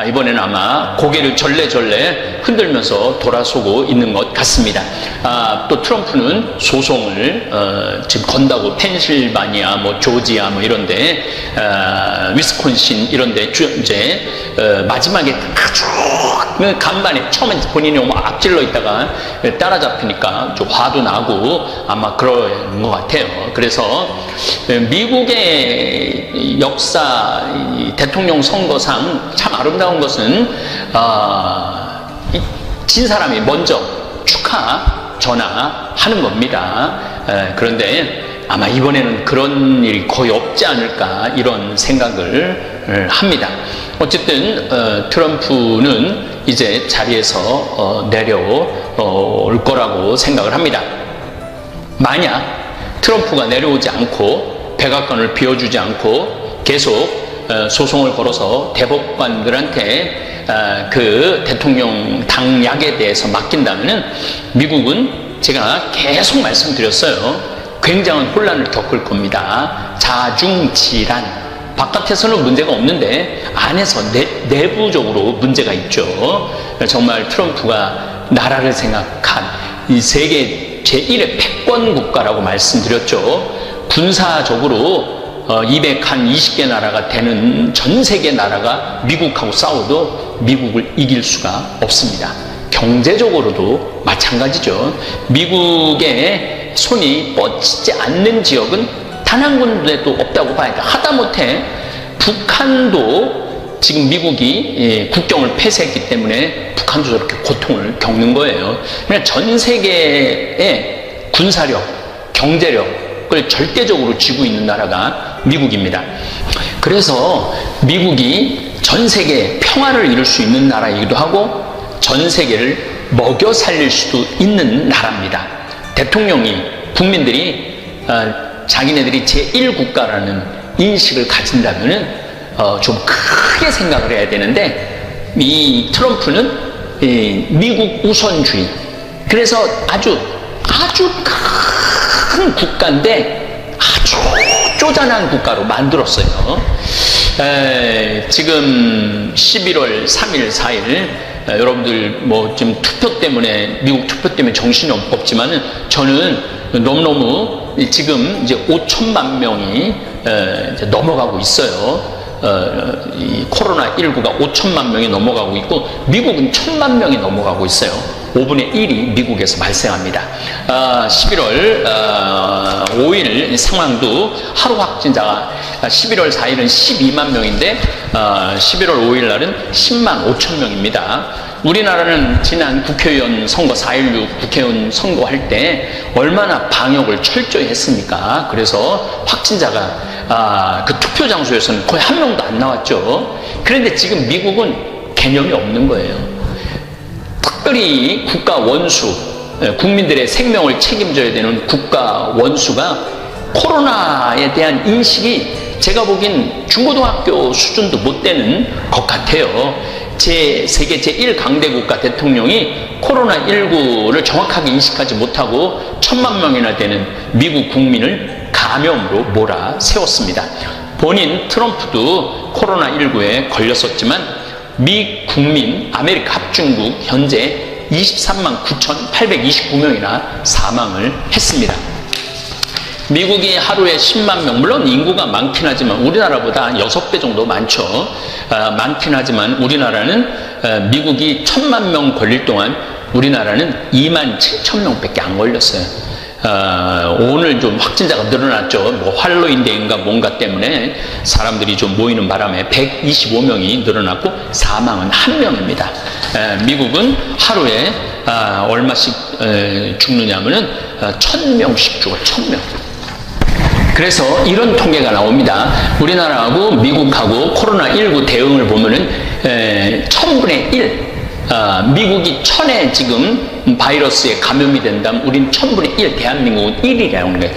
이번에는 아마 고개를 절레절레 흔들면서 돌아서고 있는 것 같습니다. 또 트럼프는 소송을 지금 건다고 펜실바니아, 조지아 이런데, 위스콘신 이런데 이제 마지막에 아주 간만에 처음에 본인이 너무 앞질러 있다가 따라잡히니까 좀 화도 나고 아마 그런 것 같아요. 그래서 미국의 역사 대통령 선거상 참 아름다운 것은 진 사람이 먼저 축하 전화하는 겁니다. 그런데 아마 이번에는 그런 일이 거의 없지 않을까 이런 생각을 합니다. 어쨌든 트럼프는 이제 자리에서 내려올 거라고 생각을 합니다. 만약 트럼프가 내려오지 않고 백악관을 비워주지 않고 계속 소송을 걸어서 대법관들한테 그 대통령 당약에 대해서 맡긴다면은 미국은 제가 계속 말씀드렸어요. 굉장한 혼란을 겪을 겁니다. 자중질환. 바깥에서는 문제가 없는데 안에서 내부적으로 문제가 있죠. 정말 트럼프가 나라를 생각한 이 세계 제1의 패권 국가라고 말씀드렸죠. 군사적으로 220개 나라가 되는 전 세계 나라가 미국하고 싸워도 미국을 이길 수가 없습니다. 경제적으로도 마찬가지죠. 미국의 손이 뻗치지 않는 지역은 단 한 군데도 없다고 봐야 돼. 하다못해 북한도 지금 미국이 국경을 폐쇄했기 때문에 북한도 저렇게 고통을 겪는 거예요. 그러니까 전 세계의 군사력, 경제력을 절대적으로 쥐고 있는 나라가 미국입니다. 그래서 미국이 전 세계에 평화를 이룰 수 있는 나라이기도 하고 전 세계를 먹여 살릴 수도 있는 나라입니다. 대통령이 국민들이 자기네들이 제1국가라는 인식을 가진다면은 좀 크게 생각을 해야 되는데 이 트럼프는 미국 우선주의. 그래서 아주 큰 국가인데 아주 쪼잔한 국가로 만들었어요. 지금 11월 3일, 4일 여러분들 지금 투표 때문에 미국 투표 때문에 정신이 없지만은 저는 너무너무 지금 이제 5천만 명이 이제 넘어가고 있어요. 이 코로나19가 5천만 명이 넘어가고 있고 미국은 1,000만 명이 넘어가고 있어요. 5분의 1이 미국에서 발생합니다. 11월 5일 상황도 하루 확진자가 11월 4일은 12만 명인데 11월 5일 날은 10만 5천 명입니다. 우리나라는 지난 국회의원 선거 4.16 국회의원 선거할 때 얼마나 방역을 철저히 했습니까? 그래서 확진자가 그 투표 장소에서는 거의 한 명도 안 나왔죠. 그런데 지금 미국은 개념이 없는 거예요. 특별히 국가 원수, 국민들의 생명을 책임져야 되는 국가 원수가 코로나에 대한 인식이 제가 보기엔 중고등학교 수준도 못 되는 것 같아요. 세계 제1강대국가 대통령이 코로나19를 정확하게 인식하지 못하고 1,000만 명이나 되는 미국 국민을 감염으로 몰아세웠습니다. 본인 트럼프도 코로나19에 걸렸었지만 미 국민 아메리카 합중국 현재 23만 9,829명이나 사망을 했습니다. 미국이 하루에 10만 명, 물론 인구가 많긴 하지만 우리나라보다 한 6배 정도 많죠. 많긴 하지만 우리나라는 미국이 1,000만 명 걸릴 동안 우리나라는 2만 7천 명밖에 안 걸렸어요. 오늘 좀 확진자가 늘어났죠. 할로윈데이인가 뭔가 때문에 사람들이 좀 모이는 바람에 125명이 늘어났고 사망은 1명입니다. 미국은 하루에 얼마씩 죽느냐면은 1,000명씩 죽어. 1,000명. 그래서 이런 통계가 나옵니다. 우리나라하고 미국하고 코로나19 대응을 보면은 1000분의 1. 미국이 1000에 지금 바이러스에 감염이 된다면 우린 1000분의 1, 대한민국은 1이라는 거예요.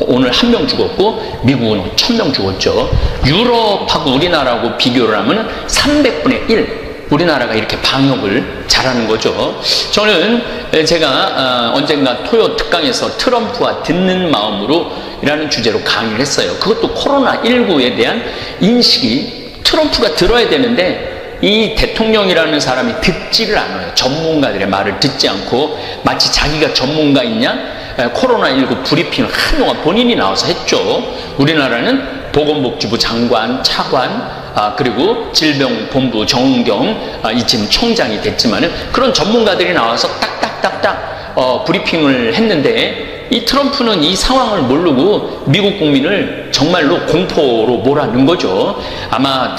오늘 1명 죽었고 미국은 1000명 죽었죠. 유럽하고 우리나라하고 비교를 하면 300분의 1. 우리나라가 이렇게 방역을 잘하는 거죠. 저는 제가 언젠가 토요 특강에서 트럼프와 듣는 마음으로 이라는 주제로 강의를 했어요. 그것도 코로나19에 대한 인식이 트럼프가 들어야 되는데 이 대통령이라는 사람이 듣지를 않아요. 전문가들의 말을 듣지 않고 마치 자기가 전문가이냐? 코로나19 브리핑을 한동안 본인이 나와서 했죠. 우리나라는 보건복지부 장관, 차관, 그리고 질병본부 정은경 이쯤 총장이 됐지만은 그런 전문가들이 나와서 딱딱딱딱 브리핑을 했는데 이 트럼프는 이 상황을 모르고 미국 국민을 정말로 공포로 몰아넣은 거죠. 아마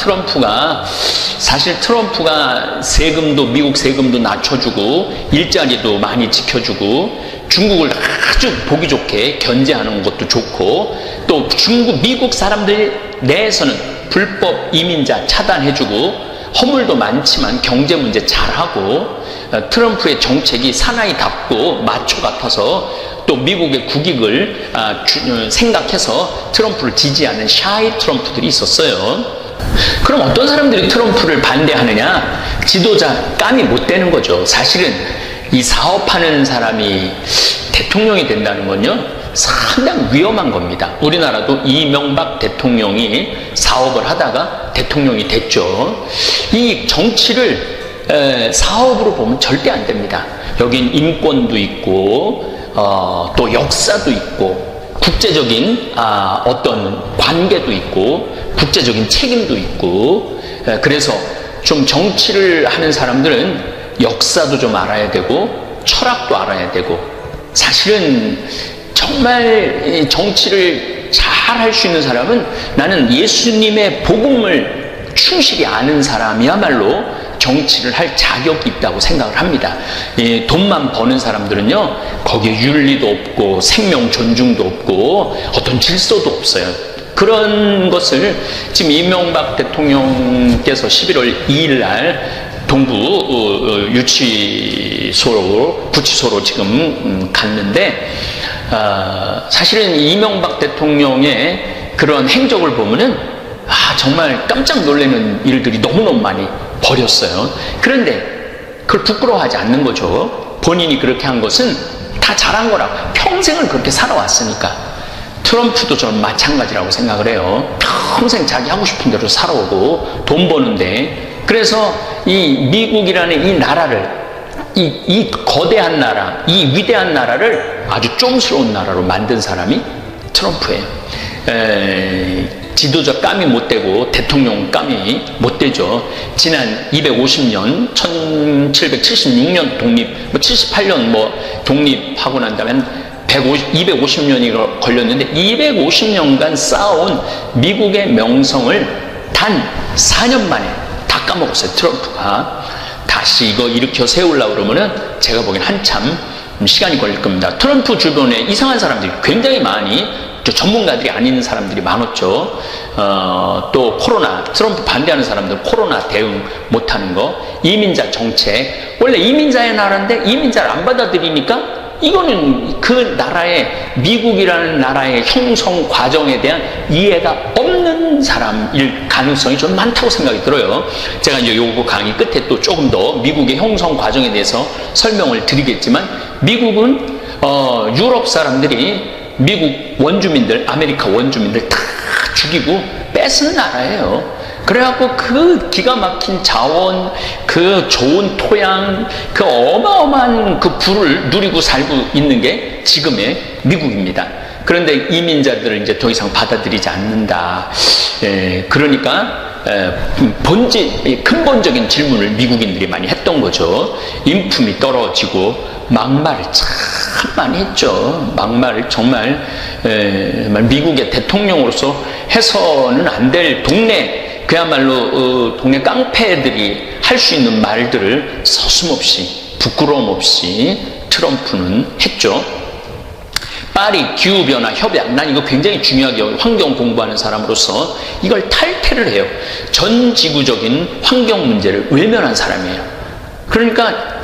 사실 트럼프가 미국 세금도 낮춰주고 일자리도 많이 지켜주고 중국을 아주 보기 좋게 견제하는 것도 좋고 또 미국 사람들 내에서는 불법 이민자 차단해주고 허물도 많지만 경제 문제 잘하고 트럼프의 정책이 사나이답고 마초 같아서 또 미국의 국익을 생각해서 트럼프를 지지하는 샤이 트럼프들이 있었어요. 그럼 어떤 사람들이 트럼프를 반대하느냐? 지도자 깜이 못 되는 거죠. 사실은 이 사업하는 사람이 대통령이 된다는 건요 상당히 위험한 겁니다. 우리나라도 이명박 대통령이 사업을 하다가 대통령이 됐죠. 이 정치를 사업으로 보면 절대 안 됩니다. 여긴 인권도 있고 또 역사도 있고 국제적인 어떤 관계도 있고 국제적인 책임도 있고 그래서 좀 정치를 하는 사람들은 역사도 좀 알아야 되고 철학도 알아야 되고 사실은 정말 정치를 잘 할 수 있는 사람은 나는 예수님의 복음을 충실히 아는 사람이야말로 정치를 할 자격이 있다고 생각을 합니다. 돈만 버는 사람들은요 거기에 윤리도 없고 생명 존중도 없고 어떤 질서도 없어요. 그런 것을 지금 이명박 대통령께서 11월 2일 날 동부 구치소로 지금 갔는데 사실은 이명박 대통령의 그런 행적을 보면은 정말 깜짝 놀라는 일들이 너무너무 많이 벌였어요. 그런데 그걸 부끄러워하지 않는 거죠. 본인이 그렇게 한 것은 다 잘한 거라고. 평생을 그렇게 살아왔으니까. 트럼프도 저는 마찬가지라고 생각을 해요. 평생 자기 하고 싶은 대로 살아오고 돈 버는데 그래서 이 미국이라는 이 나라를 이 거대한 나라, 이 위대한 나라를 아주 쫌스러운 나라로 만든 사람이 트럼프예요. 지도자 깜이 못 되고 대통령 깜이 못 되죠. 지난 250년, 1776년 독립, 78년 독립하고 난 다음에 250년이 걸렸는데 250년간 쌓아온 미국의 명성을 단 4년 만에 다 까먹었어요. 트럼프가. 다시 이거 일으켜 세우려고 그러면은 제가 보기엔 한참 시간이 걸릴 겁니다. 트럼프 주변에 이상한 사람들이 굉장히 많이 전문가들이 아닌 사람들이 많았죠. 또 트럼프 반대하는 사람들 코로나 대응 못하는 거, 이민자 정책. 원래 이민자의 나라인데 이민자를 안 받아들이니까 이거는 그 나라의 미국이라는 나라의 형성 과정에 대한 이해가 없는 사람일 가능성이 좀 많다고 생각이 들어요. 제가 이제 요거 강의 끝에 또 조금 더 미국의 형성 과정에 대해서 설명을 드리겠지만 미국은 유럽 사람들이 미국 원주민들, 아메리카 원주민들 다 죽이고 뺏은 나라예요. 그래갖고 그 기가 막힌 자원, 그 좋은 토양, 그 어마어마한 그 부를 누리고 살고 있는 게 지금의 미국입니다. 그런데 이민자들을 이제 더 이상 받아들이지 않는다. 그러니까 근본적인 질문을 미국인들이 많이 했던 거죠. 인품이 떨어지고 막말을 참 많이 했죠. 막말을 정말 미국의 대통령으로서 해서는 안 될 그야말로 동네 깡패들이 할 수 있는 말들을 서슴없이 부끄러움 없이 트럼프는 했죠. 파리 기후변화 협약, 난 이거 굉장히 중요하게 환경 공부하는 사람으로서 이걸 탈퇴를 해요. 전 지구적인 환경 문제를 외면한 사람이에요. 그러니까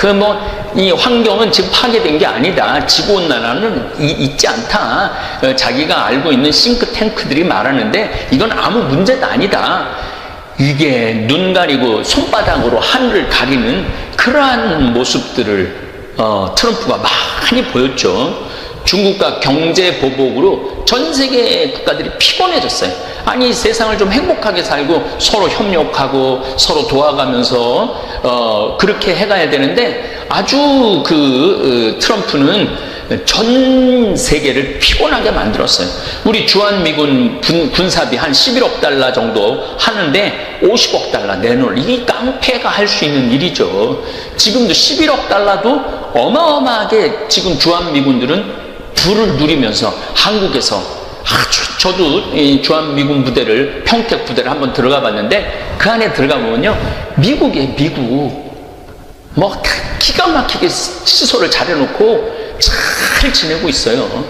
이 환경은 지금 파괴된 게 아니다. 지구온난화는 있지 않다. 자기가 알고 있는 싱크탱크들이 말하는데 이건 아무 문제도 아니다. 이게 눈 가리고 손바닥으로 하늘을 가리는 그러한 모습들을 트럼프가 많이 보였죠. 중국과 경제 보복으로 전 세계 국가들이 피곤해졌어요. 아니, 세상을 좀 행복하게 살고 서로 협력하고 서로 도와가면서 그렇게 해가야 되는데, 아주 트럼프는 전 세계를 피곤하게 만들었어요. 우리 주한미군 군사비 한 11억 달러 정도 하는데 50억 달러 내놓을, 이 깡패가 할 수 있는 일이죠. 지금도 11억 달러도 어마어마하게 지금 주한미군들은 부를 누리면서 한국에서 아주, 저도 이 주한미군 부대를, 평택 부대를 한번 들어가 봤는데, 그 안에 들어가 보면요, 미국 뭐 기가 막히게 시설을 잘 해놓고 잘 지내고 있어요.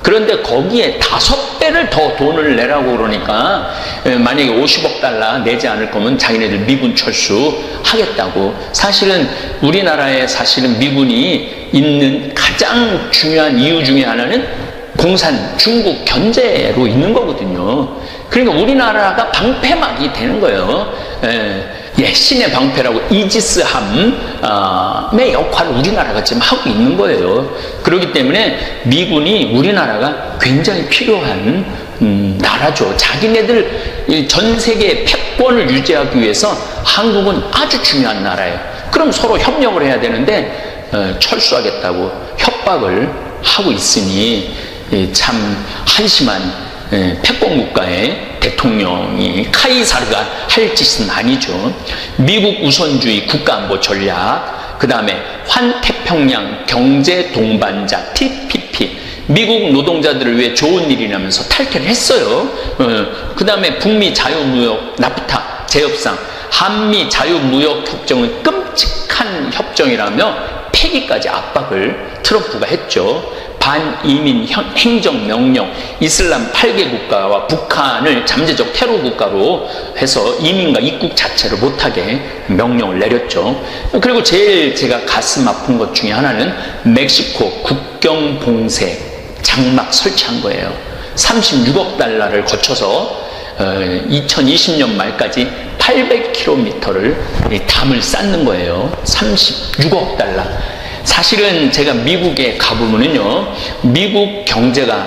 그런데 거기에 5배를 더 돈을 내라고 그러니까, 만약에 50억 달러 내지 않을 거면 자기네들 미군 철수하겠다고. 사실은 우리나라에 사실은 미군이 있는 가장 중요한 이유 중에 하나는 공산 중국 견제로 있는 거거든요. 그러니까 우리나라가 방패막이 되는 거예요. 신의 방패라고 이지스함의 역할을 우리나라가 지금 하고 있는 거예요. 그렇기 때문에 미군이 우리나라가 굉장히 필요한 나라죠. 자기네들 전 세계 패권을 유지하기 위해서 한국은 아주 중요한 나라예요. 그럼 서로 협력을 해야 되는데 철수하겠다고 협박을 하고 있으니 참 한심한 패권 국가의 대통령이, 카이사르가 할 짓은 아니죠. 미국 우선주의 국가안보 전략, 그 다음에 환태평양 경제 동반자 TPP, 미국 노동자들을 위해 좋은 일이라면서 탈퇴를 했어요. 그 다음에 북미 자유무역 나프타 재협상, 한미 자유무역협정은 끔찍한 협정이라며 폐기까지 압박을 트럼프가 했죠. 반이민 행정명령, 이슬람 8개 국가와 북한을 잠재적 테러 국가로 해서 이민과 입국 자체를 못하게 명령을 내렸죠. 그리고 제일 제가 가슴 아픈 것 중에 하나는 멕시코 국경 봉쇄 장막 설치한 거예요. 36억 달러를 거쳐서 2020년 말까지 800km를 담을 쌓는 거예요. 36억 달러. 사실은 제가 미국에 가보면요, 미국 경제가,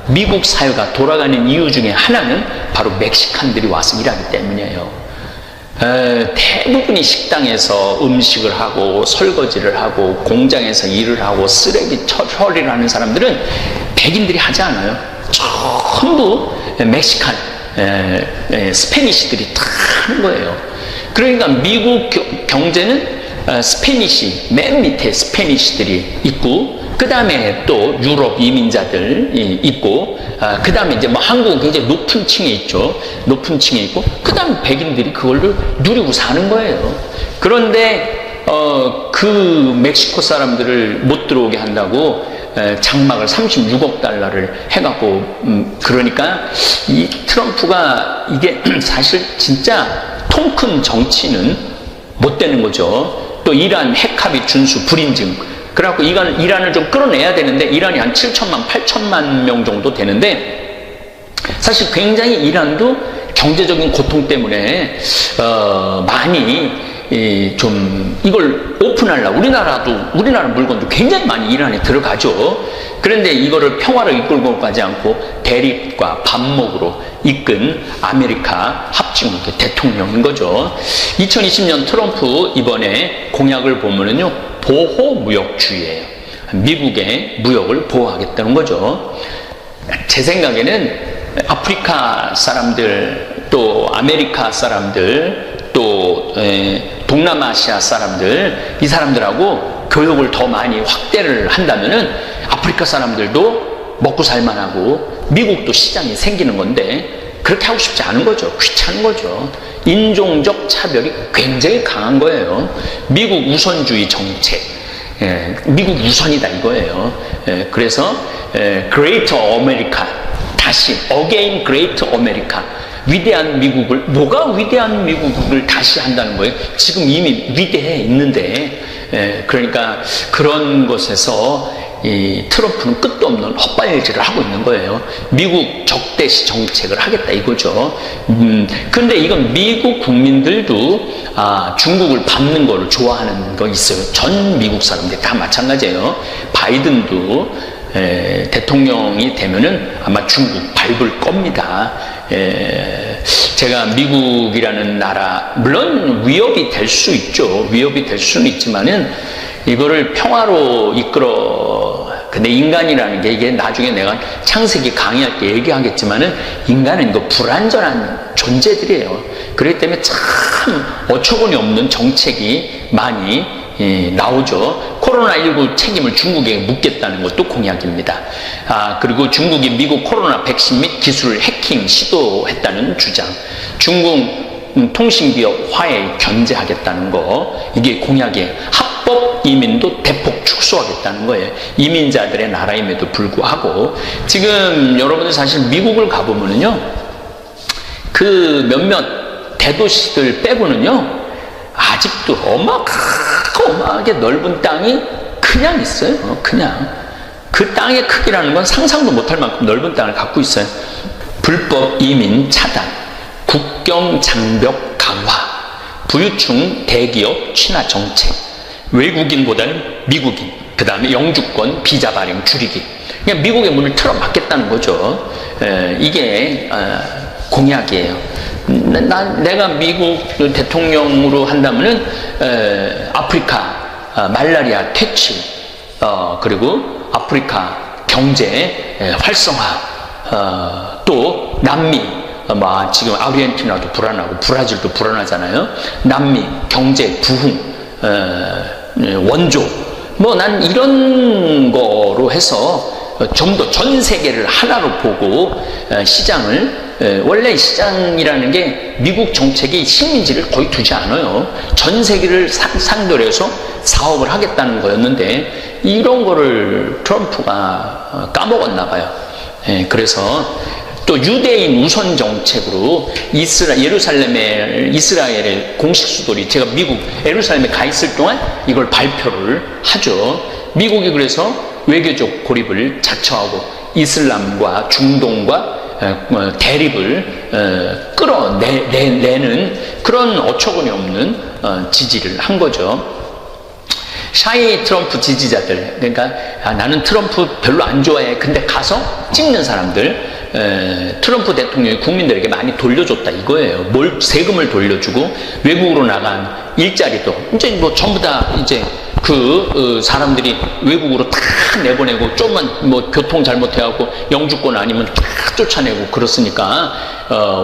미국 사회가 돌아가는 이유 중에 하나는 바로 멕시칸들이 와서 일하기 때문이에요. 대부분이 식당에서 음식을 하고 설거지를 하고 공장에서 일을 하고 쓰레기 처리를 하는 사람들은 백인들이 하지 않아요. 전부 멕시칸, 스페니시들이 다 하는 거예요. 그러니까 미국 경제는 스페니시, 맨 밑에 스페니시들이 있고, 그 다음에 또 유럽 이민자들이 있고, 그 다음에 이제 뭐 한국은 굉장히 높은 층에 있죠. 높은 층에 있고, 그 다음에 백인들이 그걸 누리고 사는 거예요. 그런데, 그 멕시코 사람들을 못 들어오게 한다고 장막을 36억 달러를 해갖고, 그러니까 이 트럼프가 이게 사실 진짜 통 큰 정치는 못 되는 거죠. 또 이란 핵합의 준수 불인증. 그래갖고 이란을 좀 끌어내야 되는데, 이란이 한 7천만, 8천만 명 정도 되는데, 사실 굉장히 이란도 경제적인 고통 때문에, 많이, 좀, 이걸 오픈하려고, 우리나라 물건도 굉장히 많이 이란에 들어가죠. 그런데 이거를 평화를 이끌고 가지 않고 대립과 반목으로 이끈 아메리카 합중 대통령인 거죠. 2020년 트럼프 이번에 공약을 보면은요, 보호무역주의예요. 미국의 무역을 보호하겠다는 거죠. 제 생각에는 아프리카 사람들, 또 아메리카 사람들, 또 동남아시아 사람들, 이 사람들하고 교육을 더 많이 확대를 한다면은 아프리카 사람들도 먹고 살만하고 미국도 시장이 생기는 건데, 그렇게 하고 싶지 않은 거죠. 귀찮은 거죠. 인종적 차별이 굉장히 강한 거예요. 미국 우선주의 정책, 미국 우선이다 이거예요. 그래서 Greater America, 다시 Again Greater America, 위대한 미국을, 뭐가 위대한 미국을 다시 한다는 거예요? 지금 이미 위대해 있는데, 그러니까 그런 것에서 이 트럼프는 끝도 없는 헛발질을 하고 있는 거예요. 미국 적대시 정책을 하겠다 이거죠. 근데 이건 미국 국민들도 중국을 밟는 거를 좋아하는 거 있어요. 전 미국 사람들이 다 마찬가지예요. 바이든도 대통령이 되면은 아마 중국 밟을 겁니다. 제가 미국이라는 나라, 물론 위협이 될 수 있죠. 위협이 될 수는 있지만은 이거를 평화로 근데 인간이라는 게 이게 나중에 내가 창세기 강의할 때 얘기하겠지만은 인간은 이거 불완전한 존재들이에요. 그렇기 때문에 참 어처구니 없는 정책이 많이 나오죠. 코로나19 책임을 중국에게 묻겠다는 것도 공약입니다. 그리고 중국이 미국 코로나 백신 및 기술을 해킹 시도했다는 주장. 중국 통신기업 화웨이 견제하겠다는 거, 이게 공약이에요. 합법 이민도 대폭 축소하겠다는 거예요. 이민자들의 나라임에도 불구하고. 지금 여러분들 사실 미국을 가보면은요, 그 몇몇 대도시들 빼고는요, 아직도 어마어마하게 넓은 땅이 그냥 있어요. 그냥. 그 땅의 크기라는 건 상상도 못할 만큼 넓은 땅을 갖고 있어요. 불법 이민 차단, 국경 장벽 강화, 부유층 대기업 친화 정책, 외국인보다는 미국인, 그 다음에 영주권 비자 발행 줄이기. 그냥 미국의 문을 틀어막겠다는 거죠. 이게 공약이에요. 내가 미국 대통령으로 한다면은 아프리카 말라리아 퇴치, 그리고 아프리카 경제 활성화, 또 남미, 지금 아르헨티나도 불안하고 브라질도 불안하잖아요. 남미 경제 부흥, 원조, 난 이런 거로 해서 좀 더 전 세계를 하나로 보고 시장을, 원래 시장이라는 게 미국 정책이 식민지를 거의 두지 않아요. 전 세계를 상대로 해서 사업을 하겠다는 거였는데 이런 거를 트럼프가 까먹었나 봐요. 그래서 또 유대인 우선 정책으로 이스라엘의 공식 수도리, 제가 미국 예루살렘에 가 있을 동안 이걸 발표를 하죠. 미국이 그래서 외교적 고립을 자처하고 이슬람과 중동과 대립을 끌어내는 그런 어처구니 없는 지지를 한 거죠. 샤이 트럼프 지지자들, 그러니까 나는 트럼프 별로 안 좋아해, 근데 가서 찍는 사람들, 트럼프 대통령이 국민들에게 많이 돌려줬다 이거예요. 세금을 돌려주고 외국으로 나간 일자리도 이제 전부 다 이제 사람들이 외국으로 다 내보내고, 좀만 교통 잘못해갖고 영주권 아니면 다 쫓아내고 그렇으니까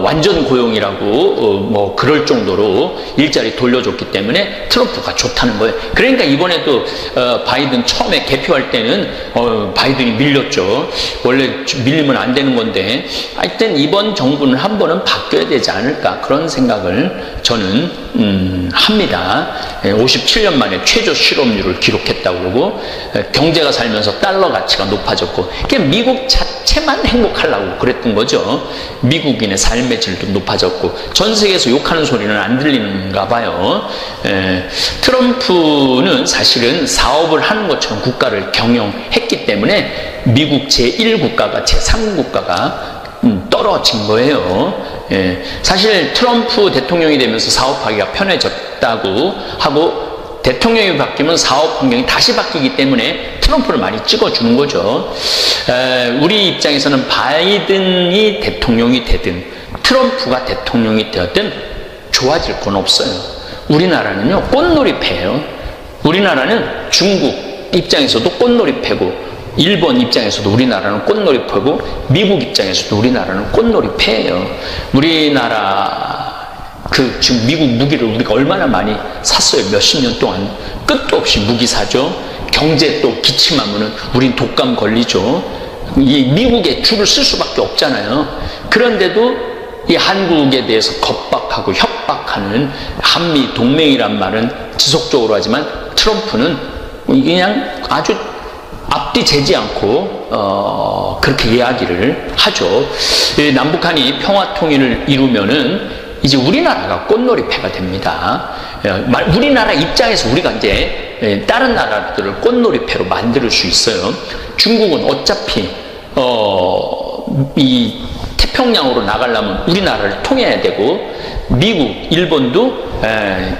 완전 고용이라고 그럴 정도로 일자리 돌려줬기 때문에 트럼프가 좋다는 거예요. 그러니까 이번에도 바이든 처음에 개표할 때는 바이든이 밀렸죠. 원래 밀리면 안 되는 건데, 하여튼 이번 정부는 한 번은 바뀌어야 되지 않을까, 그런 생각을 저는 합니다. 57년 만에 최저 실업률을 기록했다고 그러고, 경제가 살면서 달러 가치가 높아졌고, 미국 자체만 행복하려고 그랬던 거죠. 미국인의 삶의 질도 높아졌고, 전 세계에서 욕하는 소리는 안 들리는가 봐요. 트럼프는 사실은 사업을 하는 것처럼 국가를 경영했기 때문에 미국 제1국가가 제3국가가 떨어진 거예요. 사실 트럼프 대통령이 되면서 사업하기가 편해졌다고 하고, 대통령이 바뀌면 사업 환경이 다시 바뀌기 때문에 트럼프를 많이 찍어주는 거죠. 우리 입장에서는 바이든이 대통령이 되든 트럼프가 대통령이 되었든 좋아질 건 없어요. 우리나라는요, 꽃놀이패예요. 우리나라는 중국 입장에서도 꽃놀이패고, 일본 입장에서도 우리나라는 꽃놀이패고, 미국 입장에서도 우리나라는 꽃놀이패예요. 우리나라 지금 미국 무기를 우리가 얼마나 많이 샀어요. 몇십 년 동안 끝도 없이 무기 사죠. 경제 또 기침하면은 우린 독감 걸리죠. 이 미국에 줄을 쓸 수밖에 없잖아요. 그런데도 이 한국에 대해서 겁박하고 협박하는 한미 동맹이란 말은 지속적으로 하지만 트럼프는 그냥 아주 앞뒤 재지 않고 그렇게 이야기를 하죠. 남북한이 평화 통일을 이루면은 이제 우리나라가 꽃놀이패가 됩니다. 우리나라 입장에서 우리가 이제 다른 나라들을 꽃놀이패로 만들 수 있어요. 중국은 어차피 이 태평양으로 나가려면 우리나라를 통해야 되고, 미국, 일본도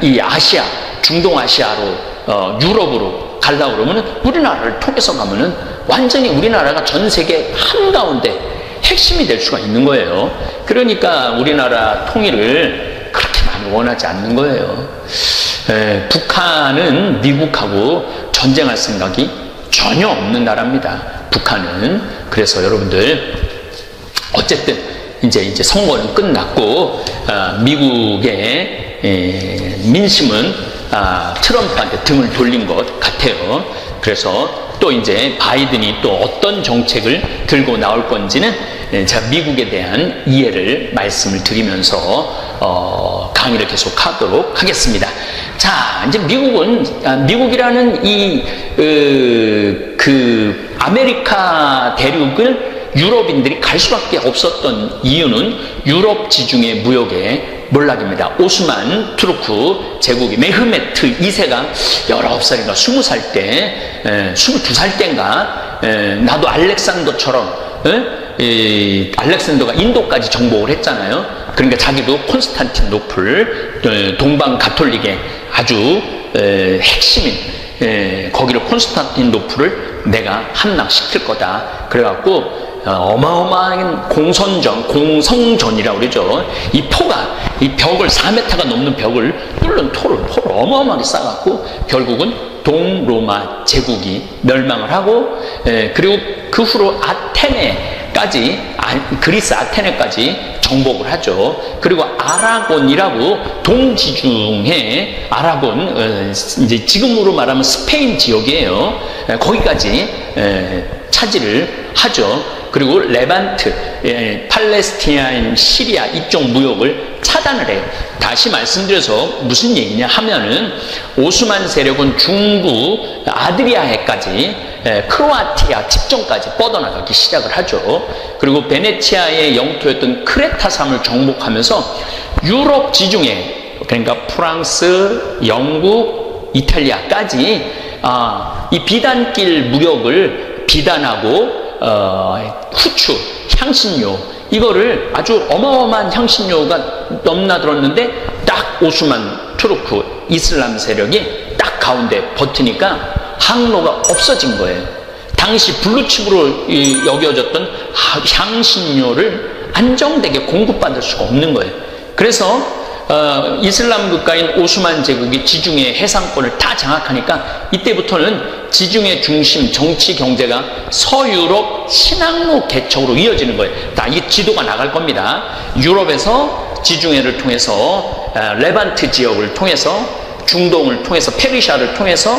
이 아시아, 중동아시아로 유럽으로 가려고 그러면 우리나라를 통해서 가면은 완전히 우리나라가 전 세계 한가운데 핵심이 될 수가 있는 거예요. 그러니까 우리나라 통일을 그렇게 많이 원하지 않는 거예요. 북한은 미국하고 전쟁할 생각이 전혀 없는 나라입니다. 북한은. 그래서 여러분들 어쨌든 이제 선거는 끝났고 미국의 민심은 트럼프한테 등을 돌린 것 같아요. 그래서 또 이제 바이든이 또 어떤 정책을 들고 나올 건지는 제가 미국에 대한 이해를 말씀을 드리면서 강의를 계속 하도록 하겠습니다. 자, 이제 미국이라는 그 아메리카 대륙을 유럽인들이 갈 수밖에 없었던 이유는 유럽 지중해 무역의 몰락입니다. 오스만 투르크 제국이 메흐메트 2세가 19살인가 20살 때, 22살 때인가, 나도 알렉산더처럼, 알렉산더가 인도까지 정복을 했잖아요. 그러니까 자기도 콘스탄티노플, 동방 가톨릭의 아주 핵심인, 거기를 콘스탄티노플을 내가 함락시킬 거다. 그래갖고 어마어마한 공성전이라고 그러죠. 이 벽을 4m가 넘는 벽을 뚫는 토를 어마어마하게 쌓아갖고 결국은 동로마 제국이 멸망을 하고, 그리고 그 후로 그리스 아테네까지 정복을 하죠. 그리고 아라곤이라고 동지중해 아라곤, 이제 지금으로 말하면 스페인 지역이에요. 거기까지 차지를 하죠. 그리고 레반트, 팔레스티나인 시리아 이쪽 무역을 차단을 해요. 다시 말씀드려서 무슨 얘기냐 하면은 오스만 세력은 중부 아드리아해까지, 크로아티아 직전까지 뻗어나가기 시작을 하죠. 그리고 베네치아의 영토였던 크레타 섬을 정복하면서 유럽 지중해, 그러니까 프랑스, 영국, 이탈리아까지 이 비단길 무역을 비단하고 후추, 향신료, 이거를 아주 어마어마한 향신료가 넘나들었는데 딱 오스만 투르크 이슬람 세력이 딱 가운데 버티니까 항로가 없어진 거예요. 당시 블루칩으로 여겨졌던 향신료를 안정되게 공급받을 수가 없는 거예요. 그래서 이슬람 국가인 오스만 제국이 지중해 해상권을 다 장악하니까 이때부터는 지중해 중심 정치 경제가 서유럽 신항로 개척으로 이어지는 거예요. 다 이 지도가 나갈 겁니다. 유럽에서 지중해를 통해서 레반트 지역을 통해서 중동을 통해서 페르시아를 통해서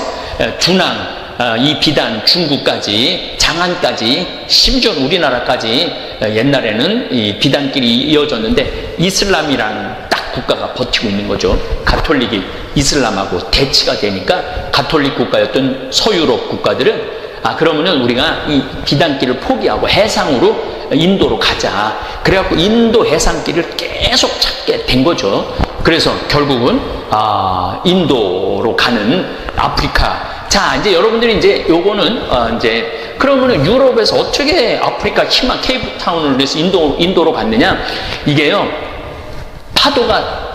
두낭, 이 비단 중국까지 장안까지 심지어 우리나라까지 옛날에는 이 비단길이 이어졌는데 이슬람이라는 국가가 버티고 있는 거죠. 가톨릭이 이슬람하고 대치가 되니까 가톨릭 국가였던 서유럽 국가들은 그러면은 우리가 이 비단길을 포기하고 해상으로 인도로 가자. 그래갖고 인도 해상길을 계속 찾게 된 거죠. 그래서 결국은 인도로 가는 아프리카. 자, 이제 여러분들이 이제 요거는 이제 그러면은 유럽에서 어떻게 아프리카 희망 케이프타운을 위해서 인도로 갔느냐? 이게요. 파도가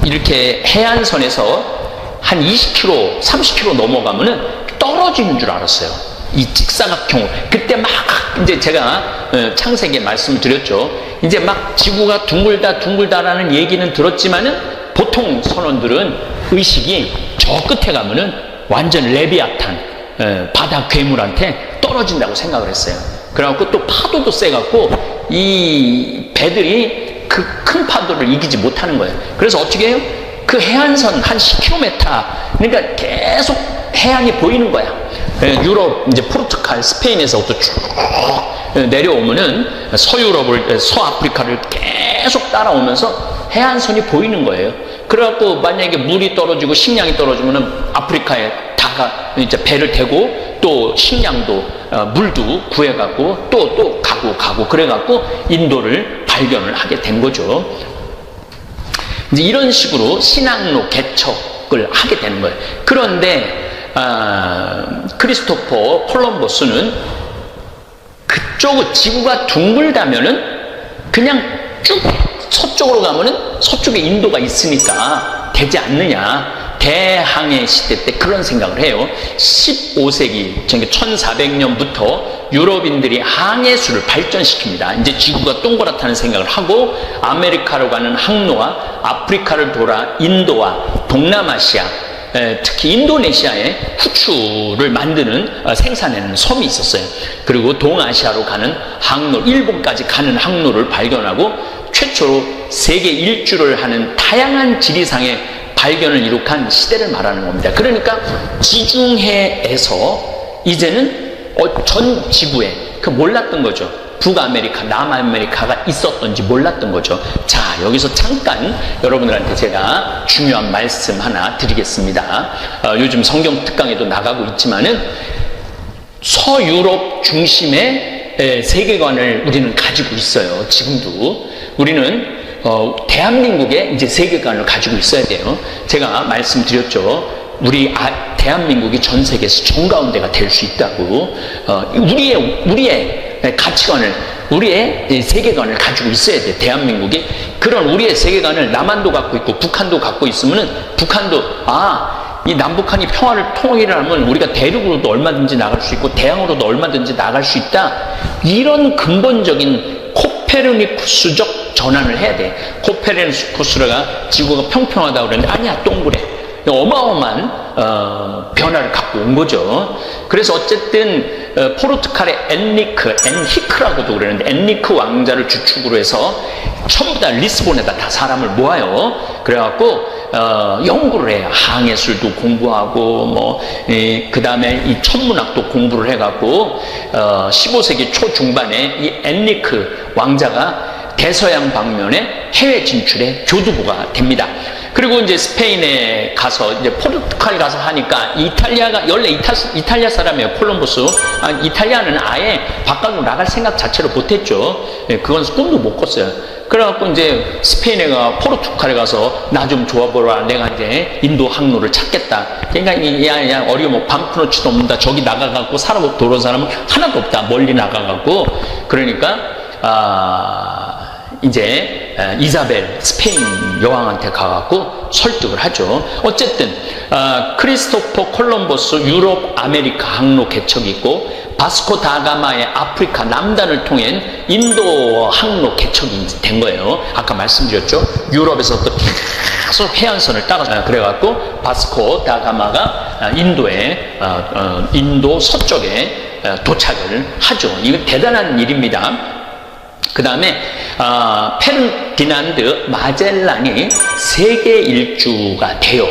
이렇게 해안선에서 한 20km, 30km 넘어가면은 떨어지는 줄 알았어요. 이 직사각형으로. 그때 막, 이제 제가 창세기에 말씀을 드렸죠. 이제 막 지구가 둥글다라는 얘기는 들었지만은 보통 선원들은 의식이 저 끝에 가면은 완전 레비아탄, 바다 괴물한테 떨어진다고 생각을 했어요. 그래갖고 또 파도도 세갖고 이 배들이 그 큰 파도를 이기지 못하는 거예요. 그래서 어떻게 해요? 그 해안선 한 10km, 그러니까 계속 해안이 보이는 거야. 유럽, 이제 포르투갈, 스페인에서부터 쭉 내려오면은 서아프리카를 계속 따라오면서 해안선이 보이는 거예요. 그래갖고 만약에 물이 떨어지고 식량이 떨어지면은 아프리카에 이제 배를 대고 또 식량도 물도 구해갖고 또 가고 그래갖고 인도를 발견을 하게 된 거죠. 이제 이런 식으로 신항로 개척을 하게 되는 거예요. 그런데 크리스토퍼 콜럼버스는 그쪽 지구가 둥글다면은 그냥 쭉 서쪽으로 가면은 서쪽에 인도가 있으니까 되지 않느냐. 대항해 시대 때 그런 생각을 해요. 15세기, 그러니까 1400년부터 유럽인들이 항해수를 발전시킵니다. 이제 지구가 동그랗다는 생각을 하고 아메리카로 가는 항로와 아프리카를 돌아 인도와 동남아시아, 특히 인도네시아에 후추를 만드는 생산하는 섬이 있었어요. 그리고 동아시아로 가는 항로, 일본까지 가는 항로를 발견하고 최초로 세계 일주를 하는 다양한 지리상의 발견을 이룩한 시대를 말하는 겁니다. 그러니까 지중해에서 이제는 전 지구에 몰랐던 거죠. 북아메리카, 남아메리카가 있었던지 몰랐던 거죠. 자, 여기서 잠깐 여러분들한테 제가 중요한 말씀 하나 드리겠습니다. 요즘 성경 특강에도 나가고 있지만은 서유럽 중심의 세계관을 우리는 가지고 있어요. 지금도 우리는 대한민국의 이제 세계관을 가지고 있어야 돼요. 제가 말씀드렸죠. 대한민국이 전 세계에서 정가운데가 될 수 있다고. 우리의 가치관을, 우리의 세계관을 가지고 있어야 돼. 대한민국이 그런 우리의 세계관을 남한도 갖고 있고 북한도 갖고 있으면은 북한도 이 남북한이 평화를 통일을 하면 우리가 대륙으로도 얼마든지 나갈 수 있고 대양으로도 얼마든지 나갈 수 있다. 이런 근본적인 코페르니쿠스적 전환을 해야 돼. 코페르니쿠스가 지구가 평평하다고 그랬는데 아니야, 동그래. 어마어마한 변화를 갖고 온 거죠. 그래서 어쨌든 포르투갈의 엔리크라고도 그러는데 엔리크 왕자를 주축으로 해서 전부 다 리스본에다 다 사람을 모아요. 그래갖고 연구를 해요. 항해술도 공부하고 그 다음에 이 천문학도 공부를 해갖고 15세기 초중반에 이 엔리크 왕자가 대서양 방면에 해외 진출의 교두보가 됩니다. 그리고 이제 스페인에 가서 이제 포르투갈 가서 하니까 이탈리아가 원래 이탈리아 사람이에요. 콜럼버스. 이탈리아는 아예 바깥으로 나갈 생각 자체를 못했죠. 그건 꿈도 못 꿨어요. 그래갖고 이제 스페인에 가 포르투갈에 가서 나 좀 좋아보라. 내가 이제 인도 항로를 찾겠다. 그러니까 야 어려워 반푼어치도 없는다. 저기 나가갖고 살아보고 돌아온 사람은 하나도 없다. 멀리 나가갖고 그러니까 이제 이사벨 스페인 여왕한테 가갖고 설득을 하죠. 어쨌든 크리스토퍼 콜럼버스 유럽 아메리카 항로 개척이 있고 바스코 다가마의 아프리카 남단을 통한 인도 항로 개척이 된 거예요. 아까 말씀드렸죠. 유럽에서부터 계속 해안선을 따라 그래갖고 바스코 다가마가 인도의 인도 서쪽에 도착을 하죠. 이거 대단한 일입니다. 그 다음에 페르디난드 마젤란이 세계 일주가 돼요.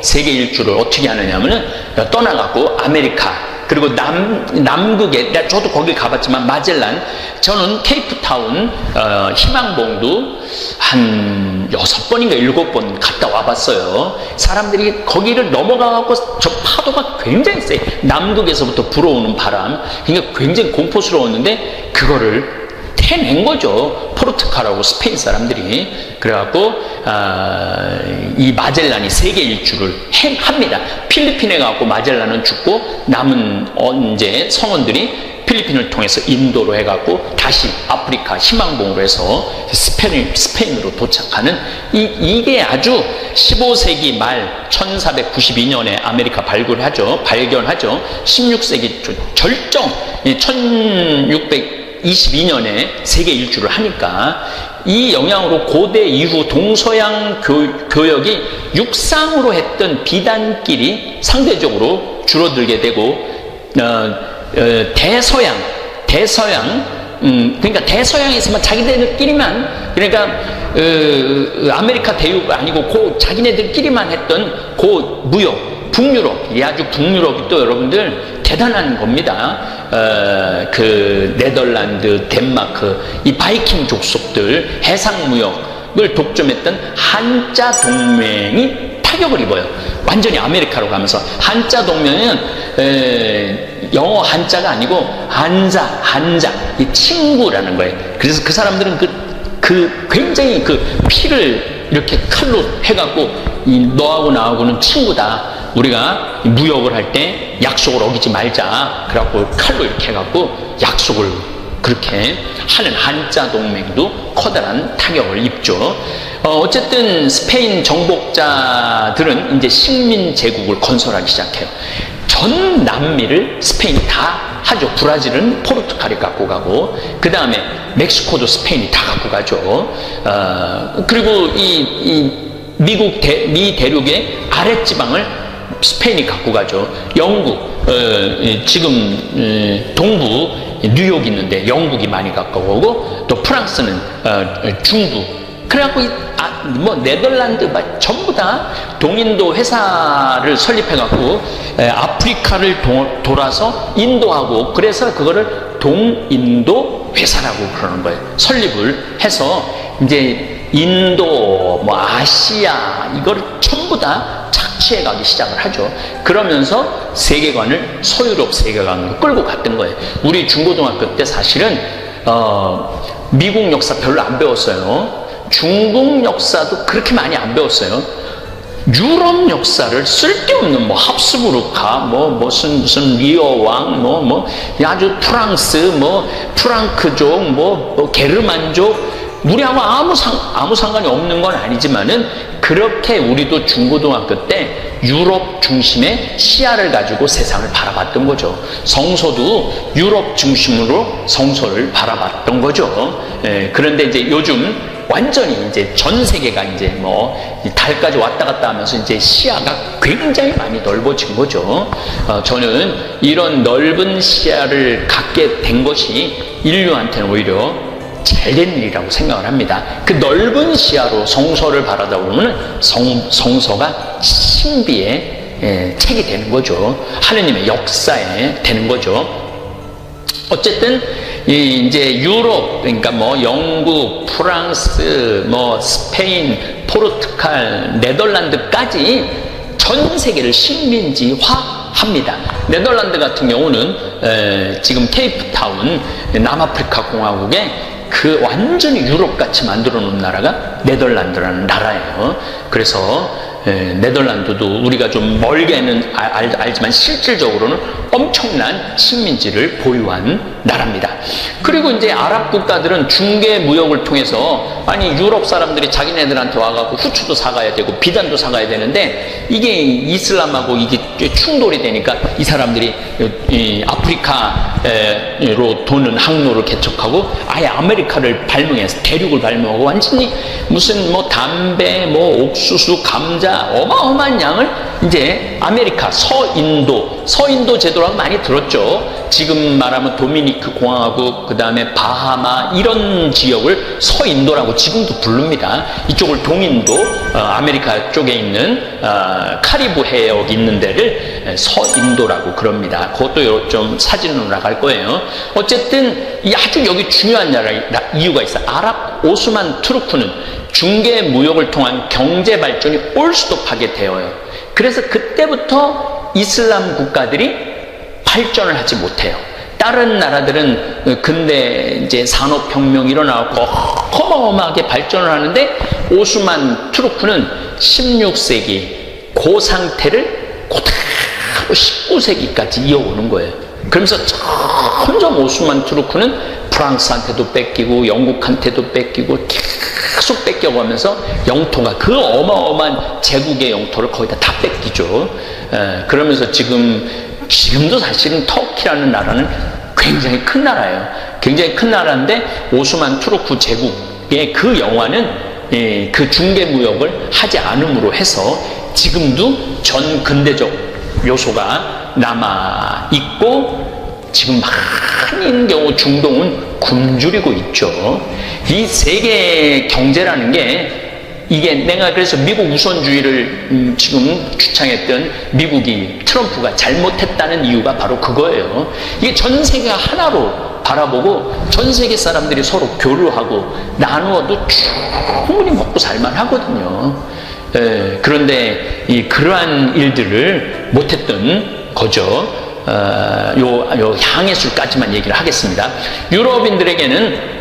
세계 일주를 어떻게 하느냐면은 떠나갖고 아메리카 그리고 남극에 저도 거기 가봤지만 마젤란 저는 케이프타운 희망봉도 한 6번인가 7번 갔다 와봤어요. 사람들이 거기를 넘어가갖고 저 파도가 굉장히 세요. 남극에서부터 불어오는 바람 그러니까 굉장히 공포스러웠는데 그거를 해낸 거죠. 포르투갈하고 스페인 사람들이. 그래갖고 이 마젤란이 세계 일주를 합니다. 필리핀에 가고 마젤란은 죽고 남은 이제 성원들이 필리핀을 통해서 인도로 해갖고 다시 아프리카 희망봉으로 해서 스페인으로 도착하는 이게 아주 15세기 말 1492년에 아메리카 발견하죠. 16세기 절정 1622년에 세계 일주를 하니까 이 영향으로 고대 이후 동서양 교역이 육상으로 했던 비단길이 상대적으로 줄어들게 되고 대서양 그러니까 대서양에서만 자기네들끼리만 그러니까 아메리카 대륙 아니고 자기네들끼리만 했던 무역 북유럽 이 아주 북유럽이 또 여러분들 대단한 겁니다. 그 네덜란드, 덴마크 이 바이킹 족속들 해상무역을 독점했던 한자 동맹이 타격을 입어요. 완전히 아메리카로 가면서 한자 동맹은 영어 한자가 아니고 한자 이 친구라는 거예요. 그래서 그 사람들은 굉장히 피를 이렇게 칼로 해갖고 너하고 나하고는 친구다. 우리가 무역을 할 때 약속을 어기지 말자. 그래갖고 칼로 이렇게 해갖고 약속을 그렇게 하는 한자 동맹도 커다란 타격을 입죠. 어쨌든 스페인 정복자들은 이제 식민 제국을 건설하기 시작해요. 전 남미를 스페인이 다 하죠. 브라질은 포르투갈이 갖고 가고, 그 다음에 멕시코도 스페인이 다 갖고 가죠. 그리고 미 대륙의 아랫지방을 스페인이 갖고 가죠. 영국, 지금 동부 뉴욕 있는데 영국이 많이 갖고 오고, 또 프랑스는 중부. 그래갖고 네덜란드 전부 다 동인도 회사를 설립해갖고 아프리카를 돌아서 인도하고, 그래서 그거를 동인도 회사라고 그러는 거예요. 설립을 해서 이제 인도, 아시아 이걸 전부 다 착취해 가기 시작을 하죠. 그러면서 세계관을 서유럽 세계관으로 끌고 갔던 거예요. 우리 중고등학교 때 사실은 미국 역사 별로 안 배웠어요. 중국 역사도 그렇게 많이 안 배웠어요. 유럽 역사를 쓸데없는 합스부르크, 무슨 리어 왕, 아주 프랑스, 프랑크족, 게르만족, 우리하고 아무 상관이 없는 건 아니지만은, 그렇게 우리도 중고등학교 때 유럽 중심의 시야를 가지고 세상을 바라봤던 거죠. 성서도 유럽 중심으로 성서를 바라봤던 거죠. 그런데 이제 요즘 완전히 이제 전 세계가 이제 달까지 왔다 갔다 하면서 이제 시야가 굉장히 많이 넓어진 거죠. 저는 이런 넓은 시야를 갖게 된 것이 인류한테는 오히려 잘된 일이라고 생각을 합니다. 그 넓은 시야로 성서를 바라다 보면 성서가 신비의 책이 되는 거죠. 하느님의 역사에 되는 거죠. 어쨌든 이제 유럽, 그러니까 영국, 프랑스, 스페인, 포르투갈, 네덜란드까지 전 세계를 식민지화합니다. 네덜란드 같은 경우는 지금 케이프타운 남아프리카 공화국에 그 완전히 유럽같이 만들어 놓은 나라가 네덜란드라는 나라예요. 그래서 네덜란드도 우리가 좀 멀게는 알지만 실질적으로는 엄청난 식민지를 보유한 나라입니다. 그리고 이제 아랍 국가들은 중개 무역을 통해서, 아니 유럽 사람들이 자기네들한테 와갖고 후추도 사가야 되고 비단도 사가야 되는데, 이게 이슬람하고 이게 충돌이 되니까 이 사람들이 아프리카로 도는 항로를 개척하고 아예 아메리카를 발명해서 대륙을 발명하고, 완전히 무슨 담배, 옥수수, 감자 어마어마한 양을 이제 아메리카, 서인도 제도라고 많이 들었죠. 지금 말하면 도미니크 공화국, 그 다음에 바하마, 이런 지역을 서인도라고 지금도 부릅니다. 이쪽을 동인도, 아메리카 쪽에 있는 카리브 해역 있는 데를 서인도라고 그럽니다. 그것도 좀 사진으로 나갈 거예요. 어쨌든 아주 여기 중요한 이유가 있어요. 아랍 오스만 투르크는 중개 무역을 통한 경제 발전이 올스톱하게 되어요. 그래서 그때부터 이슬람 국가들이 발전을 하지 못해요. 다른 나라들은 근대 이제 산업혁명 일어나고 어마어마하게 발전을 하는데, 오스만 투르크는 16세기 그 상태를 그대로 19세기까지 이어오는 거예요. 그러면서 점점 오스만 투르크는 프랑스한테도 뺏기고 영국한테도 뺏기고 계속 뺏겨가면서 영토가, 그 어마어마한 제국의 영토를 거의 다 뺏기죠. 그러면서 지금도 사실은 터키라는 나라는 굉장히 큰 나라예요. 굉장히 큰 나라인데 오스만 투르크 제국의 그 영화는 그 중개무역을 하지 않음으로 해서 지금도 전 근대적 요소가 남아있고, 지금 많은 경우 중동은 굶주리고 있죠. 이 세계 경제라는 게, 이게 내가 그래서 미국 우선주의를 지금 주창했던 미국이, 트럼프가 잘못했다는 이유가 바로 그거예요. 이게 전 세계가 하나로 바라보고 전 세계 사람들이 서로 교류하고 나누어도 충분히 먹고 살만 하거든요. 그런데 그러한 일들을 못했던 거죠. 향해술까지만 얘기를 하겠습니다. 유럽인들에게는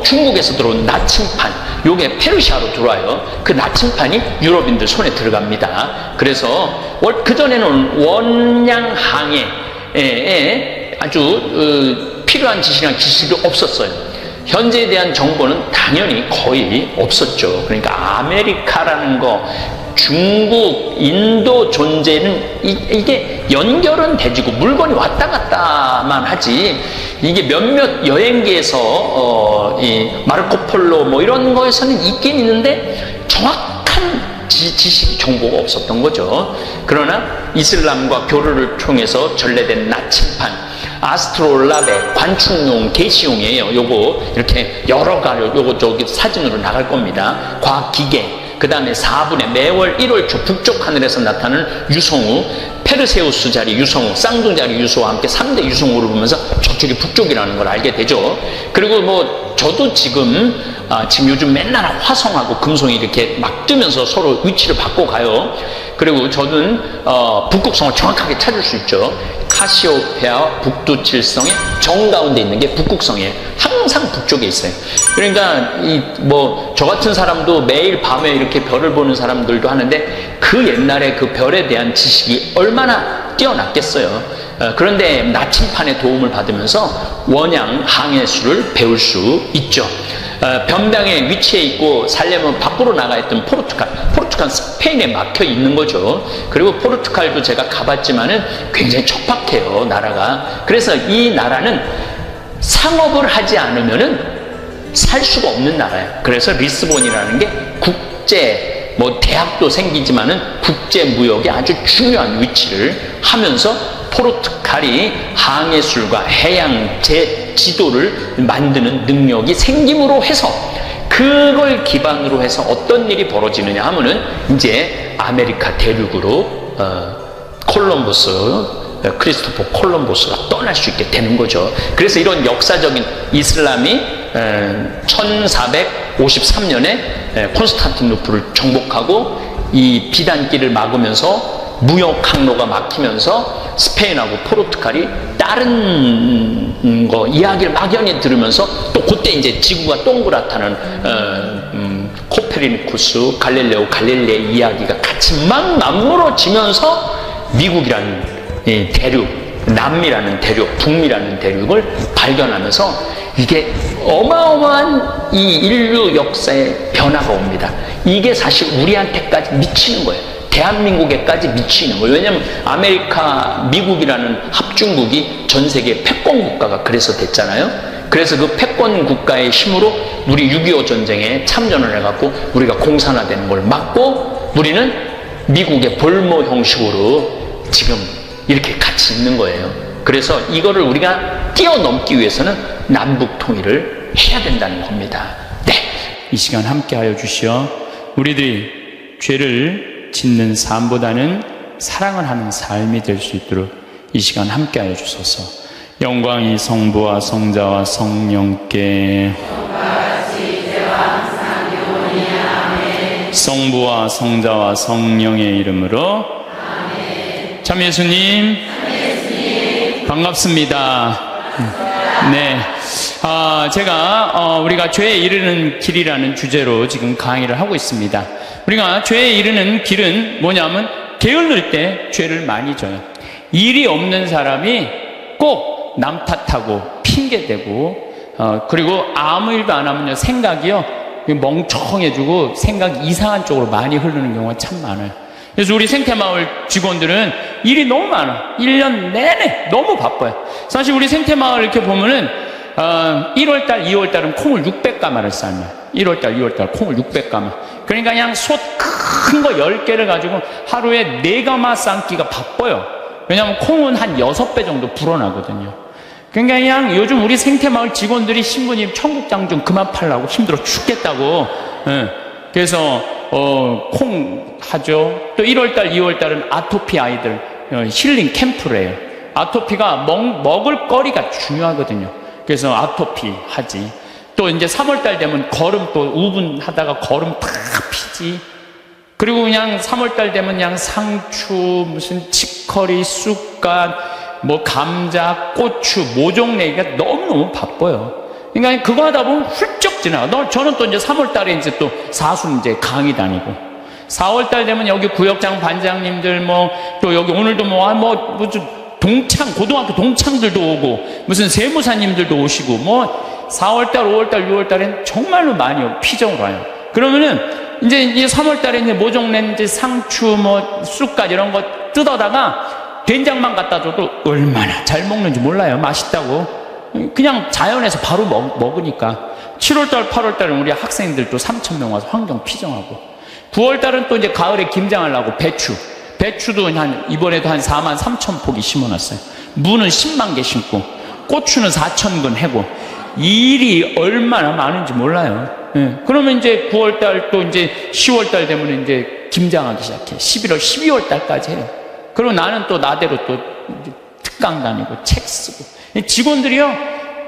중국에서 들어온 나침판, 요게 페르시아로 들어와요. 그 나침판이 유럽인들 손에 들어갑니다. 그래서 그전에는 원양항해에 아주 필요한 지시나 기술이 없었어요. 현재에 대한 정보는 당연히 거의 없었죠. 그러니까 아메리카라는 거, 중국, 인도 존재는 이게 연결은 되지고 물건이 왔다 갔다만 하지, 이게 몇몇 여행기에서 이 마르코폴로 뭐 이런 거에서는 있긴 있는데 정확한 지식 정보가 없었던 거죠. 그러나 이슬람과 교류를 통해서 전래된 나침판, 아스트롤라베, 관측용, 계시용이에요. 요거 이렇게 여러 가지, 요거 저기 사진으로 나갈 겁니다. 과학기계, 그 다음에 4분의 매월 1월 초 북쪽 하늘에서 나타나는 유성우, 페르세우스 자리 유성우, 쌍둥이 자리 유성우와 함께 3대 유성우를 보면서 저쪽이 북쪽이라는 걸 알게 되죠. 그리고 뭐 저도 지금 요즘 맨날 화성하고 금성이 이렇게 막 뜨면서 서로 위치를 바꿔 가요. 그리고 저는 북극성을 정확하게 찾을 수 있죠. 카시오페아 북두칠성의 정가운데 있는 게 북극성이에요. 항상 북쪽에 있어요. 그러니까 저 같은 사람도 매일 밤에 이렇게 별을 보는 사람들도 하는데 그 옛날에 그 별에 대한 지식이 얼마나 뛰어났겠어요. 그런데 나침판의 도움을 받으면서 원양 항해술을 배울 수 있죠. 변방에 위치해 있고 살려면 밖으로 나가 있던 포르투갈 스페인에 막혀 있는 거죠. 그리고 포르투갈도 제가 가봤지만은 굉장히 척박해요, 나라가. 그래서 이 나라는 상업을 하지 않으면은 살 수가 없는 나라예요. 그래서 리스본이라는 게 국제 대학도 생기지만은 국제 무역에 아주 중요한 위치를 하면서 포르투갈이 항해술과 해양 지도를 만드는 능력이 생김으로 해서 그걸 기반으로 해서 어떤 일이 벌어지느냐 하면은 이제 아메리카 대륙으로 크리스토퍼 콜럼버스가 떠날 수 있게 되는 거죠. 그래서 이런 역사적인 이슬람이 1453년에 콘스탄티노플을 정복하고 이 비단길을 막으면서 무역 항로가 막히면서 스페인하고 포르투갈이 다른 이야기를 막연히 들으면서 또 그때 이제 지구가 동그랗다는 코페르니쿠스, 갈릴레이 이야기가 같이 막 맞물어지면서 미국이라는 대륙, 남미라는 대륙, 북미라는 대륙을 발견하면서 이게 어마어마한 이 인류 역사의 변화가 옵니다. 이게 사실 우리한테까지 미치는 거예요. 대한민국에까지 미치는 거예요. 왜냐하면 아메리카, 미국이라는 합중국이 전 세계 패권 국가가 그래서 됐잖아요. 그래서 그 패권 국가의 힘으로 우리 6.25 전쟁에 참전을 해갖고 우리가 공산화되는 걸 막고 우리는 미국의 볼모 형식으로 지금 이렇게 같이 있는 거예요. 그래서 이거를 우리가 뛰어넘기 위해서는 남북 통일을 해야 된다는 겁니다. 네, 이 시간 함께 하여 주시어 우리들이 죄를 짓는 삶보다는 사랑을 하는 삶이 될 수 있도록 이 시간 함께 하여 주소서. 영광이 성부와 성자와 성령께 성부와 성자와 성령의 이름으로 아멘. 참 예수님 반갑습니다. 네, 제가 우리가 죄에 이르는 길이라는 주제로 지금 강의를 하고 있습니다. 우리가 죄에 이르는 길은 뭐냐면 게을를 때 죄를 많이 져요. 일이 없는 사람이 꼭 남 탓하고 핑계대고 그리고 아무 일도 안 하면요 생각이요 멍청해지고 생각이 이상한 쪽으로 많이 흐르는 경우가 참 많아요. 그래서 우리 생태마을 직원들은 일이 너무 많아. 1년 내내 너무 바빠요. 사실 우리 생태마을 이렇게 보면은 1월달, 2월달은 콩을 600가마를 삶아요. 1월달, 2월달 콩을 600가마. 그러니까 그냥 솥 큰 거 10개를 가지고 하루에 4가마 삶기가 바빠요. 왜냐하면 콩은 한 6배 정도 불어나거든요. 그러니까 그냥 요즘 우리 생태마을 직원들이 신부님 청국장 좀 그만 팔라고 힘들어 죽겠다고. 그래서 콩 하죠. 또 1월달, 2월달은 아토피 아이들 힐링 캠프를 해요. 아토피가 먹을 거리가 중요하거든요. 그래서 아토피 하지. 또 이제 3월달 되면 거름 또 우분하다가 거름 다 피지. 그리고 그냥 3월달 되면 그냥 상추, 무슨 치커리, 쑥갓, 감자, 고추, 모종 내기가 너무너무 바빠요. 그러니까 그거 하다 보면 훌쩍 지나가. 저는 또 이제 3월달에 이제 또 사수 이제 강의 다니고. 4월달 되면 여기 구역장 반장님들 또 여기 오늘도 고등학교 동창들도 오고, 무슨 세무사님들도 오시고, 뭐, 4월달, 5월달, 6월달엔 정말로 많이 피정으로 와요. 그러면은, 이제 3월달에 이제 모종낸 이제 상추, 뭐, 쑥갓 이런 거 뜯어다가 된장만 갖다 줘도 얼마나 잘 먹는지 몰라요. 맛있다고. 그냥 자연에서 바로 먹으니까. 7월달, 8월달은 우리 학생들도 3,000명 와서 환경 피정하고. 9월달은 또 이제 가을에 김장하려고 배추도 이번에도 한 43,000포기 심어놨어요. 무는 10만 개 심고, 고추는 4,000근 해고, 일이 얼마나 많은지 몰라요. 예. 그러면 이제 9월달 또 이제 10월달 되면 이제 김장하기 시작해. 11월, 12월달까지 해요. 그리고 나는 또 나대로 또 특강 다니고 책 쓰고. 직원들이요,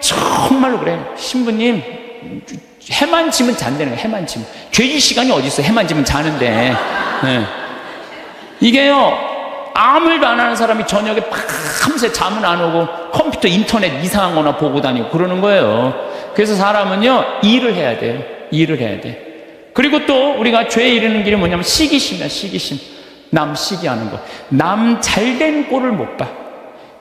정말로 그래요. 신부님, 해만 지면 잔다는 거예요. 해만 지면. 죄질 시간이 어디 있어? 해만 지면 자는데. 예. 이게요, 아무 일도 안 하는 사람이 저녁에 밤새 잠은 안 오고 컴퓨터 인터넷 이상한 거나 보고 다니고 그러는 거예요. 그래서 사람은요, 일을 해야 돼요. 일을 해야 돼. 그리고 또 우리가 죄에 이르는 길이 뭐냐면 시기심이야. 시기심. 남 시기하는 거. 남 잘된 꼴을 못 봐.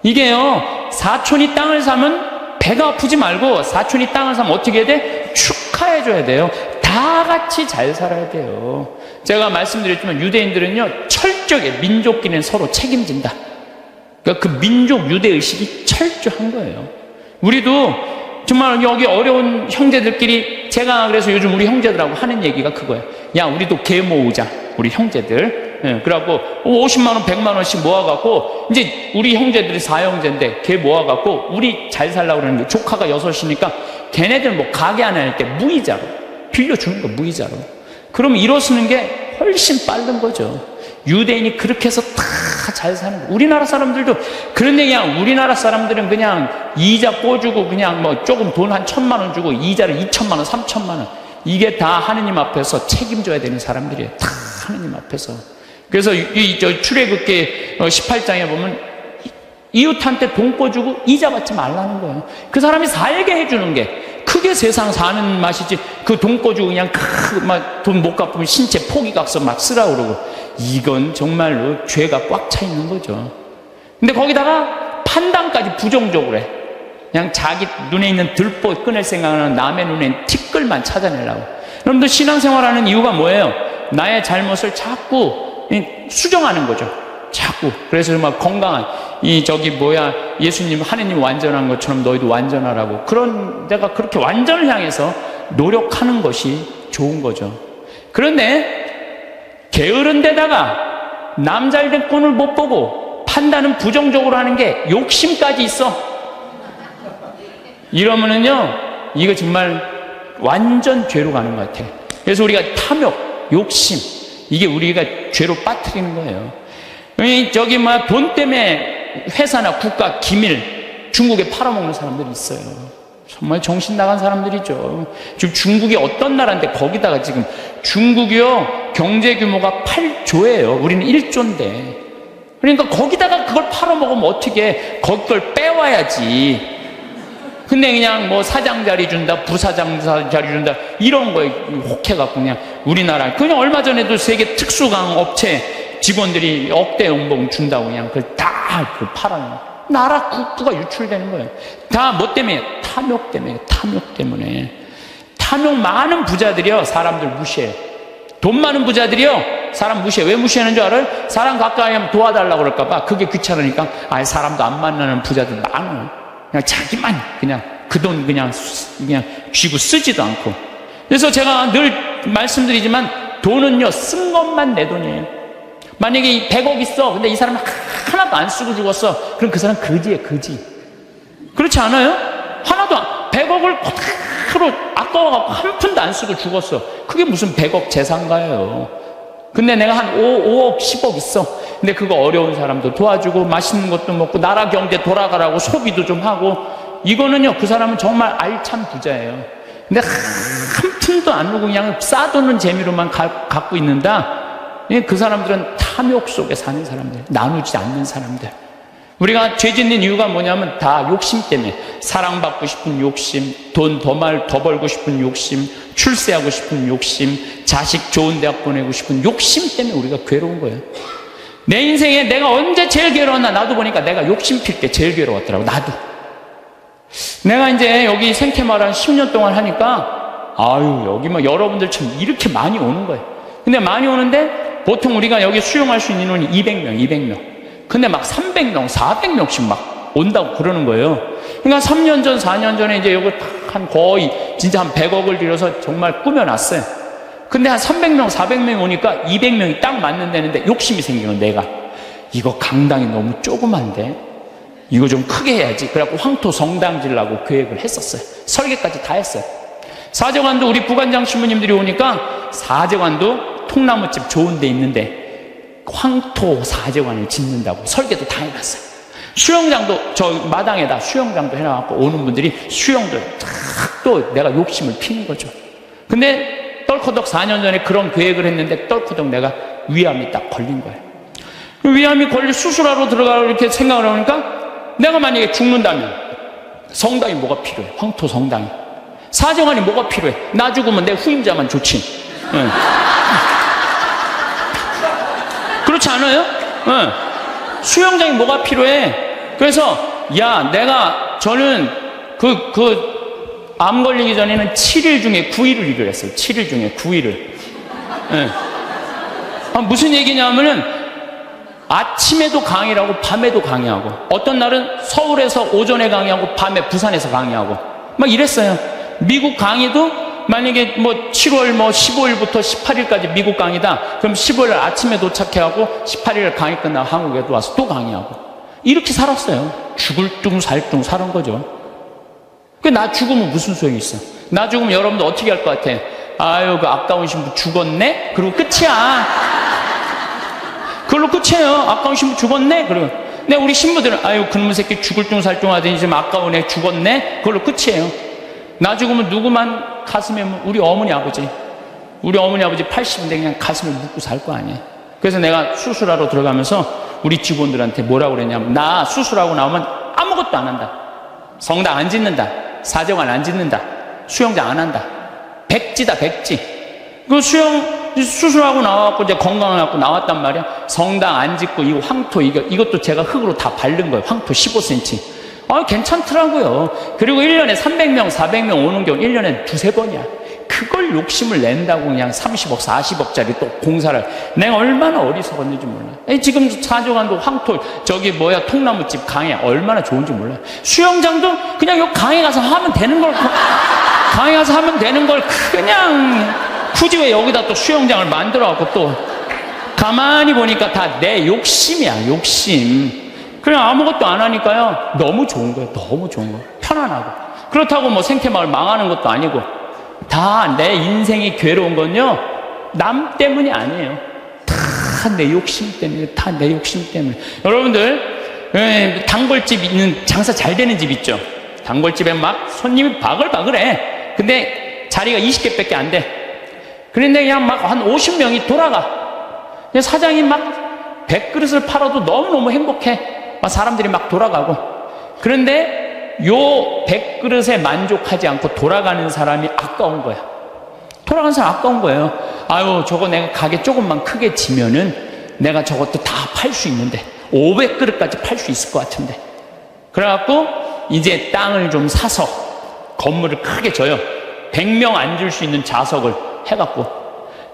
이게요, 사촌이 땅을 사면 배가 아프지 말고, 사촌이 땅을 사면 어떻게 해야 돼? 축하해줘야 돼요. 다 같이 잘 살아야 돼요. 제가 말씀드렸지만 유대인들은요, 철저하게 민족끼리는 서로 책임진다. 그러니까 그 민족 유대의식이 철저한 거예요. 우리도 정말 여기 어려운 형제들끼리, 제가 그래서 요즘 우리 형제들하고 하는 얘기가 그거예요. 야, 우리도 개 모으자. 우리 형제들. 예, 그래갖고 50만원 100만원씩 모아갖고, 이제 우리 형제들이 4형제인데 개 모아갖고 우리 잘 살라고 그러는 게, 조카가 6이니까 걔네들 뭐 가게 하나 할 때 무이자로 빌려주는 거, 무이자로. 그럼 이뤄 쓰는 게 훨씬 빠른 거죠. 유대인이 그렇게 해서 다 잘 사는 거. 우리나라 사람들도 그런데, 그냥 우리나라 사람들은 그냥 이자 꿔주고 그냥 뭐 조금 돈 한 1,000만원 주고 이자를 2,000만원 3,000만원, 이게 다 하느님 앞에서 책임져야 되는 사람들이에요. 다 하느님 앞에서. 그래서 저 출애굽기 18장에 보면 이웃한테 돈 꿔주고 이자 받지 말라는 거예요. 그 사람이 살게 해주는 게 그게 세상 사는 맛이지. 그 돈 꿔주고 그냥 막 돈 못 갚으면 신체 포기각서 막 쓰라 그러고, 이건 정말로 죄가 꽉 차 있는 거죠. 근데 거기다가 판단까지 부정적으로 해. 그냥 자기 눈에 있는 들보 끊을 생각하는, 남의 눈엔 티끌만 찾아내려고. 여러분들 신앙생활하는 이유가 뭐예요? 나의 잘못을 자꾸 수정하는 거죠. 자꾸. 그래서 막 건강한, 예수님, 하느님 완전한 것처럼 너희도 완전하라고. 그런, 내가 그렇게 완전을 향해서 노력하는 것이 좋은 거죠. 그런데, 게으른 데다가 남 잘된 꼴을 못 보고 판단은 부정적으로 하는 게 욕심까지 있어. 이러면은요, 이거 정말 완전 죄로 가는 것 같아요. 그래서 우리가 탐욕, 욕심, 이게 우리가 죄로 빠뜨리는 거예요. 돈 때문에 회사나 국가 기밀 중국에 팔아먹는 사람들이 있어요. 정말 정신 나간 사람들이죠. 지금 중국이 어떤 나라인데, 거기다가 지금 중국이요, 경제 규모가 8조예요. 우리는 1조인데. 그러니까 거기다가 그걸 팔아먹으면 어떻게 해? 거기 걸 빼와야지. 근데 그냥 뭐 사장 자리 준다, 부사장 자리 준다, 이런 거에 혹해갖고 그냥 우리나라, 그냥 얼마 전에도 세계 특수강 업체 직원들이 억대 연봉 준다고 그냥 그걸 다 팔아요. 나라 국부가 유출되는 거예요. 다 뭐 때문에? 탐욕 때문에. 탐욕 때문에. 탐욕 많은 부자들이요, 사람들 무시해요. 돈 많은 부자들이요, 사람 무시해. 왜 무시하는 줄 알아요? 사람 가까이 하면 도와달라고 그럴까봐. 그게 귀찮으니까, 사람도 안 만나는 부자들 많아요. 그냥 자기만 그냥 그 돈 그냥 쥐고 쓰지도 않고. 그래서 제가 늘 말씀드리지만, 돈은요, 쓴 것만 내 돈이에요. 만약에 100억 있어. 근데 이 사람은 하나도 안 쓰고 죽었어. 그럼 그 사람 거지예요, 거지. 그렇지 않아요? 하나도 100억을 그대로 아까워갖고 한 푼도 안 쓰고 죽었어. 그게 무슨 100억 재산가예요. 근데 내가 한 5억, 10억 있어. 근데 그거 어려운 사람도 도와주고, 맛있는 것도 먹고, 나라 경제 돌아가라고 소비도 좀 하고, 이거는요, 그 사람은 정말 알찬 부자예요. 근데 한 푼도 안 주고 그냥 싸도는 재미로만 갖고 있는다. 그 사람들은 탐욕 속에 사는 사람들, 나누지 않는 사람들. 우리가 죄 짓는 이유가 뭐냐면 다 욕심 때문에. 사랑받고 싶은 욕심, 돈 더 벌고 싶은 욕심, 출세하고 싶은 욕심, 자식 좋은 대학 보내고 싶은 욕심 때문에 우리가 괴로운 거예요. 내 인생에 내가 언제 제일 괴로웠나? 나도 보니까 내가 욕심 필 때 제일 괴로웠더라고. 나도. 내가 이제 여기 생태마을 한 10년 동안 하니까 아유 여기 뭐 여러분들처럼 이렇게 많이 오는 거예요. 근데 많이 오는데 보통 우리가 여기 수용할 수 있는 인원이 200명. 근데 막 300명, 400명씩 막 온다고 그러는 거예요. 그러니까 3년 전, 4년 전에 이제 여기 한 거의 진짜 한 100억을 들여서 정말 꾸며놨어요. 근데 한 300명, 400명 오니까 200명이 딱 맞는 데는데 욕심이 생긴 건 내가. 이거 강당이 너무 조그만데 이거 좀 크게 해야지. 그래갖고 황토 성당 지으려고 계획을 했었어요. 설계까지 다 했어요. 사제관도 우리 부관장 신부님들이 오니까 사제관도 통나무집 좋은 데 있는데 황토 사제관을 짓는다고 설계도 다 해놨어요. 수영장도 저 마당에다 수영장도 해놔갖고 오는 분들이 수영도 또 내가 욕심을 피는 거죠. 근데 떨커덕 4년 전에 그런 계획을 했는데 떨커덕 내가 위암이 딱 걸린 거예요. 위암이 걸려 수술하러 들어가고 이렇게 생각을 하니까 내가 만약에 죽는다면 성당이 뭐가 필요해? 황토 성당이. 사정관이 뭐가 필요해? 나 죽으면 내 후임자만 좋지. 응. 그렇지 않아요? 응. 수영장이 뭐가 필요해? 그래서 야 내가 저는 암 걸리기 전에는 7일 중에 9일을 일을 했어요. 7일 중에 9일을. 응. 무슨 얘기냐면은 아침에도 강의를 하고 밤에도 강의하고 어떤 날은 서울에서 오전에 강의하고 밤에 부산에서 강의하고 막 이랬어요. 미국 강의도 만약에 뭐 7월 뭐 15일부터 18일까지 미국 강의다. 그럼 15일 아침에 도착해하고 18일 강의 끝나고 한국에도 와서 또 강의하고 이렇게 살았어요. 죽을 둥 살 둥 사는 거죠. 나 죽으면 무슨 소용이 있어? 나 죽으면 여러분들 어떻게 할 것 같아? 아유 그 아까운 신부 죽었네? 그리고 끝이야. 그걸로 끝이에요. 아까운 신부 죽었네? 그리고 근데 우리 신부들은 아유 그놈의 새끼 죽을 둥 살 둥 하더니 지금 아까운 애 죽었네? 그걸로 끝이에요. 나 죽으면 누구만 가슴에 우리 어머니 아버지 80인데 그냥 가슴에 묻고 살 거 아니에요. 그래서 내가 수술하러 들어가면서 우리 직원들한테 뭐라고 그랬냐면 나 수술하고 나오면 아무것도 안 한다. 성당 안 짓는다. 사정관 안 짓는다. 수영장 안 한다. 백지다 백지. 그 수술하고 나와갖고 이제 건강해갖고 나왔단 말이야. 성당 안 짓고 이거 황토 이것도 제가 흙으로 다 바른 거예요. 황토 15cm. 괜찮더라고요. 그리고 1년에 300명, 400명 오는 경우 1년에 두세 번이야. 그걸 욕심을 낸다고 그냥 30억, 40억짜리 또 공사를. 내가 얼마나 어리석었는지 몰라. 지금 사정관도 황토, 통나무집 강에 얼마나 좋은지 몰라요. 수영장도 그냥 여기 강에 가서 하면 되는 걸, 강에 가서 하면 되는 걸 그냥 굳이 왜 여기다 또 수영장을 만들어갖고 또 가만히 보니까 다 내 욕심이야, 욕심. 그냥 아무것도 안 하니까요. 너무 좋은 거예요. 너무 좋은 거예요. 편안하고. 그렇다고 뭐 생태마을 망하는 것도 아니고 다 내 인생이 괴로운 건요. 남 때문이 아니에요. 다 내 욕심 때문에. 다 내 욕심 때문에. 여러분들 단골집 있는 장사 잘 되는 집 있죠. 단골집에 막 손님이 바글바글해. 근데 자리가 20개밖에 안 돼. 그런데 그냥 막 한 50명이 돌아가. 근데 사장이 막 100그릇을 팔아도 너무너무 행복해. 막 사람들이 막 돌아가고. 그런데 요 100그릇에 만족하지 않고 돌아가는 사람이 아까운 거야. 돌아가는 사람 아까운 거예요. 아유 저거 내가 가게 조금만 크게 지면은 내가 저것도 다 팔 수 있는데 500그릇까지 팔 수 있을 것 같은데. 그래갖고 이제 땅을 좀 사서 건물을 크게 져요. 100명 앉을 수 있는 좌석을 해갖고.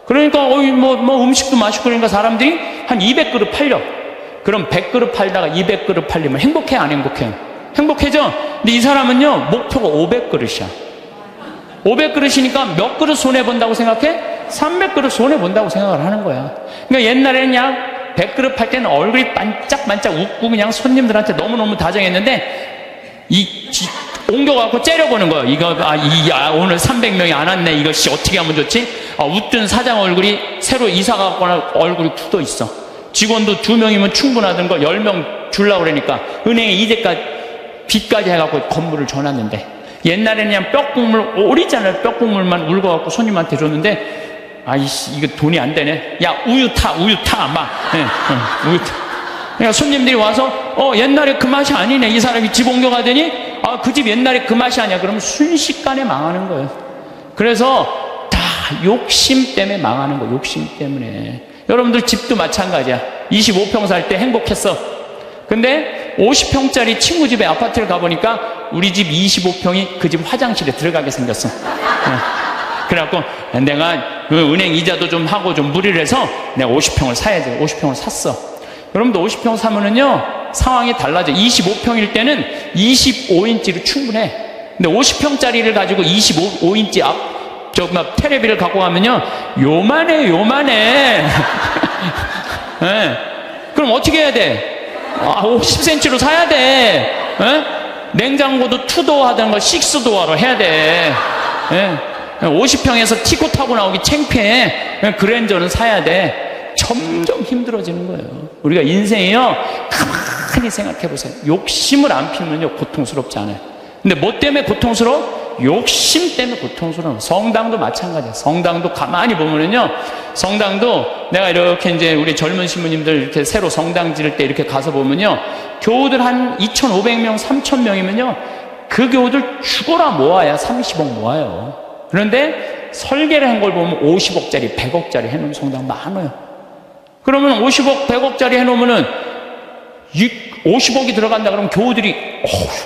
그러니까 뭐 음식도 맛있고 그러니까 사람들이 한 200그릇 팔려. 그럼 100그릇 팔다가 200그릇 팔리면 행복해 안 행복해요? 행복해져. 근데 이 사람은요 목표가 500그릇이야. 500그릇이니까 몇 그릇 손해본다고 생각해? 300그릇 손해본다고 생각을 하는 거야. 그러니까 옛날에는 그냥 100그릇 팔 때는 얼굴이 반짝반짝 웃고 그냥 손님들한테 너무너무 다정했는데 옮겨갖고 째려보는 거예요. 오늘 300명이 안 왔네. 이것이 어떻게 하면 좋지? 웃던 사장 얼굴이 새로 이사가고 얼굴이 굳어 있어. 직원도 2명이면 충분하던 거 10명 주려고 그러니까 은행에 이제까지 빚까지 해갖고 건물을 줘놨는데 옛날에는 그냥 뼈국물, 오리지널 뼈국물만 울고갖고 손님한테 줬는데 아이씨 이거 돈이 안 되네. 야 우유 타 막. 우유 타. 그러니까 손님들이 와서 옛날에 그 맛이 아니네. 이 사람이 집 옮겨가더니 그 집 옛날에 그 맛이 아니야. 그러면 순식간에 망하는 거예요. 그래서 다 욕심 때문에 망하는 거예요. 욕심 때문에. 여러분들 집도 마찬가지야. 25평 살 때 행복했어. 근데 50평짜리 친구 집에 아파트를 가보니까 우리 집 25평이 그 집 화장실에 들어가게 생겼어. 그래갖고 내가 은행 이자도 좀 하고 좀 무리를 해서 내가 50평을 사야지. 50평을 샀어. 여러분도 50평 사면은요, 상황이 달라져. 25평일 때는 25인치로 충분해. 근데 50평짜리를 가지고 25인치 테레비를 갖고 가면요, 요만해. 네. 그럼 어떻게 해야 돼? 50cm로 사야 돼. 네? 냉장고도 2도어 하던 거 6도어로 해야 돼. 네. 50평에서 티코 타고 나오기 창피해. 그랜저는 사야 돼. 점점 힘들어지는 거예요. 우리가 인생이요, 가만히 생각해 보세요. 욕심을 안 피우면요, 고통스럽지 않아요. 근데 뭐 때문에 고통스러워? 욕심 때문에 고통스러워. 성당도 마찬가지야. 성당도 가만히 보면은요, 성당도 내가 이렇게 이제 우리 젊은 신부님들 이렇게 새로 성당 지을 때 이렇게 가서 보면요, 교우들 한 2,500명, 3,000명이면요, 그 교우들 죽어라 모아야 30억 모아요. 그런데 설계를 한 걸 보면 50억짜리, 100억짜리 해놓은 성당 많아요. 그러면 50억, 100억짜리 해놓으면은 50억이 들어간다 그러면 교우들이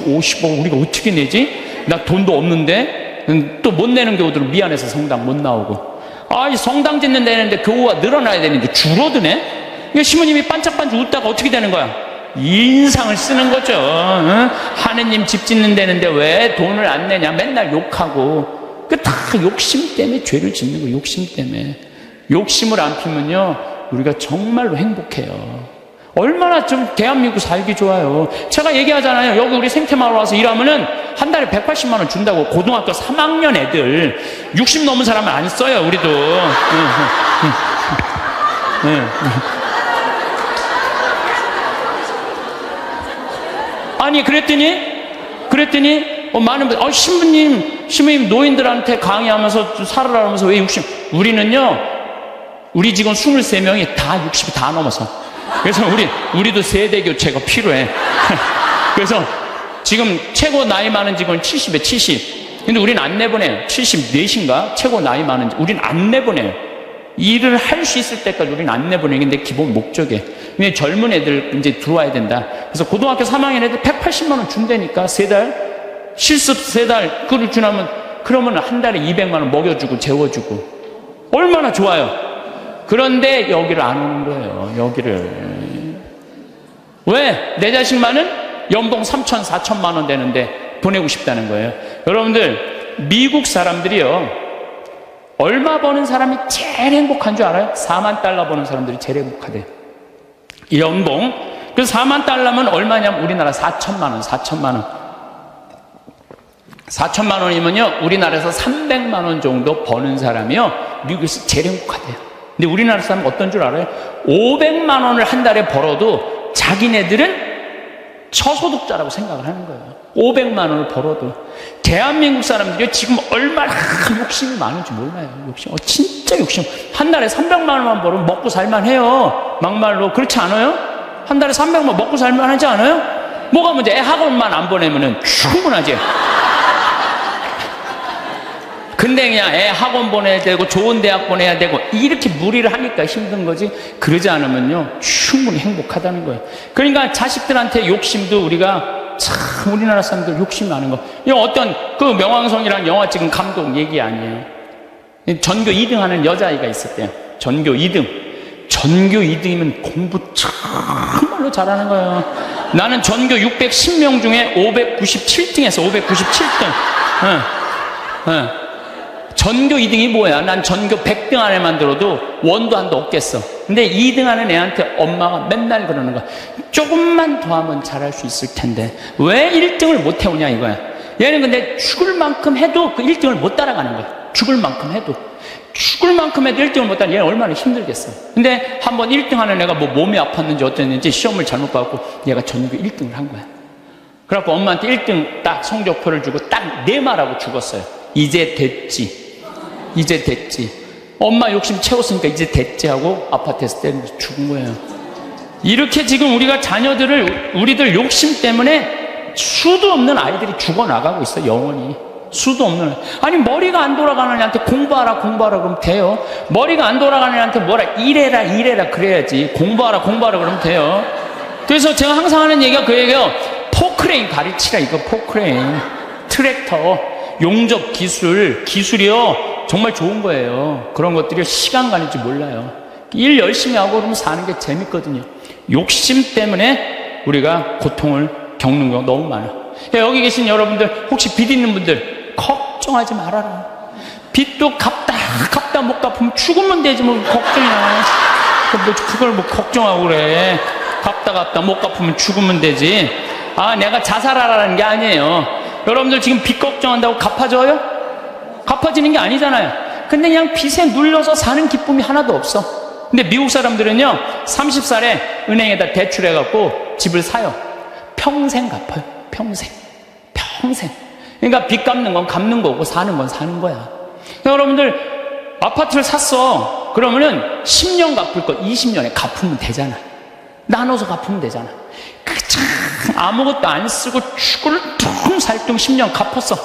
50억 우리가 어떻게 내지? 나 돈도 없는데. 또 못 내는 교우들은 미안해서 성당 못 나오고. 이 성당 짓는 데는데 교우가 늘어나야 되는데 줄어드네? 그러니까 시모님이 반짝반짝 웃다가 어떻게 되는 거야? 인상을 쓰는 거죠. 응? 하느님 집 짓는 데는데 왜 돈을 안 내냐? 맨날 욕하고. 그 다 욕심 때문에 죄를 짓는 거예요. 욕심 때문에. 욕심을 안 피면요, 우리가 정말로 행복해요. 얼마나 좀 대한민국 살기 좋아요. 제가 얘기하잖아요. 여기 우리 생태마을 와서 일하면은 한 달에 180만 원 준다고. 고등학교 3학년 애들 60 넘은 사람은 안 써요. 우리도. 아니 그랬더니 많은 분들, 신부님 노인들한테 강의하면서 살아라면서 왜 60? 우리는요, 우리 직원 23명이 다 60이 다 넘어서. 그래서 우리도 세대 교체가 필요해. 그래서 지금 최고 나이 많은 직원 70에 70. 근데 우린 안 내보내요. 74인가? 최고 나이 많은 직원. 우린 안 내보내요. 일을 할 수 있을 때까지 우린 안 내보내는 게 기본 목적이에요. 왜냐면 젊은 애들 이제 들어와야 된다. 그래서 고등학교 3학년 애들 180만 원 준다니까, 3달. 실습 3달, 그걸 주나면, 그러면 한 달에 200만 원 먹여주고, 재워주고. 얼마나 좋아요. 그런데 여기를 안 오는 거예요. 여기를. 왜? 내 자식만은 연봉 3천, 4천만 원 되는데 보내고 싶다는 거예요. 여러분들, 미국 사람들이요, 얼마 버는 사람이 제일 행복한 줄 알아요? 4만 달러 버는 사람들이 제일 행복하대요. 이 연봉. 그래서 4만 달러면 얼마냐면 우리나라 4천만 원, 4천만 원. 4천만 원이면요, 우리나라에서 300만 원 정도 버는 사람이요, 미국에서 제일 행복하대요. 근데 우리나라 사람은 어떤 줄 알아요? 500만 원을 한 달에 벌어도 자기네들은 저소득자라고 생각을 하는 거예요. 500만 원을 벌어도. 대한민국 사람들이 지금 얼마나 욕심이 많은지 몰라요. 욕심. 진짜 욕심. 한 달에 300만 원만 벌으면 먹고 살만 해요. 막말로. 그렇지 않아요? 한 달에 300만 먹고 살만 하지 않아요? 뭐가 문제? 애 학원만 안 보내면은 충분하지. 근데 그냥 애 학원 보내야 되고 좋은 대학 보내야 되고 이렇게 무리를 하니까 힘든 거지, 그러지 않으면요 충분히 행복하다는 거예요. 그러니까 자식들한테 욕심도 우리가 참, 우리나라 사람들 욕심 많은 거. 이거 어떤 그 명왕성이라는 영화 찍은 감독 얘기 아니에요. 전교 2등 하는 여자아이가 있었대요. 전교 2등. 전교 2등이면 공부 정말로 잘하는 거예요. 나는 전교 610명 중에 597등에서 597등. 전교 2등이 뭐야? 난 전교 100등 안에만 들어도 원도 한도 없겠어. 근데 2등 하는 애한테 엄마가 맨날 그러는 거야. 조금만 더 하면 잘할 수 있을 텐데 왜 1등을 못 해오냐 이거야. 얘는 근데 죽을 만큼 해도 그 1등을 못 따라가는 거야. 죽을 만큼 해도 1등을 못 따라. 얘는 얼마나 힘들겠어. 근데 한번 1등 하는 애가 뭐 몸이 아팠는지 어땠는지 시험을 잘못 봐갖고 얘가 전교 1등을 한 거야. 그래갖고 엄마한테 1등 딱 성적표를 주고 딱 네 말하고 죽었어요. 이제 됐지. 엄마 욕심 채웠으니까 이제 됐지 하고 아파트에서 때리면서 죽은 거예요. 이렇게 지금 우리가 자녀들을, 우리들 욕심 때문에 수도 없는 아이들이 죽어나가고 있어. 영원히. 수도 없는 애. 아니 머리가 안 돌아가는 애한테 공부하라 그러면 돼요. 머리가 안 돌아가는 애한테 뭐라 이래라 그래야지. 공부하라 그러면 돼요. 그래서 제가 항상 하는 얘기가 그 얘기예요. 포크레인 가르치라 이거. 포크레인, 트랙터, 용접 기술이요 정말 좋은 거예요. 그런 것들이 시간 가는 줄 몰라요. 일 열심히 하고 그러면 사는 게 재밌거든요. 욕심 때문에 우리가 고통을 겪는 경우가 너무 많아요. 여기 계신 여러분들, 혹시 빚 있는 분들 걱정하지 말아라. 빚도 갚다 못 갚으면 죽으면 되지 뭐 걱정이야. 그걸 뭐 걱정하고 그래. 갚다 못 갚으면 죽으면 되지. 내가 자살하라는 게 아니에요. 여러분들 지금 빚 걱정한다고 갚아져요? 갚아지는 게 아니잖아요. 근데 그냥 빚에 눌려서 사는 기쁨이 하나도 없어. 근데 미국 사람들은요 30살에 은행에다 대출해갖고 집을 사요. 평생 갚아요. 평생. 그러니까 빚 갚는 건 갚는 거고 사는 건 사는 거야. 그러니까 여러분들 아파트를 샀어. 그러면은 10년 갚을 거 20년에 갚으면 되잖아. 나눠서 갚으면 되잖아. 참 아무것도 안 쓰고 죽을 둥살둥 10년 갚았어.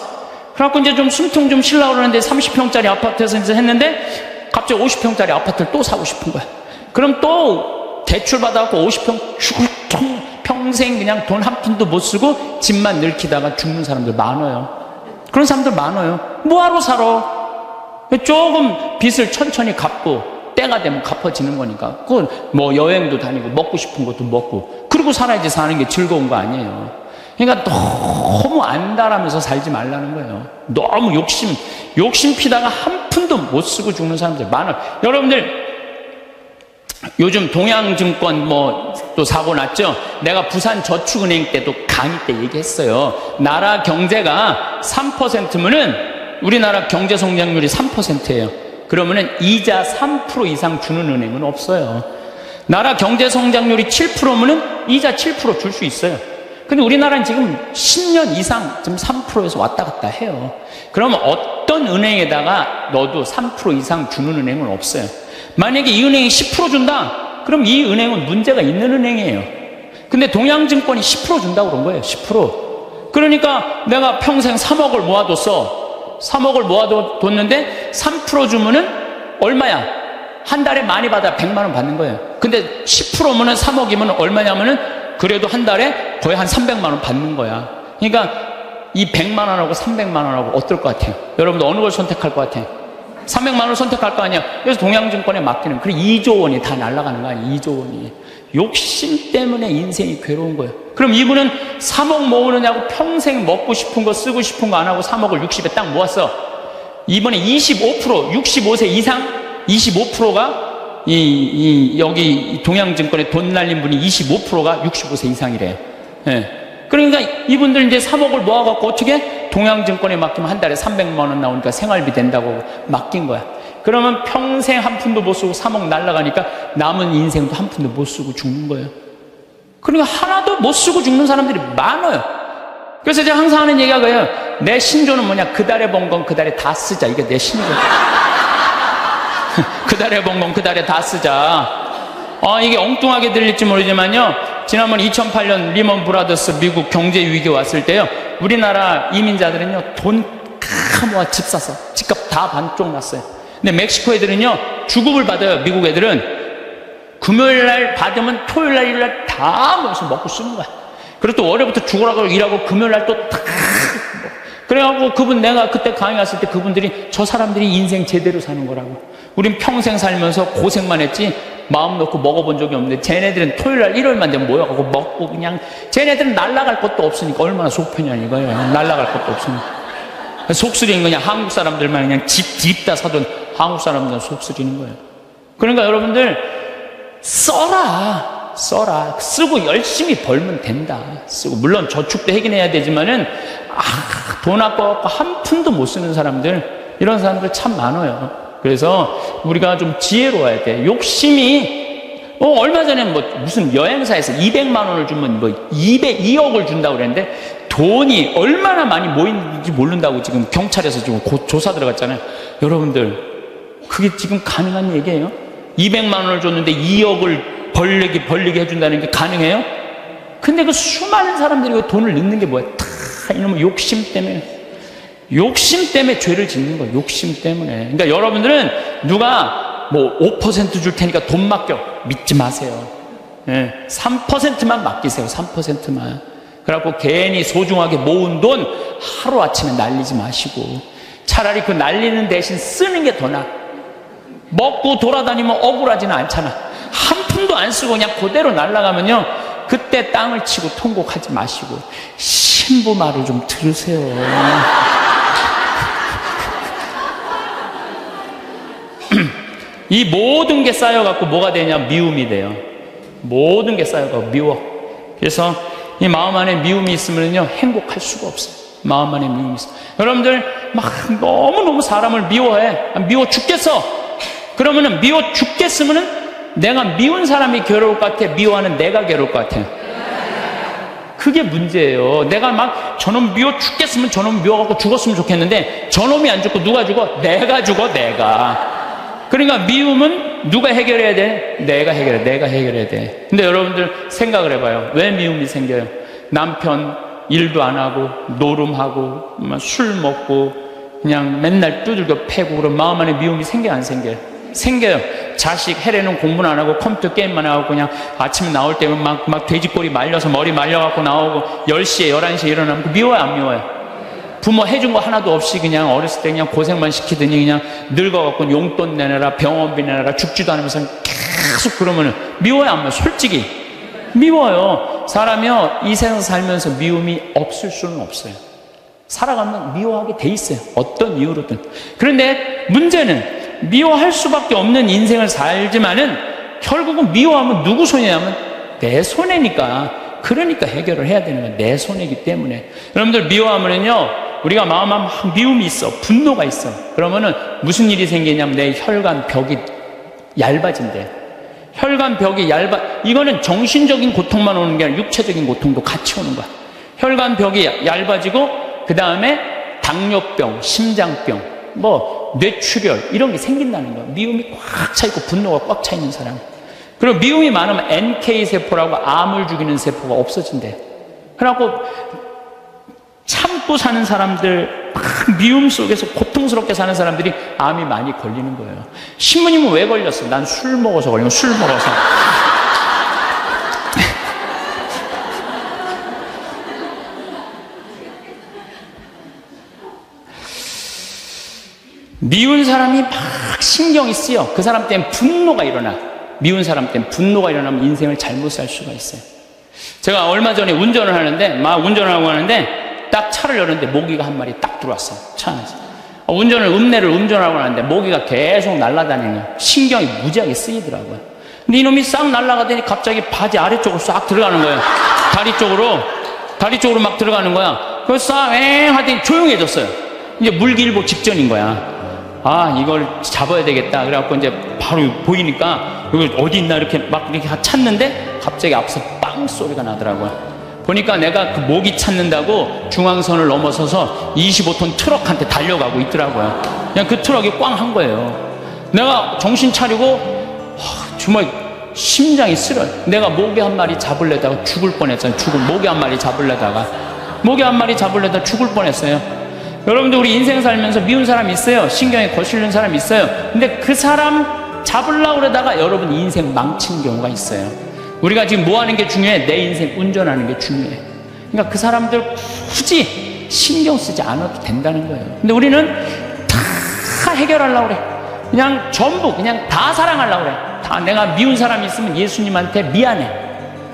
그래갖고 이제 좀 숨통 좀 쉬려고 그러는데 30평짜리 아파트에서 이제 했는데 갑자기 50평짜리 아파트를 또 사고 싶은 거야. 그럼 또 대출 받아갖고 50평 죽을 평생 그냥 돈 한 푼도 못 쓰고 집만 늙히다가 죽는 사람들 많아요. 그런 사람들 많아요. 뭐하러 살아? 조금 빚을 천천히 갚고 때가 되면 갚아지는 거니까. 그건 뭐 여행도 다니고 먹고 싶은 것도 먹고 그러고 살아야지 사는 게 즐거운 거 아니에요. 그러니까 너무 안달하면서 살지 말라는 거예요. 너무 욕심 피다가 한 푼도 못 쓰고 죽는 사람들 많아요. 여러분들 요즘 동양증권 또 사고 났죠? 내가 부산저축은행 때도 강의 때 얘기했어요. 나라 경제가 3%면은 우리나라 경제 성장률이 3%예요. 그러면은 이자 3% 이상 주는 은행은 없어요. 나라 경제 성장률이 7%면은 이자 7% 줄 수 있어요. 근데 우리나라는 지금 10년 이상 지금 3%에서 왔다 갔다 해요. 그러면 어떤 은행에다가 넣어도 3% 이상 주는 은행은 없어요. 만약에 이 은행이 10% 준다? 그럼 이 은행은 문제가 있는 은행이에요. 근데 동양증권이 10% 준다고 그런 거예요. 10%. 그러니까 내가 평생 3억을 모아뒀어. 3억을 모아뒀는데 3% 주면은 얼마야? 한 달에 많이 받아 100만 원 받는 거예요. 근데 10%면은 3억이면 얼마냐면은 그래도 한 달에 거의 한 300만 원 받는 거야. 그러니까 이 100만 원하고 300만 원하고 어떨 것 같아요? 여러분들 어느 걸 선택할 것 같아요? 300만 원을 선택할 거 아니야. 그래서 동양증권에 맡기는, 그래 2조 원이 다 날아가는 거 아니야. 2조 원이. 욕심 때문에 인생이 괴로운 거예요. 그럼 이분은 3억 모으느냐고 평생 먹고 싶은 거 쓰고 싶은 거 안 하고 3억을 60에 딱 모았어. 이번에 25%, 65세 이상 25%가 여기 동양증권에 돈 날린 분이 25%가 65세 이상이래요. 예. 그러니까 이분들 이제 3억을 모아갖고 어떻게? 동양증권에 맡기면 한 달에 300만 원 나오니까 생활비 된다고 맡긴 거야. 그러면 평생 한 푼도 못 쓰고 3억 날라가니까 남은 인생도 한 푼도 못 쓰고 죽는 거예요. 그러니까 하나도 못 쓰고 죽는 사람들이 많아요. 그래서 제가 항상 하는 얘기가 그래요. 내 신조는 뭐냐? 그 달에 번 건 그 달에 다 쓰자. 이게 내 신조. 그 달에 번 건 그 달에 다 쓰자. 이게 엉뚱하게 들릴지 모르지만요. 지난번 2008년 리먼 브라더스 미국 경제 위기 왔을 때요. 우리나라 이민자들은요. 돈 다 모아 집 사서 집값 다 반쪽 났어요. 근데 멕시코 애들은요. 주급을 받아요. 미국 애들은. 금요일 날 받으면 토요일 날 일요일 날 다 모아서 먹고 쓰는 거야. 그리고 또 월요일부터 죽으라고 일하고 금요일 날 또 다 그래갖고 내가 그때 강의 갔을 때 그분들이 저 사람들이 인생 제대로 사는 거라고. 우린 평생 살면서 고생만 했지 마음 놓고 먹어본 적이 없는데 쟤네들은 토요일날 일요일만 되면 모여가고 먹고 그냥 쟤네들은 날라갈 것도 없으니까 얼마나 속 편이야 이거예요. 날라갈 것도 없으니까. 속쓰리는 거냐. 한국 사람들만 그냥 집 다 사돈 한국 사람들은 속쓰리는 거예요. 그러니까 여러분들 써라. 쓰고 열심히 벌면 된다. 쓰고 물론 저축도 하긴 해야 되지만은 돈 아까워서 한 푼도 못 쓰는 사람들, 이런 사람들 참 많아요. 그래서 우리가 좀 지혜로워야 돼. 욕심이 얼마 전에 무슨 여행사에서 200만 원을 주면 2억을 준다고 그랬는데 돈이 얼마나 많이 모이는지 모른다고 지금 경찰에서 지금 조사 들어갔잖아요. 여러분들 그게 지금 가능한 얘기예요? 200만 원을 줬는데 2억을 벌리게 해준다는 게 가능해요? 근데 그 수많은 사람들이 그 돈을 넣는 게 뭐야? 다 이놈의 욕심 때문에. 욕심 때문에 죄를 짓는 거예요. 욕심 때문에. 그러니까 여러분들은 누가 뭐 5% 줄 테니까 돈 맡겨. 믿지 마세요. 3%만 맡기세요. 3%만. 그래갖고 괜히 소중하게 모은 돈 하루아침에 날리지 마시고 차라리 그 날리는 대신 쓰는 게 더 나아. 먹고 돌아다니면 억울하지는 않잖아. 한 푼도 안 쓰고 그냥 그대로 날아가면요, 그때 땅을 치고 통곡하지 마시고 신부 말을 좀 들으세요. 이 모든 게 쌓여갖고 뭐가 되냐? 미움이 돼요. 모든 게 쌓여갖고 미워. 그래서 이 마음 안에 미움이 있으면요, 행복할 수가 없어요. 마음 안에 미움이 있어요. 여러분들 막 너무너무 사람을 미워해. 미워 죽겠어. 그러면은 미워 죽겠으면은 내가 미운 사람이 괴로울 것 같아? 미워하는 내가 괴로울 것 같아요? 그게 문제예요. 내가 막 저놈 미워 죽겠으면 저놈 미워갖고 죽었으면 좋겠는데 저놈이 안 죽고 누가 죽어? 내가 죽어, 내가. 그러니까 미움은 누가 해결해야 돼? 내가 해결해. 내가 해결해야 돼. 근데 여러분들 생각을 해봐요. 왜 미움이 생겨요? 남편 일도 안 하고 노름하고 술 먹고 그냥 맨날 두들겨 패고 그런 마음 안에 미움이 생겨요, 안 생겨요? 생겨요. 자식 해례는 공부는 안 하고 컴퓨터 게임만 하고 그냥 아침에 나올 때면 막 돼지꼬리 말려서 머리 말려갖고 나오고 10시에 11시에 일어나면 미워요, 안 미워요? 부모 해준 거 하나도 없이 그냥 어렸을 때 그냥 고생만 시키더니 그냥 늙어갖고 용돈 내놔라, 병원비 내놔라, 죽지도 않으면서 계속 그러면은 미워요, 안 미워요? 솔직히 미워요. 사람이요, 이 세상 살면서 미움이 없을 수는 없어요. 살아가면 미워하게 돼 있어요. 어떤 이유로든. 그런데 문제는 미워할 수밖에 없는 인생을 살지만은 결국은 미워하면 누구 손해냐면 내 손해니까. 그러니까 해결을 해야 되는 건 내 손해이기 때문에. 여러분들 미워하면은요, 우리가 마음에 막 미움이 있어, 분노가 있어. 그러면은 무슨 일이 생기냐면 내 혈관 벽이 얇아진대. 혈관 벽이 이거는 정신적인 고통만 오는 게 아니라 육체적인 고통도 같이 오는 거야. 혈관 벽이 얇아지고 그 다음에 당뇨병, 심장병, 뭐 뇌출혈 이런 게 생긴다는 거야. 미움이 꽉 차 있고 분노가 꽉 차 있는 사람. 그리고 미움이 많으면 NK세포라고 암을 죽이는 세포가 없어진대. 그래갖고 참고 사는 사람들, 막 미움 속에서 고통스럽게 사는 사람들이 암이 많이 걸리는 거예요. 신부님은 왜 걸렸어? 난 술 먹어서 걸린 거야. 술 먹어서. 미운 사람이 막 신경이 쓰여. 그 사람 때문에 분노가 일어나. 미운 사람 때문에 분노가 일어나면 인생을 잘못 살 수가 있어요. 제가 얼마 전에 운전을 하는데, 막 운전을 하고 하는데 딱 차를 열었는데 모기가 한 마리 딱 들어왔어요. 차 안에서. 음내를 운전하고 하는데 모기가 계속 날아다니는 거예요. 신경이 무지하게 쓰이더라고요. 근데 이놈이 싹 날아가더니 갑자기 바지 아래쪽으로 싹 들어가는 거예요. 다리 쪽으로 막 들어가는 거야. 그래서 싹 하더니 조용해졌어요. 이제 물기일보 직전인 거야. 아, 이걸 잡아야 되겠다. 그래갖고 이제 바로 보이니까 여기 어디 있나 이렇게 찾는데 갑자기 앞에서 빵 소리가 나더라고요. 보니까 내가 그 모기 찾는다고 중앙선을 넘어서서 25톤 트럭한테 달려가고 있더라고요. 그냥 그 트럭이 꽝 한 거예요. 내가 정신 차리고 정말 심장이 쓰려요. 내가 모기 한 마리 잡으려다가 죽을 뻔했어요. 모기 한 마리 잡으려다가 죽을 뻔했어요. 여러분들 우리 인생 살면서 미운 사람이 있어요. 신경에 거슬리는 사람이 있어요. 근데 그 사람 잡으려고 그러다가 여러분 인생 망친 경우가 있어요. 우리가 지금 뭐 하는 게 중요해? 내 인생 운전하는 게 중요해. 그러니까 그 사람들 굳이 신경 쓰지 않아도 된다는 거예요. 근데 우리는 다 해결하려고 그래. 그냥 전부 그냥 다 사랑하려고 그래. 다 내가 미운 사람이 있으면 예수님한테 미안해.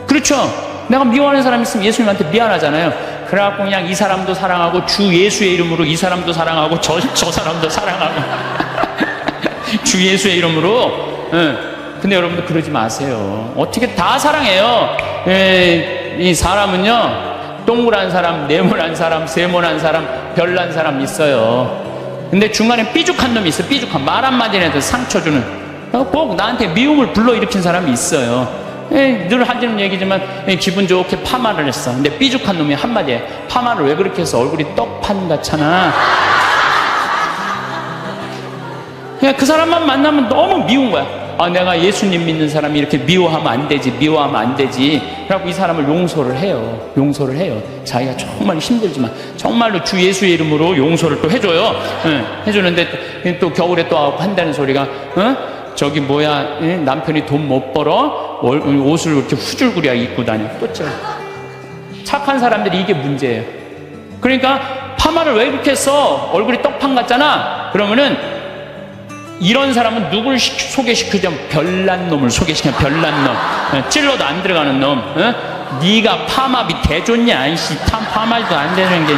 그렇죠? 내가 미워하는 사람이 있으면 예수님한테 미안하잖아요. 그래갖고 그냥 이 사람도 사랑하고 주 예수의 이름으로 이 사람도 사랑하고 저 사람도 사랑하고 주 예수의 이름으로. 근데 여러분들 그러지 마세요. 어떻게 다 사랑해요. 이 사람은요, 동그란 사람, 네모난 사람, 세모난 사람, 별난 사람 있어요. 근데 중간에 삐죽한 놈이 있어요. 삐죽한 말 한마디 해도 상처 주는, 꼭 나한테 미움을 불러일으킨 사람이 있어요. 늘 하는 얘기지만 기분 좋게 파마를 했어. 근데 삐죽한 놈이 한마디에 파마를 왜 그렇게 해서 얼굴이 떡판 같잖아. 그냥 그 사람만 만나면 너무 미운 거야. 내가 예수님 믿는 사람이 이렇게 미워하면 안 되지, 미워하면 안 되지. 그래갖고 이 사람을 용서를 해요. 자기가 정말 힘들지만 정말로 주 예수의 이름으로 용서를 또 해줘요. 해주는데 또 겨울에 또 한다는 소리가, 저기 뭐야, 남편이 돈 못 벌어 옷을 이렇게 후줄구리야 입고 다녀. 또 착한 사람들이 이게 문제예요. 그러니까 파마를 왜 그렇게 써? 얼굴이 떡판 같잖아. 그러면은 이런 사람은 누굴 소개시키자면 별난 놈을 소개시켜. 별난 놈, 찔러도 안 들어가는 놈. 네가 파마비 대줬냐? 이씨, 파마도 안 되는 게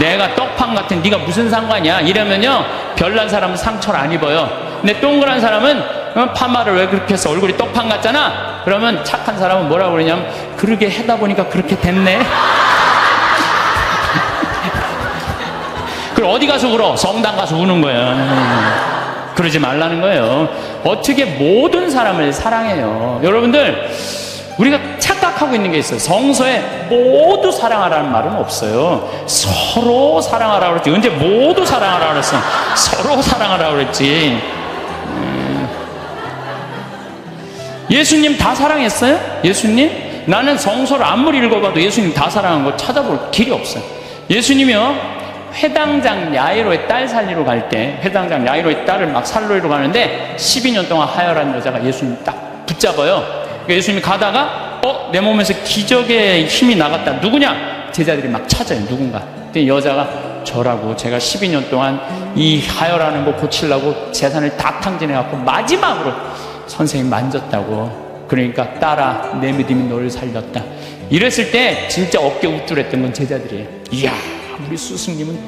내가 떡판 같은 네가 무슨 상관이야? 이러면요, 별난 사람은 상처를 안 입어요. 근데 동그란 사람은 파마를 왜 그렇게 해서 얼굴이 떡판 같잖아. 그러면 착한 사람은 뭐라고 그러냐면, 그러게 하다 보니까 그렇게 됐네. 그럼 어디 가서 울어? 성당 가서 우는 거야. 그러지 말라는 거예요. 어떻게 모든 사람을 사랑해요? 여러분들, 우리가 착각하고 있는 게 있어요. 성서에 모두 사랑하라는 말은 없어요. 서로 사랑하라고 그랬지. 언제 모두 사랑하라고 그랬어? 서로 사랑하라고 그랬지. 예수님 다 사랑했어요? 예수님? 나는 성서를 아무리 읽어봐도 예수님 다 사랑한 거 찾아볼 길이 없어요. 예수님이요, 회당장 야이로의 딸 살리러 갈 때, 회당장 야이로의 딸을 막 살리러 가는데 12년 동안 하혈한 여자가 예수님 딱 붙잡아요. 그러니까 예수님이 가다가 내 몸에서 기적의 힘이 나갔다. 누구냐? 제자들이 막 찾아요. 누군가. 근데 여자가, 저라고, 제가 12년 동안 이 하혈하는 거 고치려고 재산을 다 탕진해갖고 마지막으로 선생님 만졌다고. 그러니까 딸아, 내 믿음이 너를 살렸다. 이랬을 때 진짜 어깨 우쭐했던 건 제자들이에요. 이야, 우리 스승님은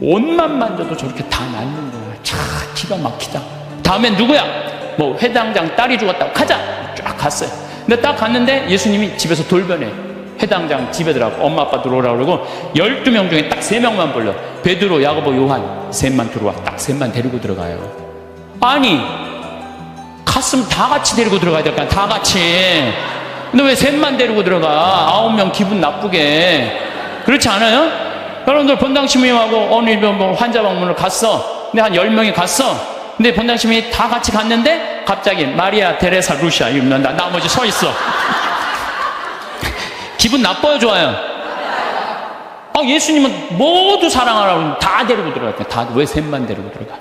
옷만 만져도 저렇게 다 낫는 거야. 참 기가 막히다. 다음엔 누구야? 뭐 회당장 딸이 죽었다고. 가자. 쫙 갔어요. 근데 딱 갔는데 예수님이 집에서 돌변해. 회당장 집에 들어가고 엄마 아빠 들어오라고 그러고 12명 중에 딱 3명만 불러. 베드로, 야고보, 요한 셋만 들어와. 딱 셋만 데리고 들어가요. 아니, 갔으면 다 같이 데리고 들어가야 될까? 다 같이. 근데 왜 셋만 데리고 들어가? 9명 기분 나쁘게. 그렇지 않아요? 여러분들, 본당시민하고 어느 뭐 환자 방문을 갔어. 근데 한 10명이 갔어. 근데 본당시민이 다 같이 갔는데 갑자기 마리아, 테레사, 루시아 이러면 나머지 서 있어. 기분 나빠요, 좋아요? 예수님은 모두 사랑하라고 다 데리고 들어갔대. 다. 왜 셋만 데리고 들어가?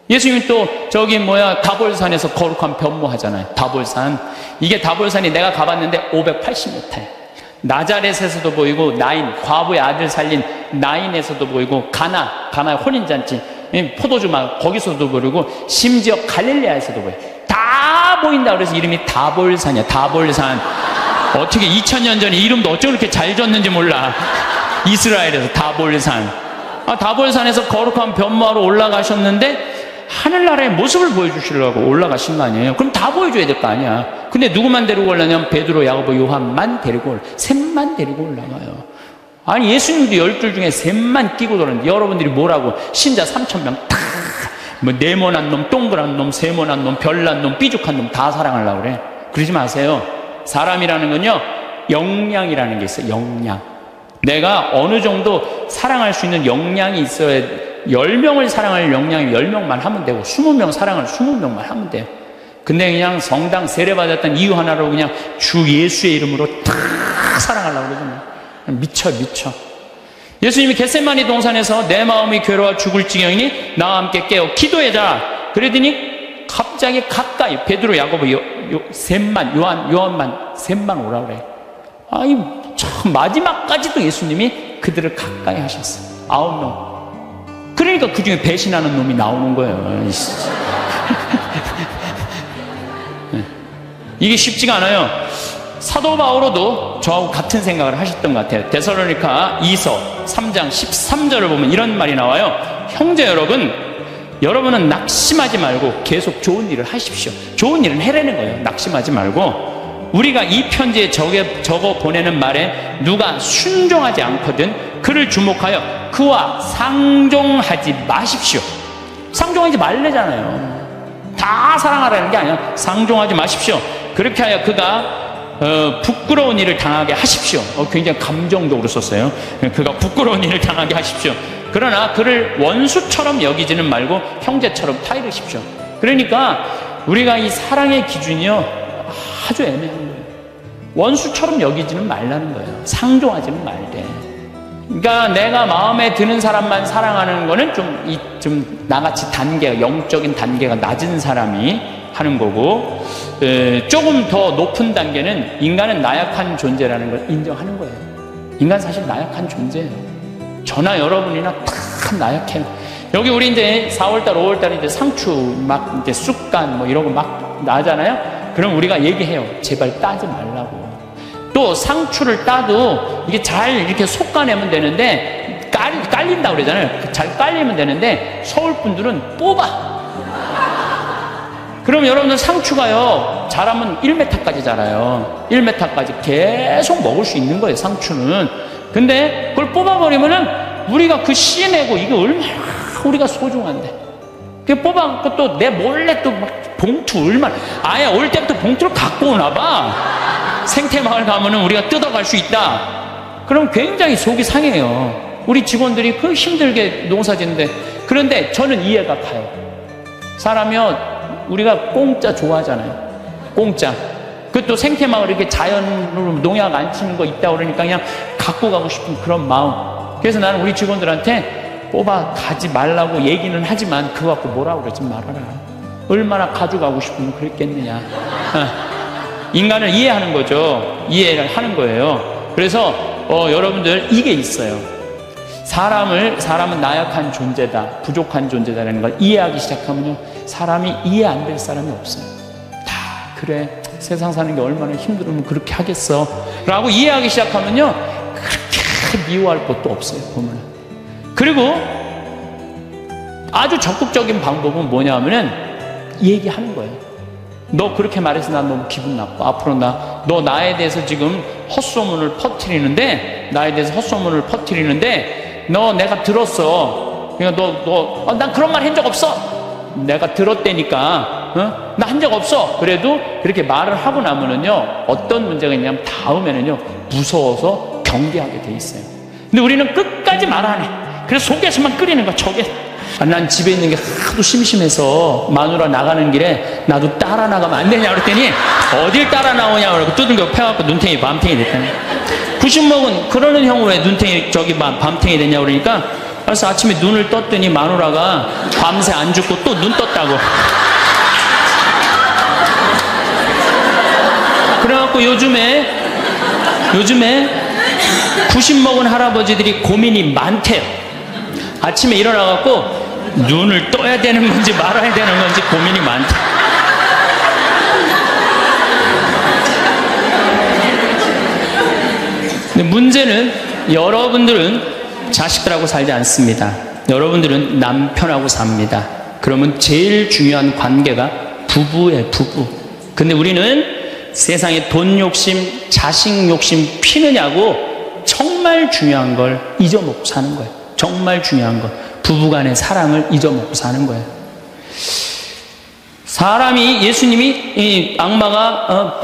예수님이 또 저기 다볼산에서 거룩한 변모하잖아요. 다볼산. 이게 다볼산이 내가 가봤는데 580m예요. 나자렛에서도 보이고, 나인, 과부의 아들 살린 나인에서도 보이고, 가나 혼인잔치, 포도주막 거기서도 보이고, 심지어 갈릴레아에서도 보여요. 다 보인다. 그래서 이름이 다볼산이야. 다볼산. 어떻게 2000년 전에 이름도 어쩜 그렇게 잘 졌는지 몰라. 이스라엘에서 다볼산. 다볼산에서 거룩한 변모하러 올라가셨는데 하늘나라의 모습을 보여주시려고 올라가신 거 아니에요? 그럼 다 보여줘야 될 거 아니야. 근데 누구만 데리고 올라냐면 베드로, 야고보, 요한만 데리고 셋만 데리고 올라가요. 아니, 예수님도 12 중에 셋만 끼고 돌았는데 여러분들이 뭐라고? 신자 3000명 다 네모난 놈, 동그란 놈, 세모난 놈, 별난 놈, 삐죽한 놈 다 사랑하려고 그래. 그러지 마세요. 사람이라는 건요, 역량이라는 게 있어요. 역량. 내가 어느 정도 사랑할 수 있는 역량이 있어야, 10명을 사랑할 역량이 10명만 하면 되고 20명 사랑을 20명만 하면 돼요. 근데 그냥 성당 세례받았던 이유 하나로 그냥 주 예수의 이름으로 다 사랑하려고 그러잖아요. 미쳐. 예수님이 겟세마니 동산에서 내 마음이 괴로워 죽을 지경이니 나와 함께 깨어 기도해자. 그러더니 갑자기 가까이 베드로, 야고보, 셋만, 요한만 셋만 오라고 그래. 참 마지막까지도 예수님이 그들을 가까이 하셨어요. 9명. 그러니까 그 중에 배신하는 놈이 나오는 거예요. 이게 쉽지가 않아요. 사도 바오로도 저하고 같은 생각을 하셨던 것 같아요. 데살로니가 2서 3장 13절을 보면 이런 말이 나와요. 형제 여러분, 여러분은 낙심하지 말고 계속 좋은 일을 하십시오. 좋은 일은 해내는 거예요. 낙심하지 말고. 우리가 이 편지에 적어 보내는 말에 누가 순종하지 않거든 그를 주목하여 그와 상종하지 마십시오. 상종하지 말래잖아요. 다 사랑하라는 게 아니야. 상종하지 마십시오. 그렇게 하여 그가 부끄러운 일을 당하게 하십시오. 굉장히 감정적으로 썼어요. 그가 부끄러운 일을 당하게 하십시오. 그러나 그를 원수처럼 여기지는 말고 형제처럼 타이르십시오. 그러니까 우리가 이 사랑의 기준이요 아주 애매한 거예요. 원수처럼 여기지는 말라는 거예요. 상종하지는 말되. 그러니까 내가 마음에 드는 사람만 사랑하는 거는 좀 나같이 영적인 단계가 낮은 사람이 하는 거고, 조금 더 높은 단계는 인간은 나약한 존재라는 걸 인정하는 거예요. 인간 사실 나약한 존재예요. 저나 여러분이나 다 나약해요. 여기 우리 이제 4월달, 5월달 이제 상추 막 이제 쑥간 뭐 이런 거 막 나잖아요. 그럼 우리가 얘기해요. 제발 따지 말라고. 또 상추를 따도 이게 잘 이렇게 솎아내면 되는데 깔린다고 그러잖아요. 잘 깔리면 되는데 서울 분들은 뽑아. 그럼 여러분들 상추가요 자라면 1m까지 자라요. 1m까지 계속 먹을 수 있는 거예요, 상추는. 근데 그걸 뽑아버리면은 우리가 그 씨 내고 이게 얼마나 우리가 소중한데, 그 뽑아갖고 또 내 몰래 또 막 봉투 얼마나, 아예 올 때부터 봉투를 갖고 오나 봐. 생태마을 가면은 우리가 뜯어갈 수 있다. 그럼 굉장히 속이 상해요. 우리 직원들이 그 힘들게 농사 짓는데. 그런데 저는 이해가 가요. 사람이요 우리가 공짜 좋아하잖아요. 공짜. 그것도 생태마을 이렇게 자연으로 농약 안 치는 거 있다 그러니까 그냥 갖고 가고 싶은 그런 마음. 그래서 나는 우리 직원들한테 뽑아 가지 말라고 얘기는 하지만 그거 갖고 뭐라고 그러지 말아라. 얼마나 가져가고 싶으면 그랬겠느냐. 인간을 이해하는 거죠. 이해를 하는 거예요. 그래서 여러분들 이게 있어요. 사람은 나약한 존재다, 부족한 존재다라는 걸 이해하기 시작하면요 사람이 이해 안 될 사람이 없어요. 다 그래, 세상 사는 게 얼마나 힘들으면 그렇게 하겠어 라고 이해하기 시작하면요 그렇게 미워할 것도 없어요, 보면. 그리고 아주 적극적인 방법은 뭐냐 하면은 얘기하는 거예요. 너 그렇게 말해서 난 너무 기분 나빠. 앞으로 너 나에 대해서 지금 헛소문을 퍼뜨리는데, 너 내가 들었어. 그러니까 난 그런 말 한 적 없어. 내가 들었다니까. 나 한 적 없어. 그래도 그렇게 말을 하고 나면은요 어떤 문제가 있냐면 다음에는요 무서워서 경계하게 돼 있어요. 근데 우리는 끝까지 말 안 해. 그래서 속에서만 끓이는 거야. 저게 난 집에 있는 게 하도 심심해서 마누라 나가는 길에 나도 따라 나가면 안 되냐 그랬더니 어딜 따라 나오냐 그러고 두들겨 패갖고 눈탱이 밤탱이 됐다니. 90먹은 그러는 형 왜 눈탱이 밤탱이 됐냐 그러니까, 그래서 아침에 눈을 떴더니 마누라가 밤새 안 죽고 또 눈 떴다고. 그래갖고 요즘에 90먹은 할아버지들이 고민이 많대요. 아침에 일어나갖고 눈을 떠야 되는 건지 말아야 되는 건지 고민이 많대. 근데 문제는 여러분들은 자식들하고 살지 않습니다. 여러분들은 남편하고 삽니다. 그러면 제일 중요한 관계가 부부예요, 부부. 근데 우리는 세상에 돈 욕심, 자식 욕심 피느냐고 정말 중요한 걸 잊어먹고 사는 거예요. 정말 중요한 것. 부부간의 사랑을 잊어먹고 사는 거예요. 사람이, 예수님이 이 악마가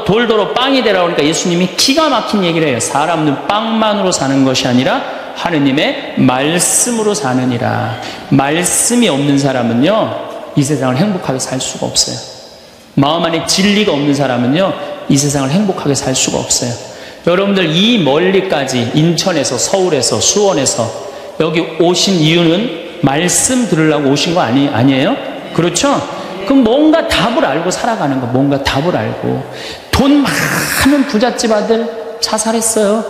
돌도로 빵이 되라고 하니까 예수님이 기가 막힌 얘기를 해요. 사람은 빵만으로 사는 것이 아니라 하느님의 말씀으로 사느니라. 말씀이 없는 사람은요 이 세상을 행복하게 살 수가 없어요. 마음 안에 진리가 없는 사람은요 이 세상을 행복하게 살 수가 없어요. 여러분들 이 멀리까지 인천에서, 서울에서, 수원에서 여기 오신 이유는 말씀 들으려고 오신 거 아니에요? 그렇죠? 그럼 뭔가 답을 알고 살아가는 거, 뭔가 답을 알고. 돈 많은 부잣집 아들 자살했어요.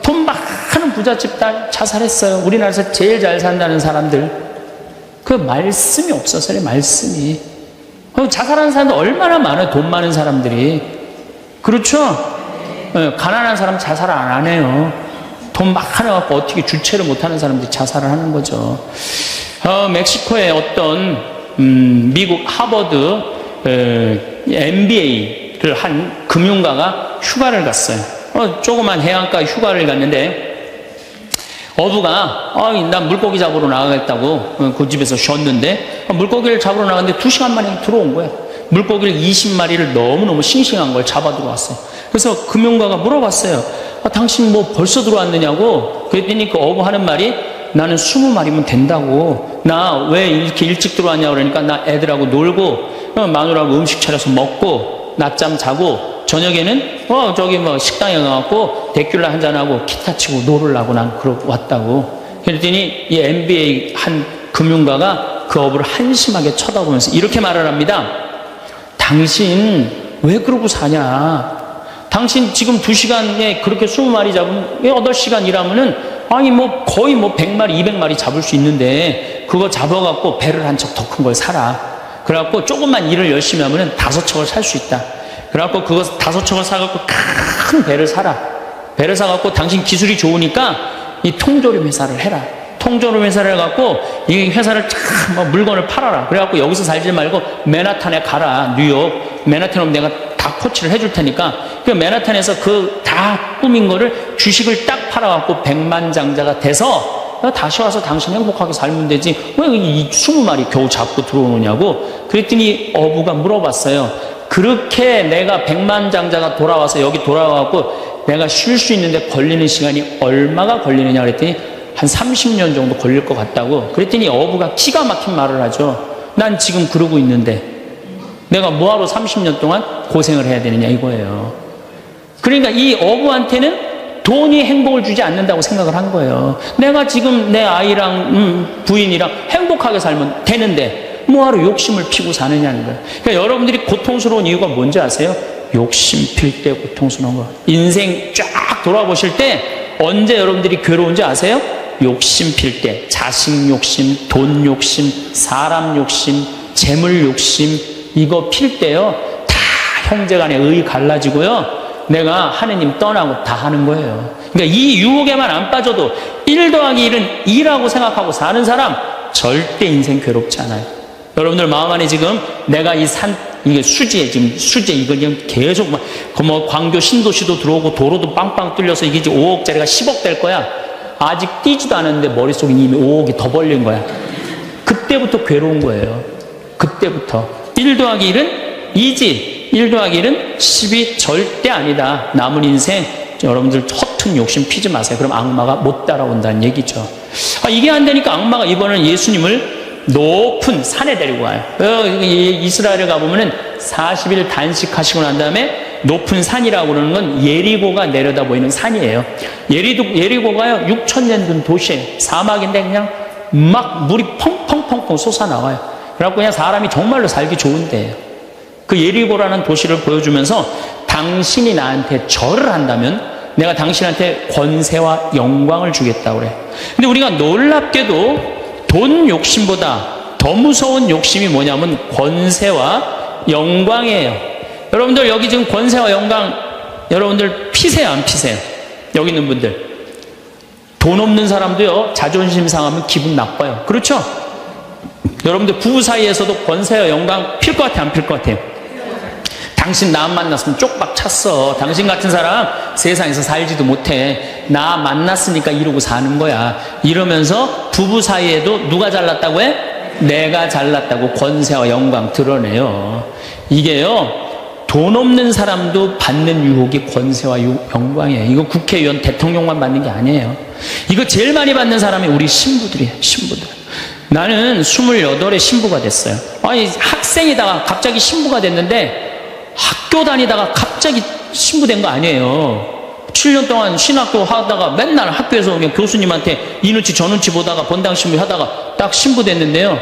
돈 많은 부잣집 딸 자살했어요. 우리나라에서 제일 잘 산다는 사람들. 그 말씀이 없어서요, 말씀이. 자살하는 사람들 얼마나 많아요, 돈 많은 사람들이. 그렇죠? 가난한 사람 자살 안 해요. 돈 많아갖고 어떻게 주체를 못하는 사람들이 자살을 하는 거죠. 멕시코의 어떤 미국 하버드 MBA를 한 금융가가 휴가를 갔어요. 조그만 해안가 휴가를 갔는데 어부가 난 물고기 잡으러 나가겠다고 그 집에서 쉬었는데 물고기를 잡으러 나갔는데 2시간 만에 들어온 거예요. 물고기를 20마리를 너무너무 싱싱한 걸 잡아 들어왔어요. 그래서 금융가가 물어봤어요. 당신 뭐 벌써 들어왔느냐고. 그랬더니 그 어부 하는 말이 나는 20마리면 된다고. 나 왜 이렇게 일찍 들어왔냐고 그러니까 나 애들하고 놀고 마누라하고 음식 차려서 먹고 낮잠 자고 저녁에는 저기 뭐 식당에 가갖고 데큘라 한잔하고 기타 치고 놀으려고 난 그러고 왔다고. 그랬더니 이 MBA 한 금융가가 그 어부를 한심하게 쳐다보면서 이렇게 말을 합니다. 당신 왜 그러고 사냐? 당신 지금 2시간에 그렇게 20마리 잡으면 8시간 일하면은 아니 뭐 거의 뭐 100마리 200마리 잡을 수 있는데 그거 잡아갖고 배를 한 척 더 큰 걸 사라. 그래갖고 조금만 일을 열심히 하면은 5척을 살 수 있다. 그래갖고 그거 5척을 사갖고 큰 배를 사라. 배를 사갖고 당신 기술이 좋으니까 이 통조림 회사를 해라. 통조림 회사를 해갖고 이 회사를 참 물건을 팔아라. 그래갖고 여기서 살지 말고 맨하탄에 가라. 뉴욕. 맨하탄 오면 내가 다 코치를 해줄 테니까 그 맨하탄에서 그 다 꾸민 거를 주식을 딱 팔아갖고 백만장자가 돼서 다시 와서 당신 행복하게 살면 되지 왜 이 20마리 겨우 잡고 들어오느냐고. 그랬더니 어부가 물어봤어요. 그렇게 내가 백만장자가 돌아와서 여기 돌아와갖고 내가 쉴 수 있는데 걸리는 시간이 얼마가 걸리느냐 그랬더니 한 30년 정도 걸릴 것 같다고. 그랬더니 어부가 기가 막힌 말을 하죠. 난 지금 그러고 있는데 내가 뭐하러 30년 동안 고생을 해야 되느냐 이거예요. 그러니까 이 어부한테는 돈이 행복을 주지 않는다고 생각을 한 거예요. 내가 지금 내 아이랑 부인이랑 행복하게 살면 되는데 뭐하러 욕심을 피고 사느냐는 거예요. 그러니까 여러분들이 고통스러운 이유가 뭔지 아세요? 욕심 필 때 고통스러운 거. 인생 쫙 돌아보실 때 언제 여러분들이 괴로운지 아세요? 욕심 필 때. 자식 욕심, 돈 욕심, 사람 욕심, 재물 욕심 이거 필 때요. 다 형제간에 의 갈라지고요. 내가 하느님 떠나고 다 하는 거예요. 그러니까 이 유혹에만 안 빠져도 1 더하기 1은 2라고 생각하고 사는 사람 절대 인생 괴롭지 않아요. 여러분들 마음 안에 지금 내가 이게 수지에 지금 수지 이거 지금 계속 뭐 광교 신도시도 들어오고 도로도 빵빵 뚫려서 이게 이제 5억짜리가 10억 될 거야. 아직 뛰지도 않았는데 머릿속에 이미 5억이 더 벌린 거야. 그때부터 괴로운 거예요. 그때부터 1 더하기 1은 2지. 1 더하기 1은 10이 절대 아니다. 남은 인생 여러분들 허튼 욕심 피지 마세요. 그럼 악마가 못 따라온다는 얘기죠. 이게 안 되니까 악마가 이번에는 예수님을 높은 산에 데리고 와요. 이스라엘에 가보면은 40일 단식하시고 난 다음에 높은 산이라고 그러는 건 예리고가 내려다 보이는 산이에요. 예리고가요 6,000년 된 도시예요. 사막인데 그냥 막 물이 펑펑펑펑 솟아나와요. 그래갖고 그냥 사람이 정말로 살기 좋은 데예요. 그 예리고라는 도시를 보여주면서 당신이 나한테 절을 한다면 내가 당신한테 권세와 영광을 주겠다고 그래. 근데 우리가 놀랍게도 돈 욕심보다 더 무서운 욕심이 뭐냐면 권세와 영광이에요. 여러분들 여기 지금 권세와 영광 여러분들 피세요 안 피세요? 여기 있는 분들 돈 없는 사람도요 자존심 상하면 기분 나빠요. 그렇죠? 여러분들 부부 사이에서도 권세와 영광 필 것 같아 안 필 것 같아요? 당신 나 만났으면 쪽박 찼어. 당신 같은 사람 세상에서 살지도 못해. 나 만났으니까 이러고 사는 거야. 이러면서 부부 사이에도 누가 잘났다고 해? 내가 잘났다고 권세와 영광 드러내요. 이게요 돈 없는 사람도 받는 유혹이 권세와 영광이에요. 이거 국회의원 대통령만 받는 게 아니에요. 이거 제일 많이 받는 사람이 우리 신부들이에요. 신부들. 나는 28에 신부가 됐어요. 아니 학생이다가 갑자기 신부가 됐는데 학교 다니다가 갑자기 신부된 거 아니에요. 7년 동안 신학교 하다가 맨날 학교에서 그냥 교수님한테 이 눈치 저 눈치 보다가 본당 신부 하다가 딱 신부 됐는데요.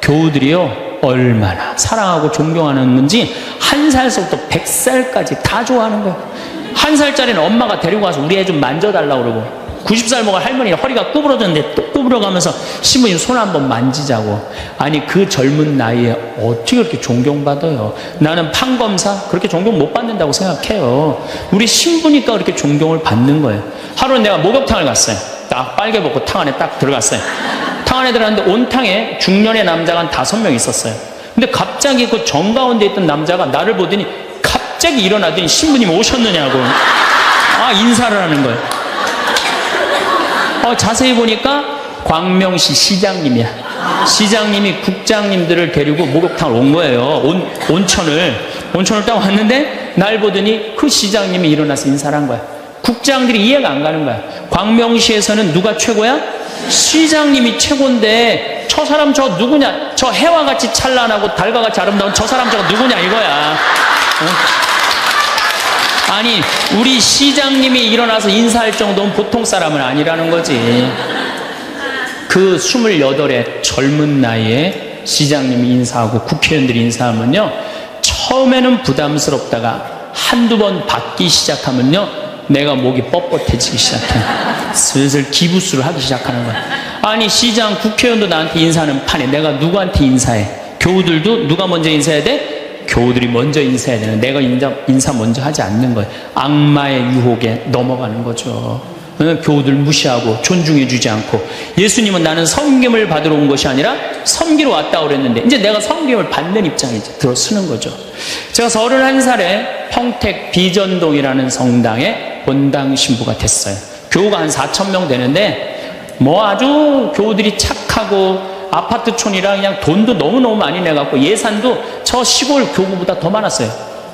교우들이요 얼마나 사랑하고 존경하는 건지 1살서부터 100살까지 다 좋아하는 거예요. 1살짜리는 엄마가 데리고 와서 우리 애 좀 만져달라고 그러고 90살 먹은 할머니가 허리가 구부러졌는데 또 구부러가면서 신부님 손 한번 만지자고. 아니 그 젊은 나이에 어떻게 그렇게 존경받아요? 나는 판검사 그렇게 존경 못 받는다고 생각해요. 우리 신부니까 그렇게 존경을 받는 거예요. 하루는 내가 목욕탕을 갔어요. 딱 빨개 벗고 탕 안에 딱 들어갔어요. 탕 안에 들어갔는데 온탕에 중년의 남자가 한 5명 있었어요. 근데 갑자기 그 정가운데 있던 남자가 나를 보더니 갑자기 일어나더니 신부님 오셨느냐고 인사를 하는 거예요. 자세히 보니까 광명시 시장님이야. 시장님이 국장님들을 데리고 목욕탕을 온 거예요. 온천을 딱 왔는데 날 보더니 그 시장님이 일어나서 인사를 한 거야. 국장들이 이해가 안 가는 거야. 광명시에서는 누가 최고야? 시장님이 최고인데 저 사람 저 누구냐? 저 해와 같이 찬란하고 달과 같이 아름다운 저 사람 저거 누구냐 이거야. 아니 우리 시장님이 일어나서 인사할 정도는 보통 사람은 아니라는 거지. 그 28의 젊은 나이에 시장님이 인사하고 국회의원들이 인사하면요, 처음에는 부담스럽다가 한두 번 받기 시작하면요, 내가 목이 뻣뻣해지기 시작해. 슬슬 기부스를 하기 시작하는 거야. 아니 시장 국회의원도 나한테 인사하는 판에 내가 누구한테 인사해? 교우들도 누가 먼저 인사해야 돼? 교우들이 먼저 인사해야 되는, 내가 인사 먼저 하지 않는 거예요. 악마의 유혹에 넘어가는 거죠. 교우들 무시하고 존중해 주지 않고. 예수님은 나는 섬김을 받으러 온 것이 아니라 섬기러 왔다 그랬는데 이제 내가 섬김을 받는 입장에 이제 들어서는 거죠. 제가 31살에 평택 비전동이라는 성당에 본당 신부가 됐어요. 교우가 한 4,000명 되는데 뭐 아주 교우들이 착하고 아파트촌이라 그냥 돈도 너무너무 많이 내갖고 예산도 저 시골 교구보다 더 많았어요.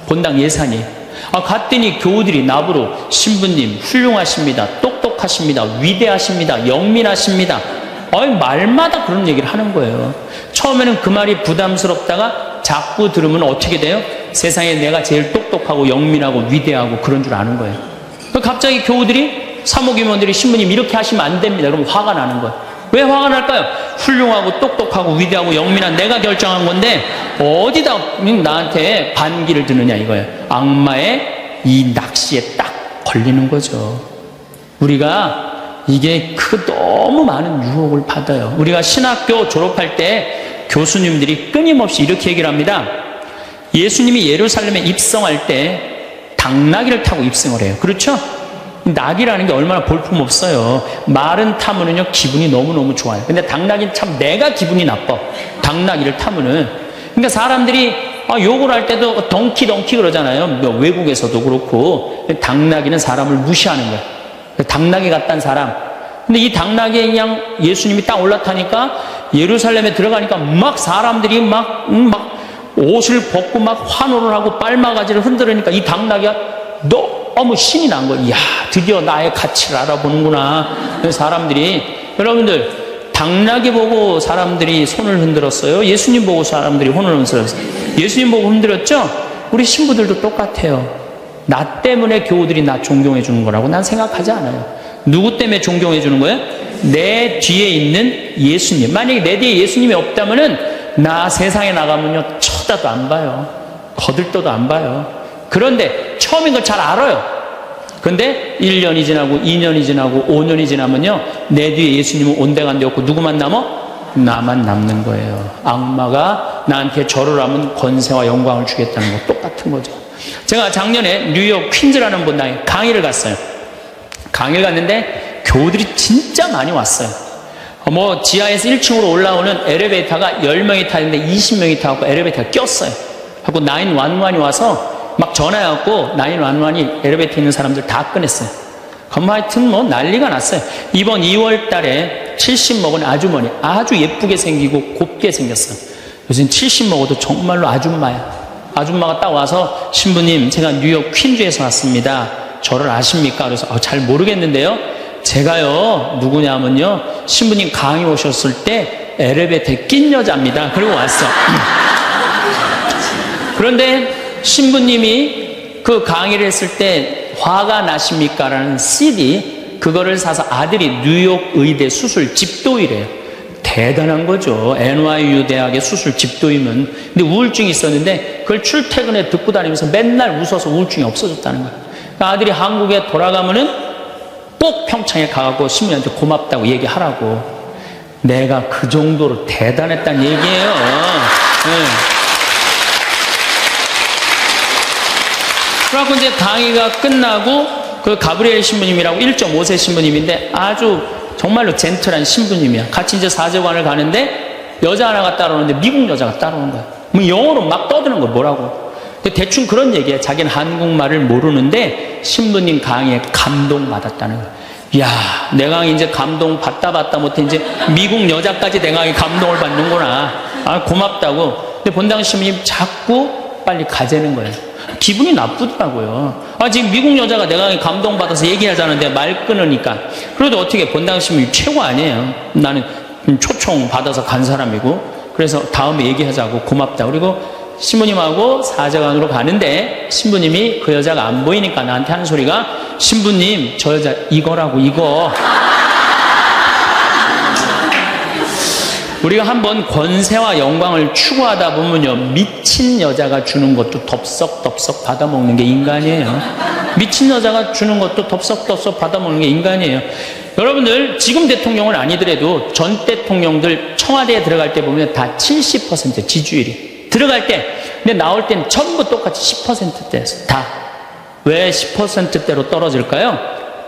본당 예산이. 갔더니 교우들이 나보러 신부님 훌륭하십니다, 똑똑하십니다, 위대하십니다, 영민하십니다. 말마다 그런 얘기를 하는 거예요. 처음에는 그 말이 부담스럽다가 자꾸 들으면 어떻게 돼요? 세상에 내가 제일 똑똑하고 영민하고 위대하고 그런 줄 아는 거예요. 갑자기 교우들이, 사모임원들이 신부님 이렇게 하시면 안 됩니다. 그럼 화가 나는 거예요. 왜 화가 날까요? 훌륭하고 똑똑하고 위대하고 영민한 내가 결정한 건데 어디다 나한테 반기를 드느냐 이거예요. 악마의 이 낚시에 딱 걸리는 거죠. 우리가 이게 너무 많은 유혹을 받아요. 우리가 신학교 졸업할 때 교수님들이 끊임없이 이렇게 얘기를 합니다. 예수님이 예루살렘에 입성할 때 당나귀를 타고 입성을 해요. 그렇죠? 낙이라는 게 얼마나 볼품없어요. 말은 타면은요 기분이 너무너무 좋아요. 근데 당나귀는 참 내가 기분이 나빠. 당나귀를 타면은. 그러니까 사람들이 욕을 할 때도 덩키 그러잖아요. 외국에서도 그렇고. 당나귀는 사람을 무시하는 거예요. 당나귀 같다는 사람. 근데 이 당나귀에 그냥 예수님이 딱 올라타니까 예루살렘에 들어가니까 막 사람들이 막 옷을 벗고 막 환호를 하고 빨마가지를 흔들으니까 이 당나귀가 너무 신이 난 거예요. 이야, 드디어 나의 가치를 알아보는구나. 사람들이. 여러분들, 당나귀 보고 사람들이 손을 흔들었어요? 예수님 보고 사람들이 손을 흔들었어요? 예수님 보고 흔들었죠? 우리 신부들도 똑같아요. 나 때문에 교우들이 나 존경해 주는 거라고 난 생각하지 않아요. 누구 때문에 존경해 주는 거예요? 내 뒤에 있는 예수님. 만약에 내 뒤에 예수님이 없다면은 나 세상에 나가면요 쳐다도 안 봐요. 거들떠도 안 봐요. 그런데 처음인 걸 잘 알아요. 근데 1년이 지나고 2년이 지나고 5년이 지나면요 내 뒤에 예수님은 온데간데 없고 누구만 남아? 나만 남는 거예요. 악마가 나한테 절을 하면 권세와 영광을 주겠다는 거 똑같은 거죠. 제가 작년에 뉴욕 퀸즈라는 본당에 강의를 갔어요. 강의를 갔는데 교우들이 진짜 많이 왔어요. 지하에서 1층으로 올라오는 엘리베이터가 10명이 타는데 20명이 타고 엘리베이터가 꼈어요. 하고 911이 와서 막 전화해갖고 911이 엘리베이터에 있는 사람들 다 꺼냈어요. 하여튼 난리가 났어요. 이번 2월 달에 70 먹은 아주머니, 아주 예쁘게 생기고 곱게 생겼어요. 요즘 70 먹어도 정말로 아줌마야. 아줌마가 딱 와서 신부님 제가 뉴욕 퀸즈에서 왔습니다. 저를 아십니까? 그래서 잘 모르겠는데요. 제가요 누구냐면요 신부님 강의 오셨을 때 엘리베이터에 낀 여자입니다. 그리고 왔어. 그런데 신부님이 그 강의를 했을 때 화가 나십니까? 라는 CD 그거를 사서 아들이 뉴욕 의대 수술 집도이래요. 대단한 거죠. NYU 대학의 수술 집도이면. 근데 우울증이 있었는데 그걸 출퇴근에 듣고 다니면서 맨날 웃어서 우울증이 없어졌다는 거예요. 그러니까 아들이 한국에 돌아가면은 꼭 평창에 가고 신부님한테 고맙다고 얘기하라고. 내가 그 정도로 대단했다는 얘기예요. 네. 그래갖고 이제 강의가 끝나고 그 가브리엘 신부님이라고 1.5세 신부님인데 아주 정말로 젠틀한 신부님이야. 같이 이제 사제관을 가는데 여자 하나가 따라오는데 미국 여자가 따라오는 거야. 영어로 막 떠드는 거 뭐라고. 대충 그런 얘기야. 자기는 한국말을 모르는데 신부님 강의에 감동받았다는 거야. 이야, 내 강의 이제 감동 받다 못해 이제 미국 여자까지 내 강의 감동을 받는구나. 고맙다고. 근데 본당 신부님 자꾸 빨리 가재는 거예요. 기분이 나쁘더라고요. 지금 미국 여자가 내 강의 감동받아서 얘기하자는데 말 끊으니까. 그래도 어떻게 본당 신부님 최고 아니에요. 나는 초청 받아서 간 사람이고, 그래서 다음에 얘기하자고 고맙다. 그리고 신부님하고 사제관으로 가는데 신부님이 그 여자가 안 보이니까 나한테 하는 소리가, 신부님 저 여자 이거라고, 이거. 우리가 한번 권세와 영광을 추구하다 보면요, 미친 여자가 주는 것도 덥석덥석 받아먹는 게 인간이에요. 미친 여자가 주는 것도 덥석덥석 받아먹는 게 인간이에요. 여러분들 지금 대통령은 아니더라도 전 대통령들 청와대에 들어갈 때 보면 다 70% 지지율이 들어갈 때, 근데 나올 땐 전부 똑같이 10%대였어요. 다. 왜 10%대로 떨어질까요?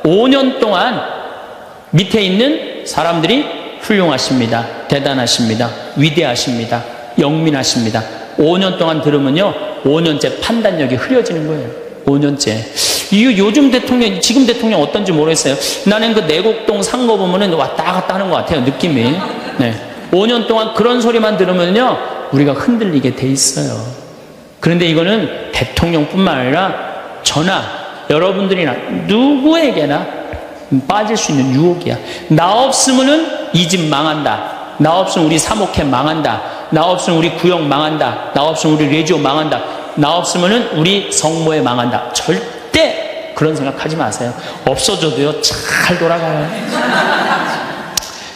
5년 동안 밑에 있는 사람들이 훌륭하십니다, 대단하십니다, 위대하십니다, 영민하십니다. 5년 동안 들으면요, 5년째 판단력이 흐려지는 거예요. 5년째. 요즘 대통령, 지금 대통령 어떤지 모르겠어요. 나는 그 내곡동 상거 보면은 왔다 갔다 하는 것 같아요, 느낌이. 네. 5년 동안 그런 소리만 들으면요, 우리가 흔들리게 돼 있어요. 그런데 이거는 대통령뿐만 아니라 저나 여러분들이나 누구에게나 빠질 수 있는 유혹이야. 나 없으면은 이 집 망한다. 나 없으면 우리 사목회 망한다. 나 없으면 우리 구역 망한다. 나 없으면 우리 레지오 망한다. 나 없으면은 우리 성모회 망한다. 절대 그런 생각하지 마세요. 없어져도요, 잘 돌아가요.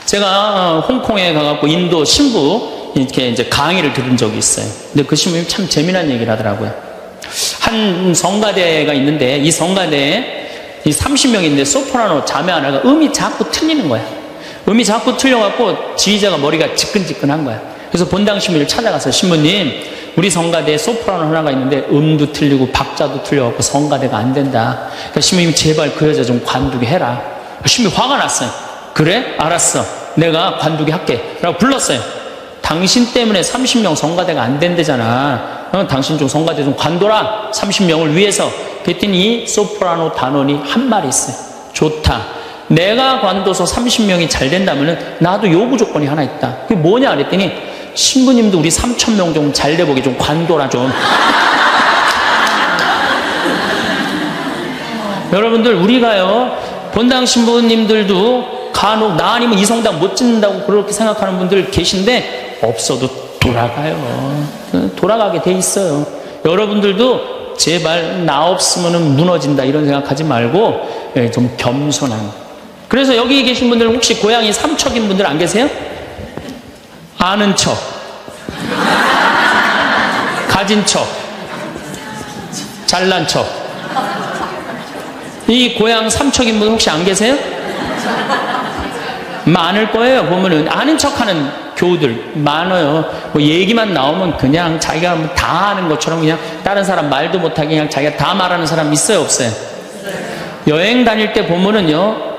제가 홍콩에 가갖고 인도 신부 이렇게 이제 강의를 들은 적이 있어요. 근데 그 신부님이 참 재미난 얘기를 하더라고요. 한 성가대가 있는데 이 성가대에 이 30명인데 소프라노 자매 하나가 음이 자꾸 틀리는 거야. 음이 자꾸 틀려갖고 지휘자가 머리가 지끈지끈한 거야. 그래서 본당 신부를 찾아가서, 신부님, 우리 성가대에 소프라노 하나가 있는데 음도 틀리고 박자도 틀려갖고 성가대가 안 된다. 그러니까 신부님 제발 그 여자 좀 관두게 해라. 신부님 화가 났어요. 그래? 알았어. 내가 관두게 할게. 라고 불렀어요. 당신 때문에 30명 성가대가 안 된대잖아. 당신 좀 성가대 좀 관둬라. 30명을 위해서. 그랬더니 이 소프라노 단원이 한 말이 있어요. 좋다. 내가 관둬서 30명이 잘 된다면은 나도 요구 조건이 하나 있다. 그게 뭐냐 그랬더니, 신부님도 우리 3,000명 좀 잘 돼보게 좀 관둬라 좀. 여러분들, 우리가요, 본당 신부님들도 간혹 나 아니면 이 성당 못 짓는다고 그렇게 생각하는 분들 계신데, 없어도 돌아가요. 돌아가게 돼 있어요. 여러분들도 제발 나 없으면 무너진다 이런 생각하지 말고 좀 겸손한. 그래서 여기 계신 분들 혹시 고향이 삼척인 분들 안 계세요? 아는 척, 가진 척, 잘난 척. 이 고향 삼척인 분 혹시 안 계세요? 많을 거예요. 보면은 아는 척하는 교우들 많아요. 뭐 얘기만 나오면 그냥 자기가 다 아는 것처럼 그냥 다른 사람 말도 못하게 그냥 자기가 다 말하는 사람 있어요, 없어요? 여행 다닐 때 보면은요,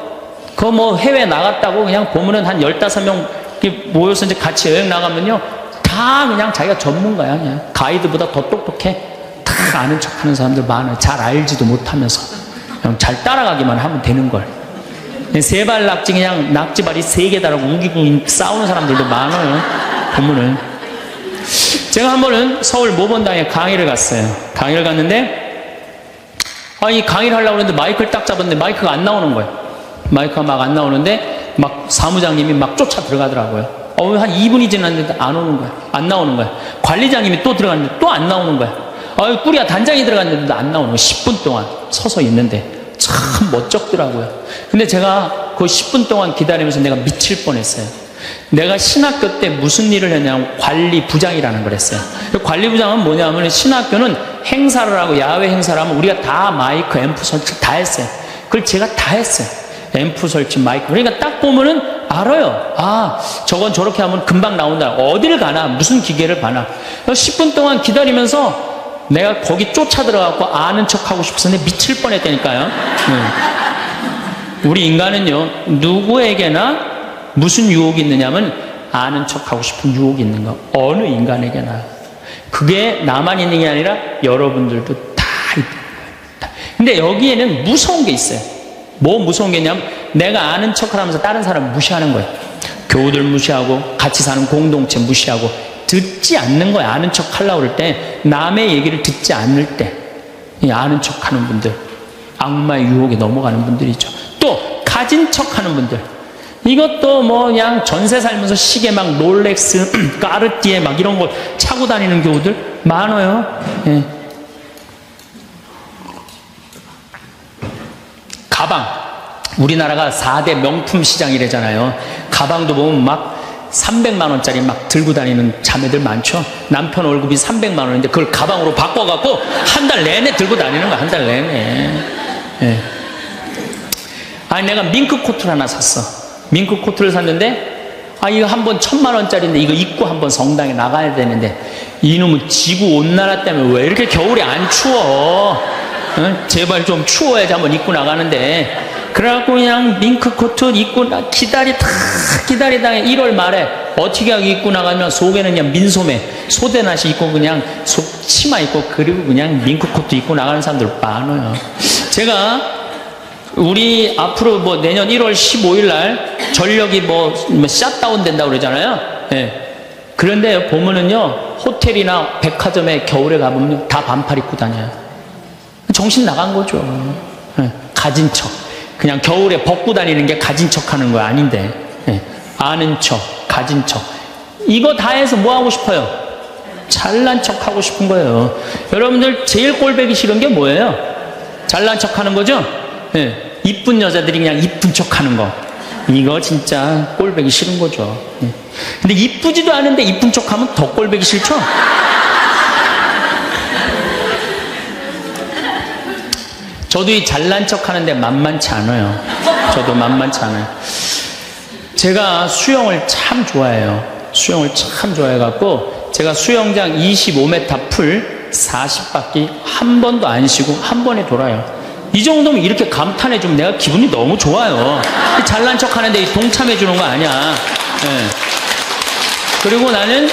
그 뭐 해외 나갔다고 그냥 보면은 한 15명 모여서 이제 같이 여행 나가면요, 다 그냥 자기가 전문가야. 그냥 가이드보다 더 똑똑해. 다 아는 척 하는 사람들 많아요. 잘 알지도 못하면서 그냥 잘 따라가기만 하면 되는 걸. 세발 낙지 그냥 낙지발이 3개 다라고 우기고 싸우는 사람들도 많아요. 보면은. 제가 한 번은 서울 모본당에 강의를 갔어요. 강의를 갔는데, 이 강의를 하려고 했는데 마이크를 딱 잡았는데 마이크가 안 나오는 거예요. 마이크가 막 안 나오는데 막 사무장님이 막 쫓아 들어가더라고요. 한 2분이 지났는데 안 오는 거야. 안 나오는 거야. 관리장님이 또 들어갔는데 또 안 나오는 거야. 꾸리야 단장이 들어갔는데도 안 나오는 거야. 10분 동안 서서 있는데 참 멋쩍더라고요. 근데 제가 그 10분 동안 기다리면서 내가 미칠 뻔했어요. 내가 신학교 때 무슨 일을 했냐면 관리부장이라는 걸 했어요. 관리부장은 뭐냐면 신학교는 행사를 하고 야외 행사를 하면 우리가 다 마이크, 앰프 설치 다 했어요. 그걸 제가 다 했어요. 앰프 설치, 마이크. 그러니까 딱 보면은 알아요. 저건 저렇게 하면 금방 나온다. 어디를 가나, 무슨 기계를 가나. 10분 동안 기다리면서 내가 거기 쫓아 들어가고 아는 척 하고 싶었는데 미칠 뻔했다니까요. 우리 인간은요, 누구에게나 무슨 유혹이 있느냐면 아는 척 하고 싶은 유혹이 있는 거. 어느 인간에게나. 그게 나만 있는 게 아니라 여러분들도 다 있는 거예요. 근데 여기에는 무서운 게 있어요. 뭐 무서운 게 있냐면 내가 아는 척을 하면서 다른 사람 무시하는 거예요. 교우들 무시하고 같이 사는 공동체 무시하고 듣지 않는 거예요. 아는 척 하려고 그럴 때, 남의 얘기를 듣지 않을 때 이 아는 척 하는 분들, 악마의 유혹에 넘어가는 분들이죠. 또 가진 척 하는 분들, 이것도 뭐 그냥 전세 살면서 시계 막 롤렉스, 까르띠에 막 이런 거 차고 다니는 교우들 많아요. 예. 가방. 우리나라가 4대 명품 시장이래잖아요. 가방도 보면 막 300만 원짜리 막 들고 다니는 자매들 많죠. 남편 월급이 300만 원인데 그걸 가방으로 바꿔갖고 한 달 내내 들고 다니는 거야. 한 달 내내. 예. 아니 내가 밍크 코트를 하나 샀어. 밍크 코트를 샀는데 이거 한 번 1000만 원짜리인데 이거 입고 한번 성당에 나가야 되는데 이놈은 지구 온난화 때문에 왜 이렇게 겨울에 안 추워? 제발 좀 추워야지 한번 입고 나가는데 그래갖고 그냥 밍크 코트 입고 기다리다가 1월 말에 어떻게 하고 입고 나가면 속에는 그냥 민소매 소대낫이 입고 그냥 치마 입고 그리고 그냥 밍크 코트 입고 나가는 사람들 많아요. 제가 우리 앞으로 뭐 내년 1월 15일 날 전력이 뭐 샷다운 된다고 그러잖아요. 예. 그런데 보면은요 호텔이나 백화점에 겨울에 가보면 다 반팔 입고 다녀요. 정신 나간 거죠. 예. 가진 척. 그냥 겨울에 벗고 다니는 게 가진 척 하는 거 아닌데. 예. 아는 척, 가진 척. 이거 다 해서 뭐 하고 싶어요? 잘난 척 하고 싶은 거예요. 여러분들 제일 꼴보기 싫은 게 뭐예요? 잘난 척 하는 거죠? 예. 이쁜 여자들이 그냥 이쁜 척 하는 거. 이거 진짜 꼴보기 싫은 거죠. 예. 근데 이쁘지도 않은데 이쁜 척 하면 더 꼴보기 싫죠? 저도 이 잘난 척 하는데 만만치 않아요. 저도 만만치 않아요. 제가 수영을 참 좋아해요. 수영을 참 좋아해갖고 제가 수영장 25m 풀 40바퀴 한 번도 안 쉬고 한 번에 돌아요. 이 정도면 이렇게 감탄해주면 내가 기분이 너무 좋아요. 잘난 척 하는데 동참해주는 거 아니야. 네. 그리고 나는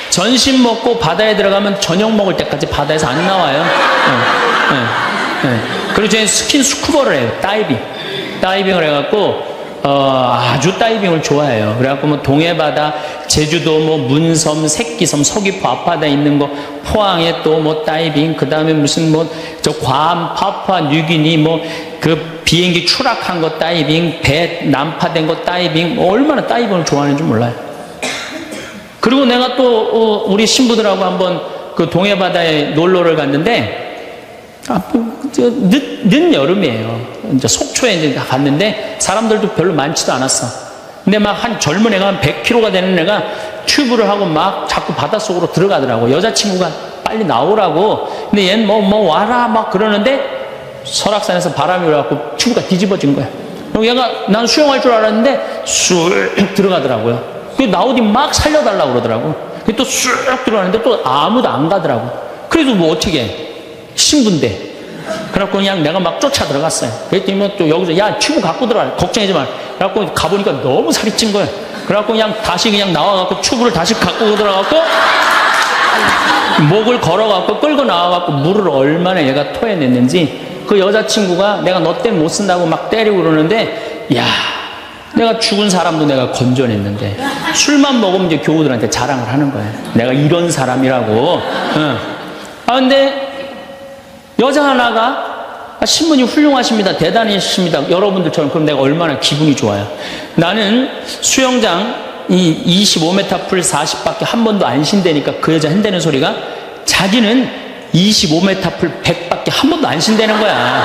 전신 먹고 바다에 들어가면 저녁 먹을 때까지 바다에서 안 나와요. 네. 네. 네. 그리고 저는 스킨스쿠버를 해요. 다이빙을 해갖고 아주 다이빙을 좋아해요. 그래갖고 뭐 동해바다, 제주도, 뭐 문섬, 새끼섬, 서귀포 앞바다에 있는 거, 포항에 또 뭐 다이빙, 그 다음에 무슨 뭐 저 괌, 파푸아 뉴기니 뭐 그 비행기 추락한 거 다이빙, 배 난파된 거 다이빙, 얼마나 다이빙을 좋아하는지 몰라요. 그리고 내가 또 우리 신부들하고 한번 그 동해바다에 놀러를 갔는데 늦 여름이에요. 이제 속초에 이제 갔는데 사람들도 별로 많지도 않았어. 근데 막 한 젊은 애가 한 100kg가 되는 애가 튜브를 하고 막 자꾸 바닷속으로 들어가더라고. 여자친구가 빨리 나오라고. 근데 얘는 뭐 와라 막 그러는데 설악산에서 바람이 불어갖고 튜브가 뒤집어진 거야. 그리고 얘가 난 수영할 줄 알았는데 쑥 들어가더라고요. 그리고 나오디 막 살려달라고 그러더라고. 또 쑥 들어가는데 또 아무도 안 가더라고. 그래도 뭐 어떻게 해. 신부인데. 그래갖고 그냥 내가 막 쫓아 들어갔어요. 그랬더니 또 여기서 야 튜브 갖고 들어가 걱정하지 마. 그래갖고 가보니까 너무 살이 찐 거예요. 그래갖고 그냥 다시 그냥 나와갖고 튜브를 다시 갖고 들어가갖고 목을 걸어갖고 끌고 나와갖고 물을 얼마나 얘가 토해냈는지 그 여자친구가 내가 너 때문에 못 쓴다고 막 때리고 그러는데 야 내가 죽은 사람도 내가 건져냈는데 술만 먹으면 이제 교우들한테 자랑을 하는 거예요. 내가 이런 사람이라고. 응. 근데 여자 하나가 신부님 훌륭하십니다. 대단하십니다. 여러분들처럼. 그럼 내가 얼마나 기분이 좋아요. 나는 수영장 이 25m 풀 40밖에 한 번도 안 쉰다니까 그 여자 한다는 소리가 자기는 25m 풀 100밖에 한 번도 안 쉰다는 거야.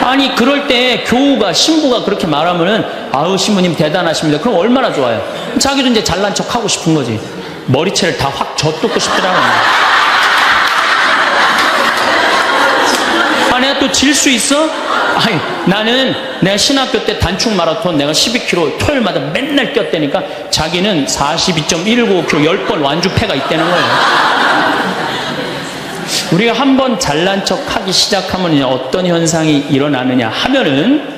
아니 그럴 때 교우가 신부가 그렇게 말하면은 아우 신부님 대단하십니다. 그럼 얼마나 좋아요. 자기도 이제 잘난 척 하고 싶은 거지. 머리채를 다 확 젖뜯고 싶더라고요. 내가 또 질 수 있어? 아니, 나는 내가 신학교 때 단축 마라톤 내가 12km 토요일마다 맨날 뛰었다니까 자기는 42.195km 10번 완주패가 있다는 거예요. 우리가 한번 잘난 척 하기 시작하면 어떤 현상이 일어나느냐 하면은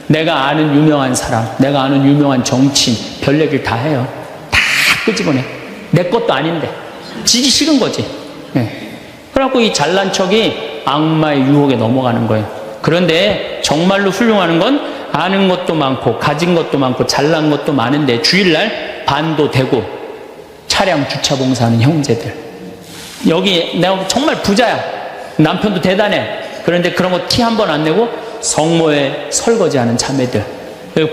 내가 아는 유명한 사람, 내가 아는 유명한 정치인 별 얘기를 다 해요. 다 끄집어내. 내 것도 아닌데. 지기 싫은 거지. 네. 그래갖고 이 잘난 척이 악마의 유혹에 넘어가는 거예요. 그런데 정말로 훌륭한 건 아는 것도 많고 가진 것도 많고 잘난 것도 많은데 주일날 반도 되고 차량 주차 봉사하는 형제들. 여기 내가 정말 부자야. 남편도 대단해. 그런데 그런 거 티 한 번 안 내고 성모에 설거지하는 자매들.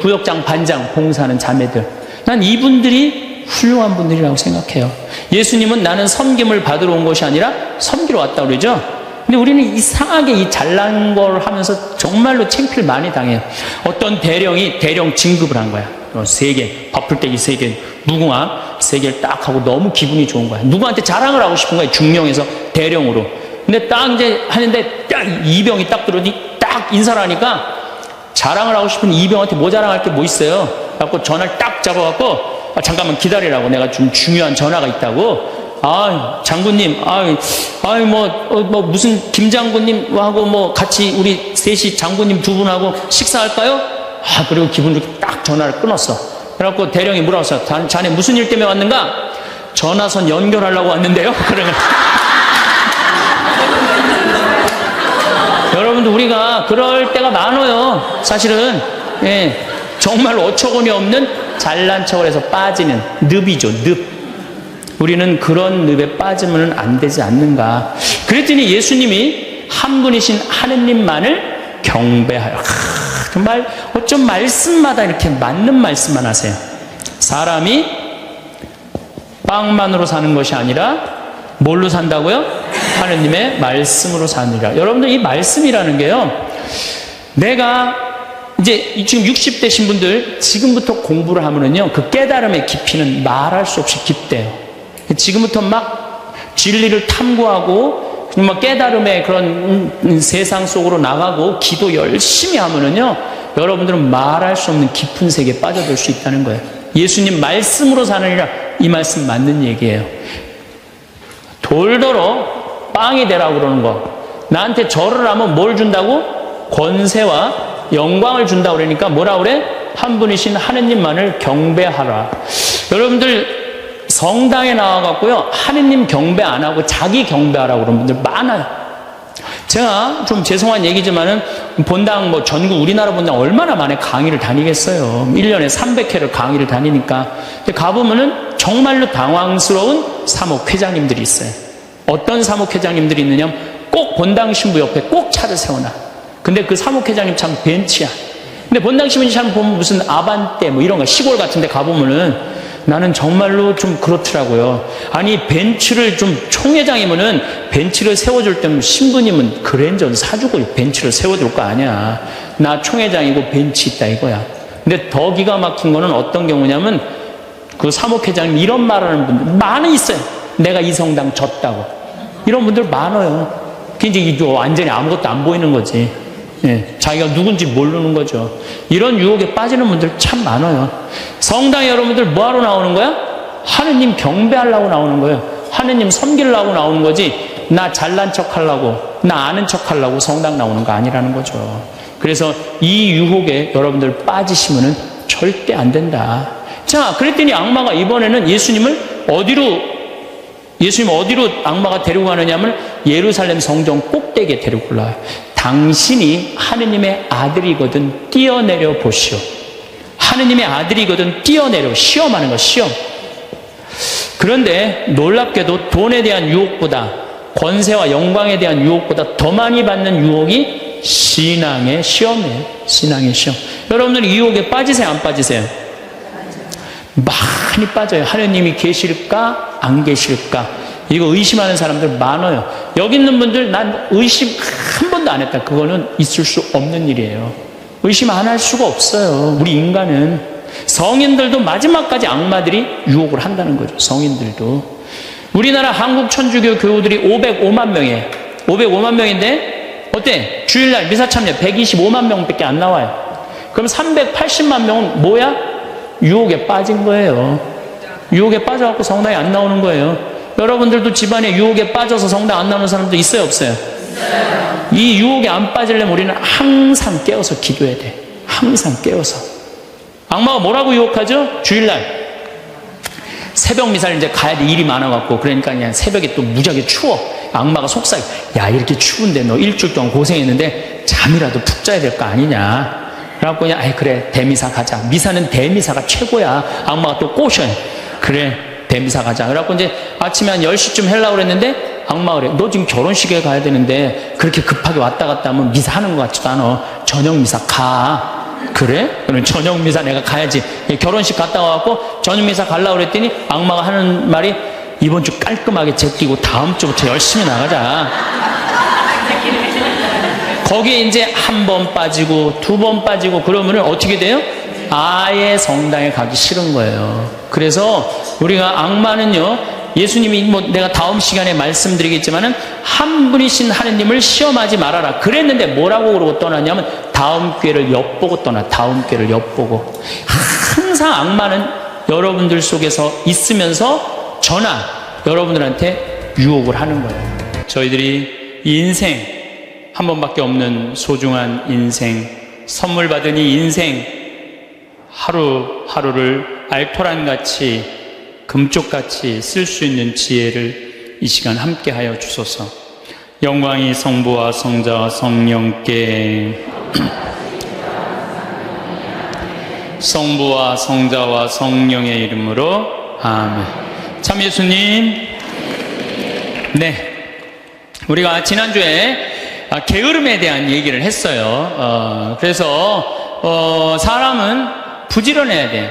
구역장, 반장, 봉사하는 자매들. 난 이분들이 훌륭한 분들이라고 생각해요. 예수님은 나는 섬김을 받으러 온 것이 아니라 섬기러 왔다고 그러죠. 근데 우리는 이상하게 이 잘난 걸 하면서 정말로 창피를 많이 당해요. 어떤 대령이 대령 진급을 한 거야. 3개, 밥풀떼기 3개, 무궁화 3개를 딱 하고 너무 기분이 좋은 거야. 누구한테 자랑을 하고 싶은 거야. 중령에서 대령으로. 근데 딱 이제 하는데 딱 이병이 딱 들어오니 딱 인사를 하니까 자랑을 하고 싶은 이병한테 뭐 자랑할 게 뭐 있어요? 그래갖고 전화를 딱 잡아갖고 잠깐만 기다리라고, 내가 좀 중요한 전화가 있다고. 장군님, 무슨 김 장군님하고 뭐 같이 우리 셋이 장군님 2분하고 식사할까요? 그리고 기분 좋게 딱 전화를 끊었어. 그래갖고 대령이 물어봤어. 자네 무슨 일 때문에 왔는가? 전화선 연결하려고 왔는데요. 그러면 여러분들, 우리가 그럴 때가 많아요. 사실은 정말 어처구니 없는 잘난 척을 해서 빠지는 늪이죠. 늪. 우리는 그런 늪에 빠지면 안 되지 않는가. 그랬더니 예수님이 한 분이신 하느님만을 경배하여. 정말 어쩜 말씀마다 이렇게 맞는 말씀만 하세요. 사람이 빵만으로 사는 것이 아니라 뭘로 산다고요? 하느님의 말씀으로 사느니라. 여러분들, 이 말씀이라는 게요, 내가 이제 지금 60대신 분들 지금부터 공부를 하면은요, 그 깨달음의 깊이는 말할 수 없이 깊대요. 지금부터 막 진리를 탐구하고 막 깨달음의 그런 세상 속으로 나가고 기도 열심히 하면은요, 여러분들은 말할 수 없는 깊은 세계에 빠져들 수 있다는 거예요. 예수님 말씀으로 사느니라, 이 말씀 맞는 얘기예요. 돌더러 빵이 되라고 그러는 거. 나한테 절을 하면 뭘 준다고? 권세와 영광을 준다고 그러니까 뭐라 그래? 한 분이신 하느님만을 경배하라. 여러분들, 성당에 나와갖고요, 하느님 경배 안 하고 자기 경배하라고 그러는 분들 많아요. 제가 좀 죄송한 얘기지만은 본당 뭐 전국 우리나라 본당 얼마나 많이 강의를 다니겠어요. 1년에 300회를 강의를 다니니까. 근데 가보면은 정말로 당황스러운 사목회장님들이 있어요. 어떤 사목회장님들이 있느냐, 꼭 본당 신부 옆에 꼭 차를 세워놔. 근데 그 사목회장님 참 벤치야. 근데 본당 신부 참 보면 무슨 아반떼 뭐 이런 거 시골 같은 데 가보면은 나는 정말로 좀 그렇더라고요. 아니, 벤츠를 좀, 총회장이면은 벤츠를 세워줄 때면 신부님은 그랜저 사주고 벤츠를 세워줄 거 아니야. 나 총회장이고 벤츠 있다 이거야. 근데 더 기가 막힌 거는 어떤 경우냐면, 그 사목회장님 이런 말하는 분들 많이 있어요. 내가 이 성당 졌다고. 이런 분들 많아요. 그게 이제 완전히 아무것도 안 보이는 거지. 자기가 누군지 모르는 거죠. 이런 유혹에 빠지는 분들 참 많아요. 성당에 여러분들 뭐하러 나오는 거야? 하느님 경배하려고 나오는 거예요. 하느님 섬기려고 나오는 거지, 나 잘난 척 하려고, 나 아는 척 하려고 성당 나오는 거 아니라는 거죠. 그래서 이 유혹에 여러분들 빠지시면은 절대 안 된다. 자, 그랬더니 악마가 이번에는 예수님을 어디로 악마가 데리고 가느냐면 예루살렘 성전 꼭대기에 데리고 올라와요. 당신이 하느님의 아들이거든 뛰어내려 보시오. 하느님의 아들이거든 뛰어내려. 시험하는 거, 시험. 그런데 놀랍게도 돈에 대한 유혹보다, 권세와 영광에 대한 유혹보다 더 많이 받는 유혹이 신앙의 시험이에요. 신앙의 시험. 여러분들 이 유혹에 빠지세요, 안 빠지세요? 많이 빠져요. 하느님이 계실까 안 계실까, 이거 의심하는 사람들 많아요. 여기 있는 분들 난 의심 한 번도 안 했다. 그거는 있을 수 없는 일이에요. 의심 안 할 수가 없어요. 우리 인간은. 성인들도 마지막까지 악마들이 유혹을 한다는 거죠. 성인들도. 우리나라 한국 천주교 교우들이 505만 명이에요. 505만 명인데 어때? 주일날 미사 참여 125만 명밖에 안 나와요. 그럼 380만 명은 뭐야? 유혹에 빠진 거예요. 유혹에 빠져갖고 성당에 안 나오는 거예요. 여러분들도 집안에 유혹에 빠져서 성당 안 나오는 사람도 있어요, 없어요? 이 유혹에 안 빠지려면 우리는 항상 깨어서 기도해야 돼. 항상 깨어서. 악마가 뭐라고 유혹하죠? 주일날 새벽 미사를 이제 가야 돼. 일이 많아갖고. 그러니까 그냥 새벽에 또 무지하게 추워. 악마가 속삭여. 야, 이렇게 추운데 너 일주일 동안 고생했는데 잠이라도 푹 자야 될 거 아니냐. 그래갖고 그냥 그래, 대미사 가자. 미사는 대미사가 최고야. 악마가 또 꼬셔요. 그래, 대미사 가자. 그래갖고 이제 아침에 한 10시쯤 하려고 그랬는데 악마가 그래, 너 지금 결혼식에 가야 되는데 그렇게 급하게 왔다 갔다 하면 미사 하는 것 같지도 않아. 저녁 미사 가. 그래? 그럼 저녁 미사 내가 가야지. 결혼식 갔다 와갖고 저녁 미사 가려고 그랬더니 악마가 하는 말이 이번 주 깔끔하게 제끼고 다음 주부터 열심히 나가자. 거기에 이제 한 번 빠지고 두 번 빠지고 그러면은 어떻게 돼요? 아예 성당에 가기 싫은 거예요. 그래서 우리가 악마는요, 예수님이 뭐 내가 다음 시간에 말씀드리겠지만은 한 분이신 하느님을 시험하지 말아라 그랬는데 뭐라고 그러고 떠났냐면 다음 기회를 엿보고 떠나. 다음 기회를 엿보고. 항상 악마는 여러분들 속에서 있으면서 저나 여러분들한테 유혹을 하는 거예요. 저희들이 이 인생 한 번밖에 없는 소중한 인생, 선물 받은 이 인생 하루하루를 알토란같이 금쪽같이 쓸 수 있는 지혜를 이 시간 함께하여 주소서. 영광이 성부와 성자와 성령께 성부와 성자와 성령의 이름으로 아멘. 참 예수님, 네, 우리가 지난주에 게으름에 대한 얘기를 했어요. 그래서 사람은 부지런해야 돼요.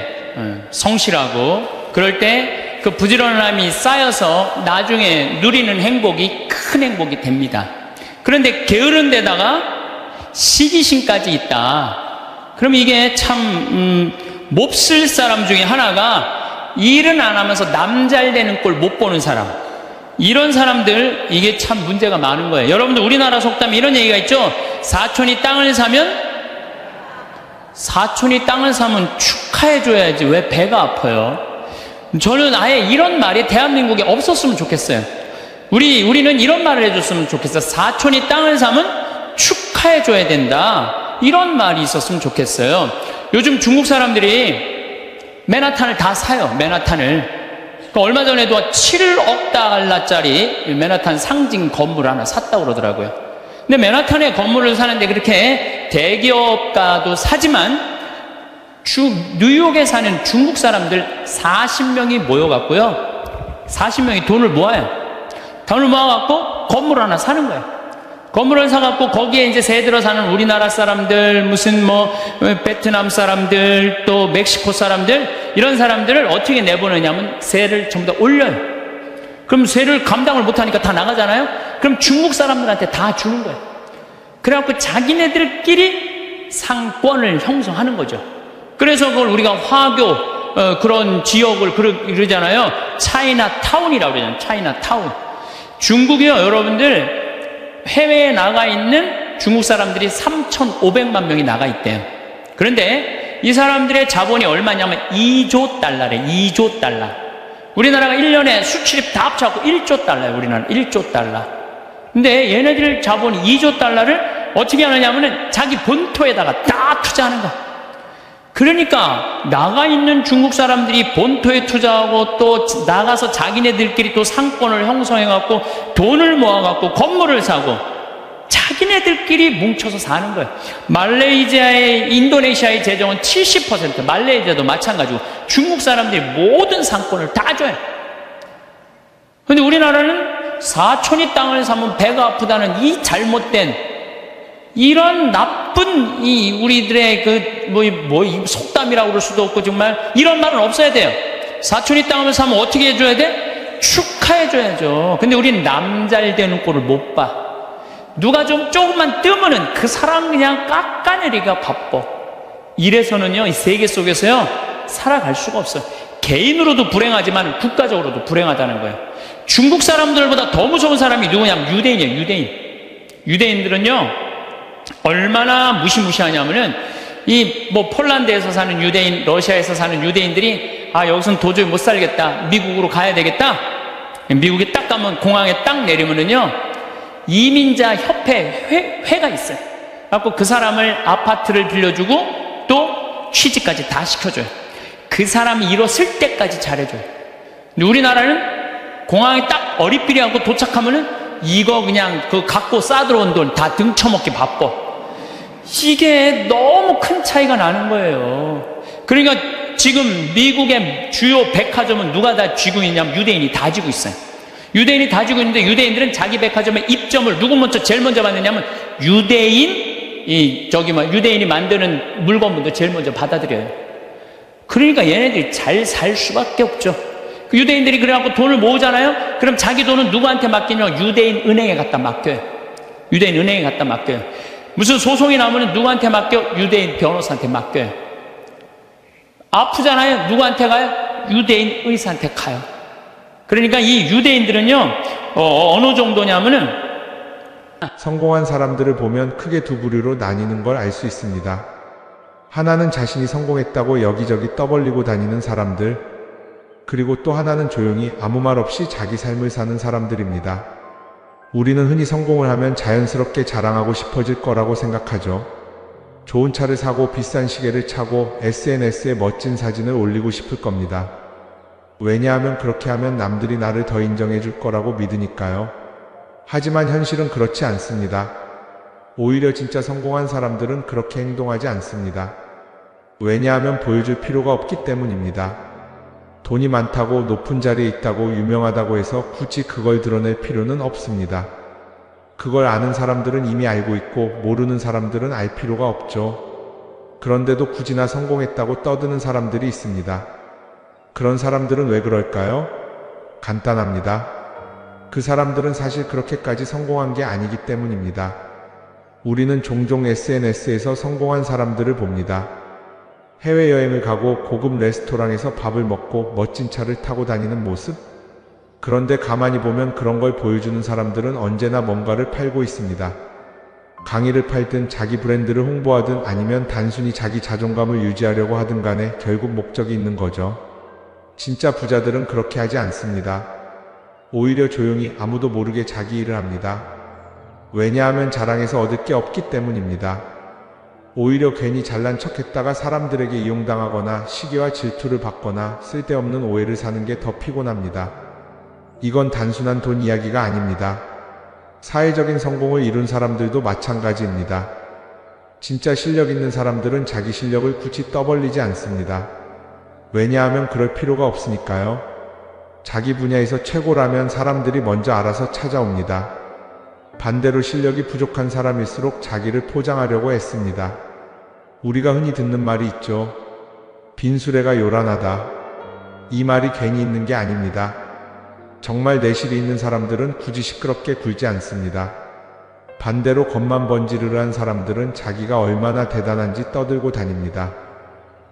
성실하고. 그럴 때 그 부지런함이 쌓여서 나중에 누리는 행복이 큰 행복이 됩니다. 그런데 게으른 데다가 시기심까지 있다. 그럼 이게 참 몹쓸 사람 중에 하나가 일은 안 하면서 남 잘 되는 꼴 못 보는 사람. 이런 사람들, 이게 참 문제가 많은 거예요. 여러분들 우리나라 속담에 이런 얘기가 있죠. 사촌이 땅을 사면 축하해줘야지 왜 배가 아파요? 저는 아예 이런 말이 대한민국에 없었으면 좋겠어요. 우리는 이런 말을 해줬으면 좋겠어요. 사촌이 땅을 사면 축하해줘야 된다. 이런 말이 있었으면 좋겠어요. 요즘 중국 사람들이 맨하탄을 다 사요. 맨하탄을. 얼마 전에도 7억 달러짜리 맨하탄 상징 건물 하나 샀다고 그러더라고요. 근데 맨하탄에 건물을 사는데 그렇게 대기업가도 사지만 뉴욕에 사는 중국 사람들 40명이 모여갖고요. 40명이 돈을 모아요. 돈을 모아갖고 건물 하나 사는 거예요. 건물을 사갖고 거기에 이제 새 들어 사는 우리나라 사람들, 무슨 베트남 사람들, 또 멕시코 사람들, 이런 사람들을 어떻게 내보내냐면 세를 전부 다 올려요. 그럼 세를 감당을 못하니까 다 나가잖아요. 그럼 중국 사람들한테 다 주는 거예요. 그래갖고 자기네들끼리 상권을 형성하는 거죠. 그래서 그걸 우리가 화교 그런 지역을 그러잖아요. 차이나타운이라고 그러잖아요. 차이나타운. 중국이요, 여러분들 해외에 나가 있는 중국 사람들이 3,500만 명이 나가 있대요. 그런데 이 사람들의 자본이 얼마냐면 2조 달러래. 2조 달러. 우리나라가 1년에 수출입 다 합쳐갖고 1조 달러예요. 우리나라 1조 달러. 근데 얘네들 자본이 2조 달러를 어떻게 하느냐면은 자기 본토에다가 다 투자하는 거야. 그러니까 나가 있는 중국 사람들이 본토에 투자하고 또 나가서 자기네들끼리 또 상권을 형성해갖고 돈을 모아갖고 건물을 사고 자기네들끼리 뭉쳐서 사는 거예요. 말레이시아의, 인도네시아의 재정은 70%, 말레이시아도 마찬가지고 중국 사람들이 모든 상권을 다 줘요. 근데 우리나라는 사촌이 땅을 사면 배가 아프다는 이 잘못된 이런 나쁜 이 우리들의 속담이라고 그럴 수도 없고 정말 이런 말은 없어야 돼요. 사촌이 땅을 사면 어떻게 해줘야 돼? 축하해줘야죠. 근데 우리는 남 잘 되는 꼴을 못 봐. 누가 좀 조금만 뜨면은 그 사람 그냥 깎아내리기가 바빠. 이래서는요, 이 세계 속에서요 살아갈 수가 없어요. 개인으로도 불행하지만 국가적으로도 불행하다는 거예요. 중국 사람들보다 더 무서운 사람이 누구냐면 유대인이에요. 유대인들은요 얼마나 무시무시하냐면은 폴란드에서 사는 유대인, 러시아에서 사는 유대인들이 여기서는 도저히 못 살겠다, 미국으로 가야 되겠다. 미국에 딱 가면 공항에 딱 내리면은요 이민자 협회 회가 있어요. 그래갖고 그 사람을 아파트를 빌려주고 또 취직까지 다 시켜줘요. 그 사람이 일었을 때까지 잘해줘요. 근데 우리나라는 공항에 딱 어리삐리하고 도착하면은 이거 그냥 갖고 싸들어온 돈 다 등쳐먹기 바빠. 이게 너무 큰 차이가 나는 거예요. 그러니까 지금 미국의 주요 백화점은 누가 다 쥐고 있냐면 유대인이 다 쥐고 있어요. 유대인이 다 쥐고 있는데 유대인들은 자기 백화점의 입점을 누구 제일 먼저 받느냐면 유대인 유대인이 만드는 물건부터 제일 먼저 받아들여요. 그러니까 얘네들이 잘 살 수밖에 없죠. 그 유대인들이 그래갖고 돈을 모으잖아요? 그럼 자기 돈은 누구한테 맡기냐면 유대인 은행에 갖다 맡겨요. 유대인 은행에 갖다 맡겨요. 무슨 소송이 나오면 누구한테 맡겨? 유대인 변호사한테 맡겨요. 아프잖아요? 누구한테 가요? 유대인 의사한테 가요. 그러니까 이 유대인들은요, 어느 정도냐면은, 성공한 사람들을 보면 크게 두 부류로 나뉘는 걸 알 수 있습니다. 하나는 자신이 성공했다고 여기저기 떠벌리고 다니는 사람들, 그리고 또 하나는 조용히 아무 말 없이 자기 삶을 사는 사람들입니다. 우리는 흔히 성공을 하면 자연스럽게 자랑하고 싶어질 거라고 생각하죠. 좋은 차를 사고 비싼 시계를 차고 SNS에 멋진 사진을 올리고 싶을 겁니다. 왜냐하면 그렇게 하면 남들이 나를 더 인정해 줄 거라고 믿으니까요. 하지만 현실은 그렇지 않습니다. 오히려 진짜 성공한 사람들은 그렇게 행동하지 않습니다. 왜냐하면 보여줄 필요가 없기 때문입니다. 돈이 많다고 높은 자리에 있다고 유명하다고 해서 굳이 그걸 드러낼 필요는 없습니다. 그걸 아는 사람들은 이미 알고 있고 모르는 사람들은 알 필요가 없죠. 그런데도 굳이나 성공했다고 떠드는 사람들이 있습니다. 그런 사람들은 왜 그럴까요? 간단합니다. 그 사람들은 사실 그렇게까지 성공한 게 아니기 때문입니다. 우리는 종종 SNS에서 성공한 사람들을 봅니다. 해외여행을 가고 고급 레스토랑에서 밥을 먹고 멋진 차를 타고 다니는 모습? 그런데 가만히 보면 그런 걸 보여주는 사람들은 언제나 뭔가를 팔고 있습니다. 강의를 팔든 자기 브랜드를 홍보하든 아니면 단순히 자기 자존감을 유지하려고 하든 간에 결국 목적이 있는 거죠. 진짜 부자들은 그렇게 하지 않습니다. 오히려 조용히 아무도 모르게 자기 일을 합니다. 왜냐하면 자랑해서 얻을 게 없기 때문입니다. 오히려 괜히 잘난 척했다가 사람들에게 이용당하거나 시기와 질투를 받거나 쓸데없는 오해를 사는 게 더 피곤합니다. 이건 단순한 돈 이야기가 아닙니다. 사회적인 성공을 이룬 사람들도 마찬가지입니다. 진짜 실력 있는 사람들은 자기 실력을 굳이 떠벌리지 않습니다. 왜냐하면 그럴 필요가 없으니까요. 자기 분야에서 최고라면 사람들이 먼저 알아서 찾아옵니다. 반대로 실력이 부족한 사람일수록 자기를 포장하려고 애씁니다. 우리가 흔히 듣는 말이 있죠. 빈수레가 요란하다. 이 말이 괜히 있는 게 아닙니다. 정말 내실이 있는 사람들은 굳이 시끄럽게 굴지 않습니다. 반대로 겉만 번지르르한 사람들은 자기가 얼마나 대단한지 떠들고 다닙니다.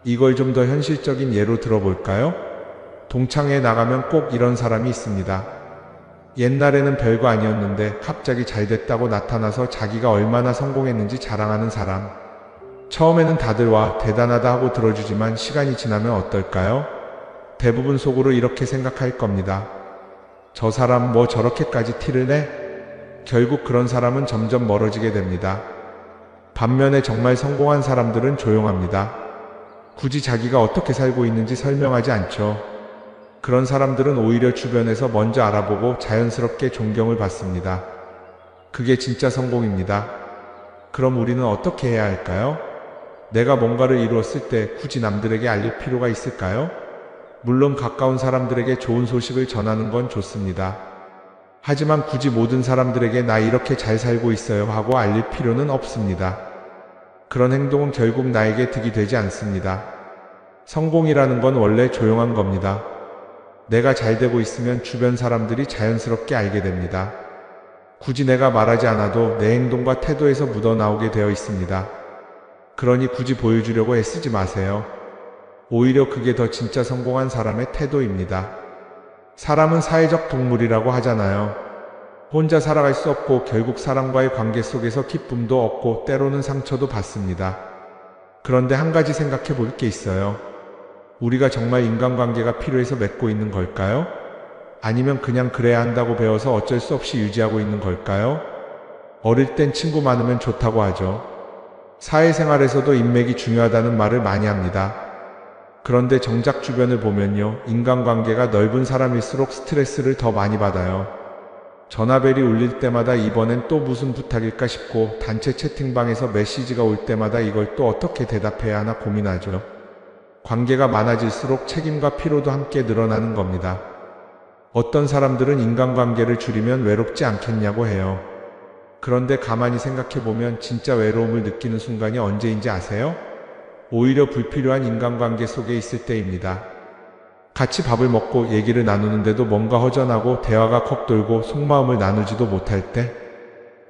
이걸 좀 더 현실적인 예로 들어볼까요? 동창회에 나가면 꼭 이런 사람이 있습니다. 옛날에는 별거 아니었는데 갑자기 잘 됐다고 나타나서 자기가 얼마나 성공했는지 자랑하는 사람. 처음에는 다들 와 대단하다 하고 들어주지만 시간이 지나면 어떨까요? 대부분 속으로 이렇게 생각할 겁니다. 저 사람 뭐 저렇게까지 티를 내? 결국 그런 사람은 점점 멀어지게 됩니다. 반면에 정말 성공한 사람들은 조용합니다. 굳이 자기가 어떻게 살고 있는지 설명하지 않죠. 그런 사람들은 오히려 주변에서 먼저 알아보고 자연스럽게 존경을 받습니다. 그게 진짜 성공입니다. 그럼 우리는 어떻게 해야 할까요? 내가 뭔가를 이루었을 때 굳이 남들에게 알릴 필요가 있을까요? 물론 가까운 사람들에게 좋은 소식을 전하는 건 좋습니다. 하지만 굳이 모든 사람들에게 나 이렇게 잘 살고 있어요 하고 알릴 필요는 없습니다. 그런 행동은 결국 나에게 득이 되지 않습니다. 성공이라는 건 원래 조용한 겁니다. 내가 잘 되고 있으면 주변 사람들이 자연스럽게 알게 됩니다. 굳이 내가 말하지 않아도 내 행동과 태도에서 묻어나오게 되어 있습니다. 그러니 굳이 보여주려고 애쓰지 마세요. 오히려 그게 더 진짜 성공한 사람의 태도입니다. 사람은 사회적 동물이라고 하잖아요. 혼자 살아갈 수 없고 결국 사람과의 관계 속에서 기쁨도 얻고 때로는 상처도 받습니다. 그런데 한 가지 생각해 볼 게 있어요. 우리가 정말 인간관계가 필요해서 맺고 있는 걸까요? 아니면 그냥 그래야 한다고 배워서 어쩔 수 없이 유지하고 있는 걸까요? 어릴 땐 친구 많으면 좋다고 하죠. 사회생활에서도 인맥이 중요하다는 말을 많이 합니다. 그런데 정작 주변을 보면요, 인간관계가 넓은 사람일수록 스트레스를 더 많이 받아요. 전화벨이 울릴 때마다 이번엔 또 무슨 부탁일까 싶고 단체 채팅방에서 메시지가 올 때마다 이걸 또 어떻게 대답해야 하나 고민하죠. 관계가 많아질수록 책임과 피로도 함께 늘어나는 겁니다. 어떤 사람들은 인간관계를 줄이면 외롭지 않겠냐고 해요. 그런데 가만히 생각해보면 진짜 외로움을 느끼는 순간이 언제인지 아세요? 오히려 불필요한 인간관계 속에 있을 때입니다. 같이 밥을 먹고 얘기를 나누는데도 뭔가 허전하고 대화가 컥 돌고 속마음을 나누지도 못할 때,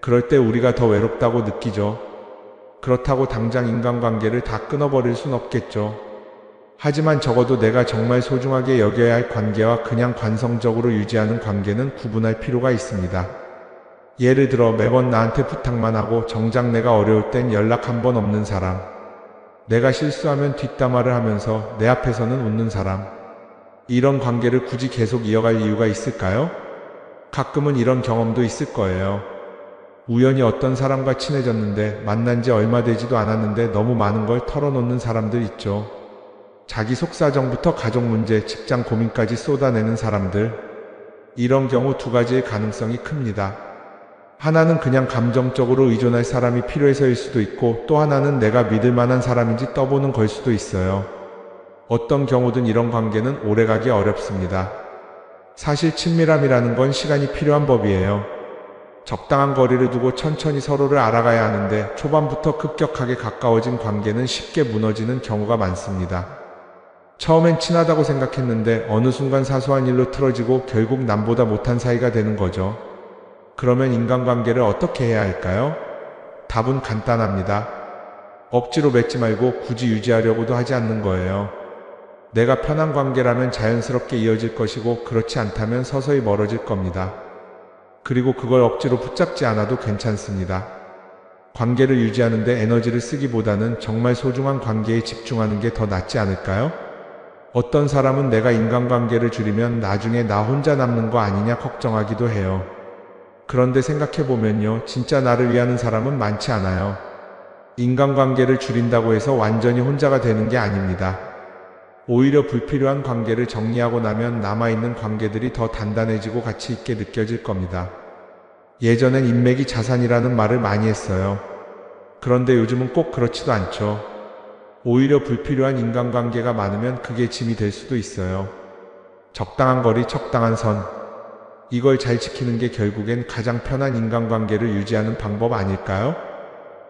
그럴 때 우리가 더 외롭다고 느끼죠. 그렇다고 당장 인간관계를 다 끊어버릴 순 없겠죠. 하지만 적어도 내가 정말 소중하게 여겨야 할 관계와 그냥 관성적으로 유지하는 관계는 구분할 필요가 있습니다. 예를 들어 매번 나한테 부탁만 하고 정작 내가 어려울 땐 연락 한 번 없는 사람, 내가 실수하면 뒷담화를 하면서 내 앞에서는 웃는 사람, 이런 관계를 굳이 계속 이어갈 이유가 있을까요? 가끔은 이런 경험도 있을 거예요. 우연히 어떤 사람과 친해졌는데 만난 지 얼마 되지도 않았는데 너무 많은 걸 털어놓는 사람들 있죠. 자기 속사정부터 가족 문제, 직장 고민까지 쏟아내는 사람들. 이런 경우 두 가지의 가능성이 큽니다. 하나는 그냥 감정적으로 의존할 사람이 필요해서일 수도 있고, 또 하나는 내가 믿을 만한 사람인지 떠보는 걸 수도 있어요. 어떤 경우든 이런 관계는 오래가기 어렵습니다. 사실 친밀함이라는 건 시간이 필요한 법이에요. 적당한 거리를 두고 천천히 서로를 알아가야 하는데 초반부터 급격하게 가까워진 관계는 쉽게 무너지는 경우가 많습니다. 처음엔 친하다고 생각했는데 어느 순간 사소한 일로 틀어지고 결국 남보다 못한 사이가 되는 거죠. 그러면 인간관계를 어떻게 해야 할까요? 답은 간단합니다. 억지로 맺지 말고 굳이 유지하려고도 하지 않는 거예요. 내가 편한 관계라면 자연스럽게 이어질 것이고, 그렇지 않다면 서서히 멀어질 겁니다. 그리고 그걸 억지로 붙잡지 않아도 괜찮습니다. 관계를 유지하는데 에너지를 쓰기보다는 정말 소중한 관계에 집중하는 게 더 낫지 않을까요? 어떤 사람은 내가 인간관계를 줄이면 나중에 나 혼자 남는 거 아니냐 걱정하기도 해요. 그런데 생각해보면요, 진짜 나를 위하는 사람은 많지 않아요. 인간관계를 줄인다고 해서 완전히 혼자가 되는 게 아닙니다. 오히려 불필요한 관계를 정리하고 나면 남아있는 관계들이 더 단단해지고 가치 있게 느껴질 겁니다. 예전엔 인맥이 자산이라는 말을 많이 했어요. 그런데 요즘은 꼭 그렇지도 않죠. 오히려 불필요한 인간관계가 많으면 그게 짐이 될 수도 있어요. 적당한 거리, 적당한 선. 이걸 잘 지키는 게 결국엔 가장 편한 인간관계를 유지하는 방법 아닐까요?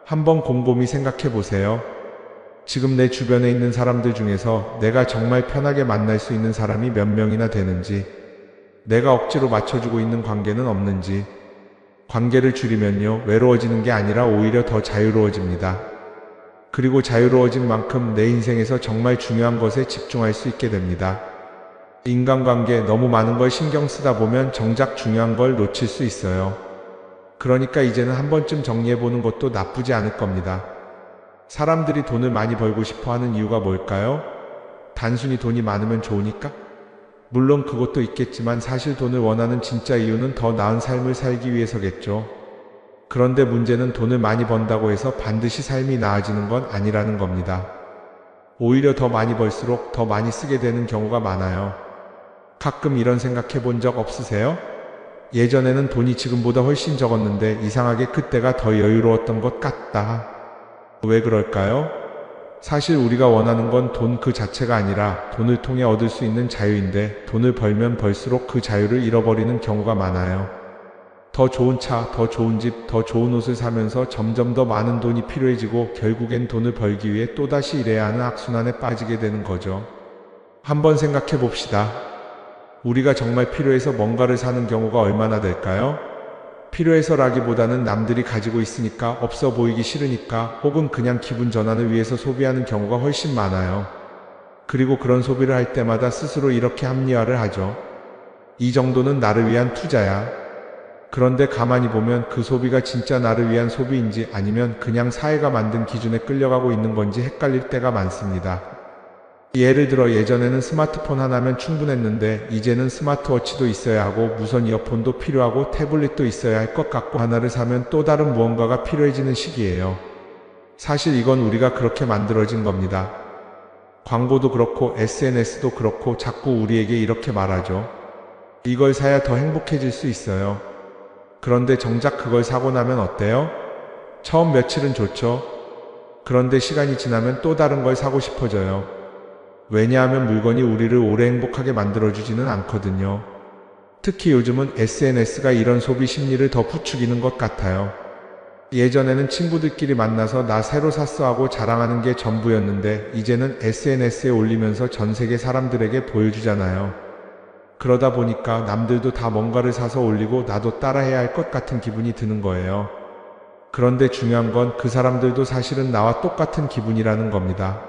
한번 곰곰이 생각해 보세요. 지금 내 주변에 있는 사람들 중에서 내가 정말 편하게 만날 수 있는 사람이 몇 명이나 되는지, 내가 억지로 맞춰주고 있는 관계는 없는지. 관계를 줄이면요, 외로워지는 게 아니라 오히려 더 자유로워집니다. 그리고 자유로워진 만큼 내 인생에서 정말 중요한 것에 집중할 수 있게 됩니다. 인간관계 너무 많은 걸 신경 쓰다 보면 정작 중요한 걸 놓칠 수 있어요. 그러니까 이제는 한 번쯤 정리해보는 것도 나쁘지 않을 겁니다. 사람들이 돈을 많이 벌고 싶어 하는 이유가 뭘까요? 단순히 돈이 많으면 좋으니까? 물론 그것도 있겠지만 사실 돈을 원하는 진짜 이유는 더 나은 삶을 살기 위해서겠죠. 그런데 문제는 돈을 많이 번다고 해서 반드시 삶이 나아지는 건 아니라는 겁니다. 오히려 더 많이 벌수록 더 많이 쓰게 되는 경우가 많아요. 가끔 이런 생각해 본 적 없으세요? 예전에는 돈이 지금보다 훨씬 적었는데 이상하게 그때가 더 여유로웠던 것 같다. 왜 그럴까요? 사실 우리가 원하는 건 돈 그 자체가 아니라 돈을 통해 얻을 수 있는 자유인데, 돈을 벌면 벌수록 그 자유를 잃어버리는 경우가 많아요. 더 좋은 차, 더 좋은 집, 더 좋은 옷을 사면서 점점 더 많은 돈이 필요해지고 결국엔 돈을 벌기 위해 또다시 일해야 하는 악순환에 빠지게 되는 거죠. 한번 생각해 봅시다. 우리가 정말 필요해서 뭔가를 사는 경우가 얼마나 될까요? 필요해서라기보다는 남들이 가지고 있으니까, 없어 보이기 싫으니까, 혹은 그냥 기분 전환을 위해서 소비하는 경우가 훨씬 많아요. 그리고 그런 소비를 할 때마다 스스로 이렇게 합리화를 하죠. 이 정도는 나를 위한 투자야. 그런데 가만히 보면 그 소비가 진짜 나를 위한 소비인지 아니면 그냥 사회가 만든 기준에 끌려가고 있는 건지 헷갈릴 때가 많습니다. 예를 들어 예전에는 스마트폰 하나면 충분했는데 이제는 스마트워치도 있어야 하고 무선 이어폰도 필요하고 태블릿도 있어야 할 것 같고, 하나를 사면 또 다른 무언가가 필요해지는 시기예요. 사실 이건 우리가 그렇게 만들어진 겁니다. 광고도 그렇고 SNS도 그렇고 자꾸 우리에게 이렇게 말하죠. 이걸 사야 더 행복해질 수 있어요. 그런데 정작 그걸 사고 나면 어때요? 처음 며칠은 좋죠. 그런데 시간이 지나면 또 다른 걸 사고 싶어져요. 왜냐하면 물건이 우리를 오래 행복하게 만들어주지는 않거든요. 특히 요즘은 SNS가 이런 소비 심리를 더 부추기는 것 같아요. 예전에는 친구들끼리 만나서 나 새로 샀어 하고 자랑하는 게 전부였는데 이제는 SNS에 올리면서 전 세계 사람들에게 보여주잖아요. 그러다 보니까 남들도 다 뭔가를 사서 올리고 나도 따라해야 할 것 같은 기분이 드는 거예요. 그런데 중요한 건 그 사람들도 사실은 나와 똑같은 기분이라는 겁니다.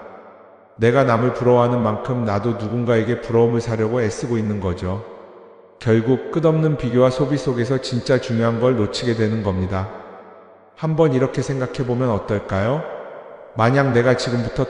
내가 남을 부러워하는 만큼 나도 누군가에게 부러움을 사려고 애쓰고 있는 거죠. 결국 끝없는 비교와 소비 속에서 진짜 중요한 걸 놓치게 되는 겁니다. 한번 이렇게 생각해 보면 어떨까요? 만약 내가 지금부터